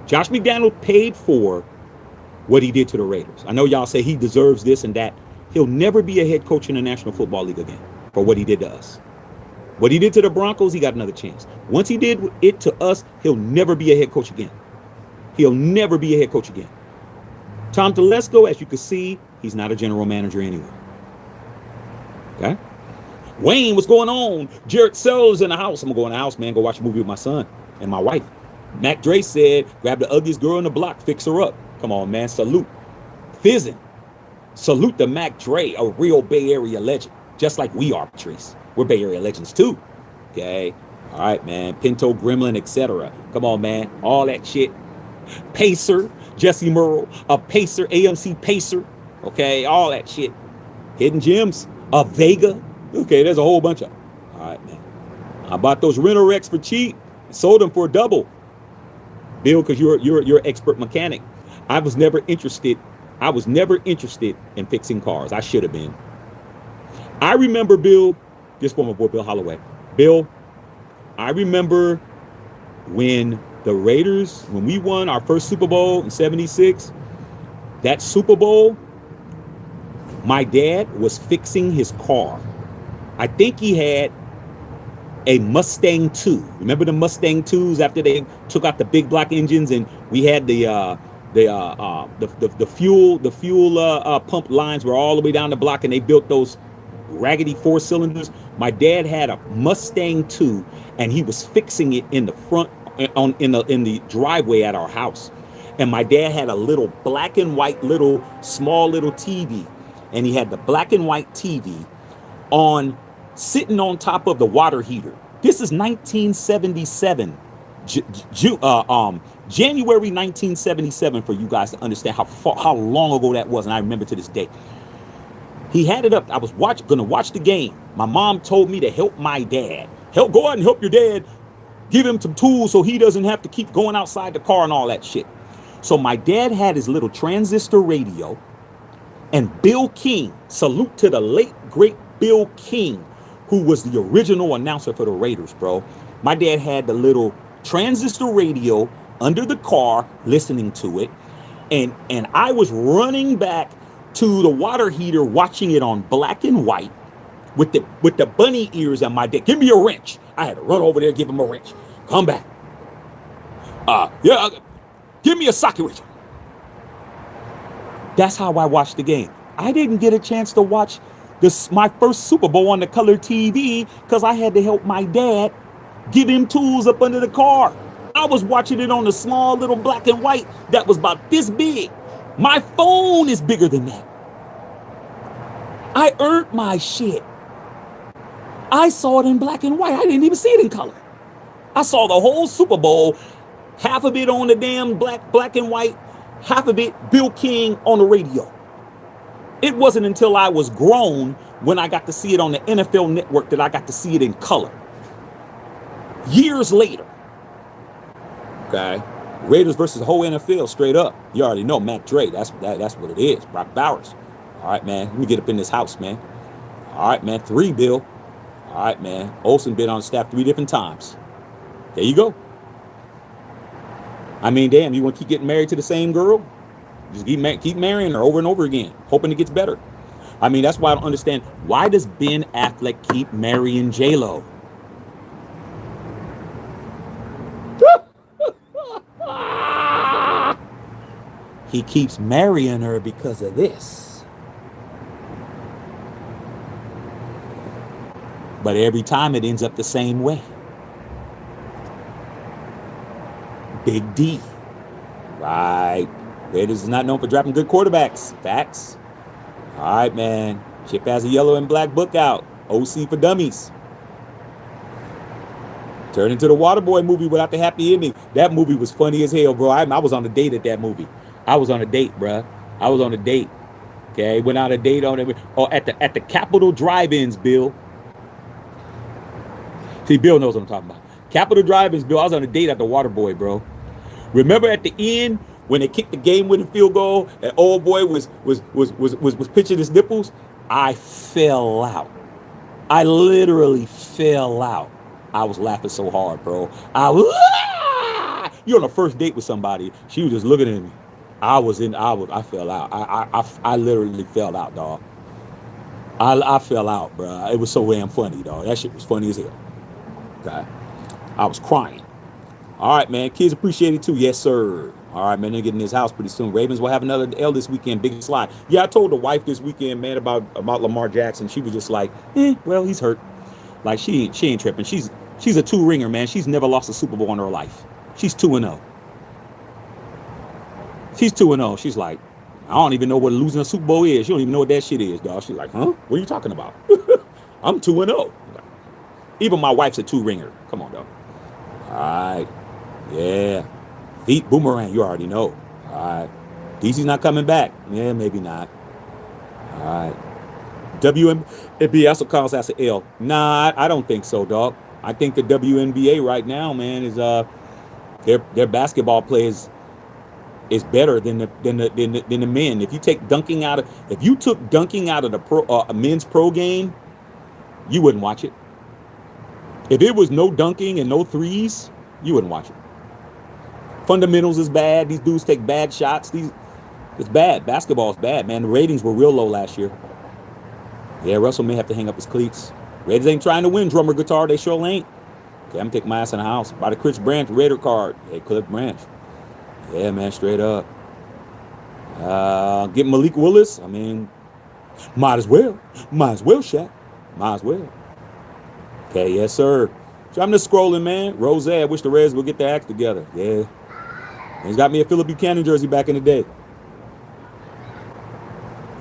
S1: Josh McDaniel paid for what he did to the Raiders. I know y'all say he deserves this and that. He'll never be a head coach in the National Football League again for what he did to us. What he did to the Broncos, he got another chance. Once he did it to us, he'll never be a head coach again. He'll never be a head coach again. Tom Telesco, as you can see, he's not a general manager anywhere. Okay? Wayne, what's going on? Jared Sells in the house. I'm going to go in the house, man. Go watch a movie with my son and my wife. Mac Dre said, grab the ugliest girl in the block, fix her up. Come on, man. Salute. Fizzing. Salute to Mac Dre, a real Bay Area legend. Just like we are, Patrice. We're Bay Area legends too. Okay? All right, man. Pinto, Gremlin, etc. Come on, man. All that shit. Pacer, Jesse Merle, a Pacer, AMC Pacer. Okay? All that shit. Hidden Gems, a Vega. Okay, there's a whole bunch of them. All right, man. I bought those Rent-A-Wrecks for cheap. Sold them for a double. Bill, because you're an expert mechanic. I was never interested in fixing cars. I should have been. I remember, Bill, this for my boy Bill Holloway. Bill, I remember when the Raiders, when we won our first Super Bowl in '76, that Super Bowl, my dad was fixing his car. I think he had a Mustang 2. Remember the Mustang 2s after they took out the big block engines, and we had the fuel pump lines were all the way down the block, and they built those raggedy 4 cylinders. My dad had a Mustang 2, and he was fixing it in the front in the driveway at our house. And my dad had a little black and white small little TV, and he had the black and white TV sitting on top of the water heater. This is 1977, January 1977, for you guys to understand how long ago that was, and I remember to this day. He had it up. I was gonna watch the game. My mom told me to help my dad. Go out and help your dad. Give him some tools so he doesn't have to keep going outside the car and all that shit. So my dad had his little transistor radio, and Bill King, salute to the late, great Bill King, who was the original announcer for the Raiders, bro. My dad had the little transistor radio under the car, listening to it, and I was running back to the water heater, watching it on black and white, with the bunny ears on my dad. Give me a wrench. I had to run over there, give him a wrench. Come back. Give me a socket wrench. That's how I watched the game. I didn't get a chance to watch my first Super Bowl on the color TV because I had to help my dad get him tools up under the car. I was watching it on the small little black and white that was about this big. My phone is bigger than that. I earned my shit. I saw it in black and white. I didn't even see it in color. I saw the whole Super Bowl, half of it on the damn black and white, half of it Bill King on the radio. It wasn't until I was grown when I got to see it on the NFL Network that I got to see it in color. Years later. Okay. Raiders versus the whole NFL, straight up. You already know Mac Dre. That's what it is. Brock Bowers. All right, man. Let me get up in this house, man. All right, man. 3, Bill. All right, man. Olsen been on staff 3 different times. There you go. I mean, damn, you want to keep getting married to the same girl? Just keep marrying her over and over again, hoping it gets better. I mean, that's why I don't understand. Why does Ben Affleck keep marrying J-Lo? He keeps marrying her because of this. But every time it ends up the same way. Big D. Right. Raiders is not known for drafting good quarterbacks. Facts. All right, man. Chip has a yellow and black book out. OC for dummies. Turned into the Waterboy movie without the happy ending. That movie was funny as hell, bro. I was on a date at that movie. I was on a date, bro. I was on a date. Okay, went on a date on it. Oh, at the Capitol Drive-ins, Bill. See, Bill knows what I'm talking about. Capitol Drive-ins, Bill. I was on a date at the Waterboy, bro. Remember at the end when they kicked the game-winning field goal and old boy was pitching his nipples? I fell out. I literally fell out. I was laughing so hard, bro. You're on a first date with somebody. She was just looking at me. I fell out. I literally fell out, dog. I fell out, bro. It was so damn funny, dog. That shit was funny as hell. Okay. I was crying. All right, man. Kids appreciate it too. Yes, sir. All right, man. They're getting this house pretty soon. Ravens will have another L this weekend. Big slide. Yeah, I told the wife this weekend, man, about Lamar Jackson. She was just like, well, he's hurt. Like she ain't tripping. She's a 2-ringer, man. She's never lost a Super Bowl in her life. She's 2-0. She's 2-0. She's like, I don't even know what losing a Super Bowl is. She don't even know what that shit is, dog. She's like, huh? What are you talking about? I'm 2-0. Even my wife's a 2-ringer. Come on, dog. All right. Yeah. Feet boomerang. You already know. All right. DC's not coming back. Yeah, maybe not. All right. WNBA also calls that an L. Nah, I don't think so, dog. I think the WNBA right now, man, is their basketball play is better than the men. If you took dunking out of the men's pro game, you wouldn't watch it. If it was no dunking and no threes, you wouldn't watch it. Fundamentals is bad. These dudes take bad shots. It's bad. Basketball is bad, man. The ratings were real low last year. Yeah, Russell may have to hang up his cleats. Raiders ain't trying to win drummer guitar. They sure ain't. Okay, I'm gonna take my ass in the house. Buy the Chris Branch Raider card. Hey, Cliff Branch. Yeah, man, straight up. Get Malik Willis. I mean, might as well. Shaq. Might as well. Okay, yes, sir. So I'm just scrolling, man. Rose, I wish the Reds would get their act together. Yeah. He's got me a Philip Buchanan jersey back in the day.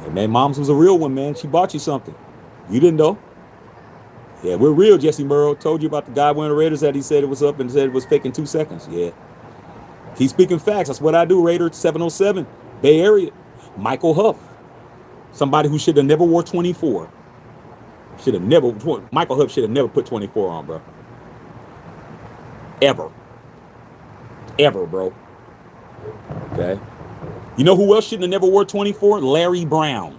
S1: Hey, man, Mom's was a real one, man. She bought you something. You didn't know. Yeah, we're real, Jesse Murrow. Told you about the guy wearing the Raiders that he said it was up and said it was fake in 2 seconds. Yeah. Keep speaking facts. That's what I do, Raider 707. Bay Area. Michael Huff. Somebody who should have never wore 24. Michael Huff should have never put 24 on, bro. Ever, bro. Okay. You know who else shouldn't have never wore 24? Larry Brown.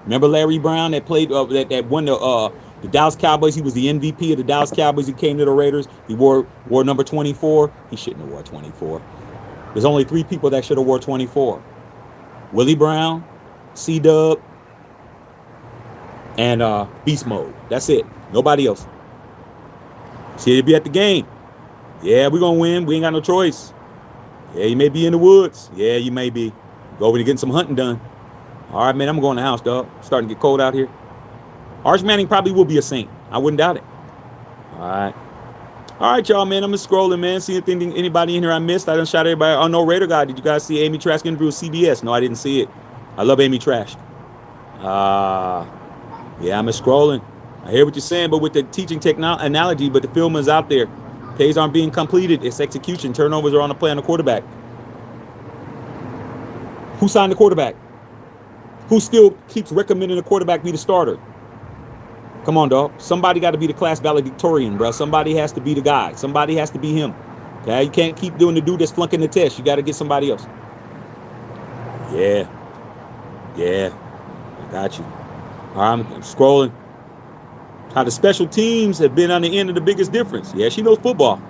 S1: Remember Larry Brown that played that won the Dallas Cowboys? He was the MVP of the Dallas Cowboys. He came to the Raiders. He wore number 24. He shouldn't have wore 24. There's only 3 people that should have wore 24. Willie Brown, C-Dub, and Beast Mode. That's it. Nobody else. See you be at the game. Yeah, we're going to win. We ain't got no choice. Yeah, you may be in the woods. Yeah, you may be. Go over to getting some hunting done. All right, man, I'm going to the house, dog. Starting to get cold out here. Arch Manning probably will be a Saint. I wouldn't doubt it. All right, y'all, man. I'm just scrolling, man. See anything, anybody in here I missed. I done shot everybody. Oh, no, Raider guy. Did you guys see Amy Trask interview with CBS? No, I didn't see it. I love Amy Trask. Yeah, I'm just scrolling. I hear what you're saying, but with the teaching analogy, but the film is out there. Plays aren't being completed. It's execution. Turnovers are on the play on the quarterback. Who signed the quarterback? Who still keeps recommending the quarterback be the starter? Come on, dog. Somebody got to be the class valedictorian, bro. Somebody has to be the guy. Somebody has to be him. Okay, you can't keep doing the dude that's flunking the test. You got to get somebody else. Yeah. I got you. All right, I'm scrolling. How the special teams have been on the end of the biggest difference. Yeah, she knows football.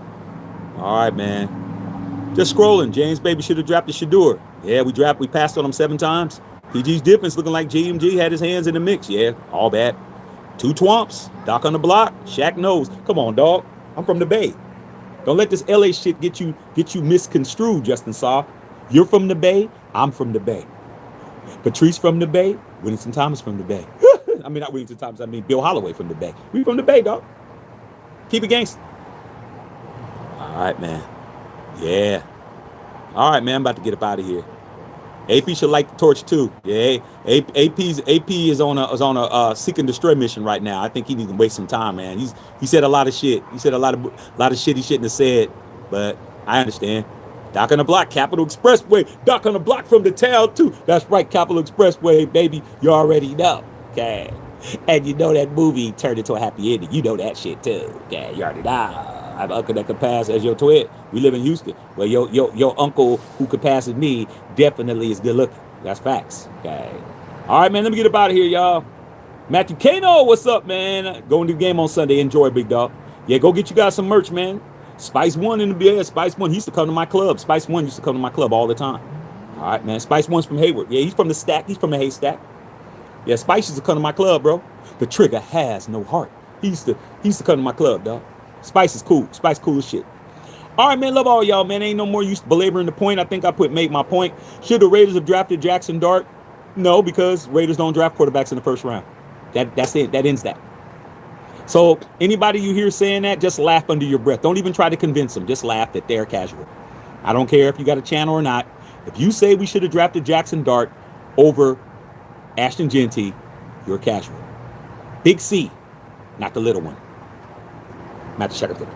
S1: All right, man. Just scrolling. James Baby should have drafted Shador. Yeah, we passed on him 7 times. PG's difference looking like GMG had his hands in the mix. Yeah, all bad. 2 twomps. Doc on the block. Shaq knows. Come on, dog. I'm from the Bay. Don't let this LA shit get you misconstrued, Justin Saw. You're from the Bay. I'm from the Bay. Patrice from the Bay. Winston Thomas from the Bay. I mean, not Wellington Thomas. I mean, Bill Holloway from the Bay. We from the Bay, dog. Keep it gangster. All right, man. Yeah. All right, man. I'm about to get up out of here. AP should light the torch too. Yeah, AP is on a seek and destroy mission right now. I think he needs to waste some time, man. He said a lot of shit. He said a lot of shit he shouldn't have said. But I understand. Dock on the block, Capitol Expressway. Dock on the block from the town too. That's right, Capitol Expressway, baby. You already know. Okay. And you know that movie turned into a happy ending. You know that shit too. Okay, you already know. I have an uncle that could pass as your twin. We live in Houston. Well, your uncle who could pass as me definitely is good looking. That's facts. Okay. All right, man. Let me get up out of here, y'all. Matthew Kano, what's up, man? Going to the game on Sunday. Enjoy, big dog. Yeah, go get you guys some merch, man. Spice One in the BS. Spice One. He used to come to my club. Spice One used to come to my club all the time. All right, man. Spice One's from Hayward. Yeah, he's from the stack. He's from the haystack. Yeah, Spice used to come to my club, bro. The trigger has no heart. He used to come to my club, dog. Spice is cool. Spice cool as shit. All right, man. Love all y'all, man. Ain't no more use belaboring the point. I think I made my point. Should the Raiders have drafted Jackson Dart? No, because Raiders don't draft quarterbacks in the first round. That's it. That ends that. So anybody you hear saying that, just laugh under your breath. Don't even try to convince them. Just laugh that they're casual. I don't care if you got a channel or not. If you say we should have drafted Jackson Dart over ASHTON JEANTY, you're casual. Big C, not the little one. Matthew Shepard.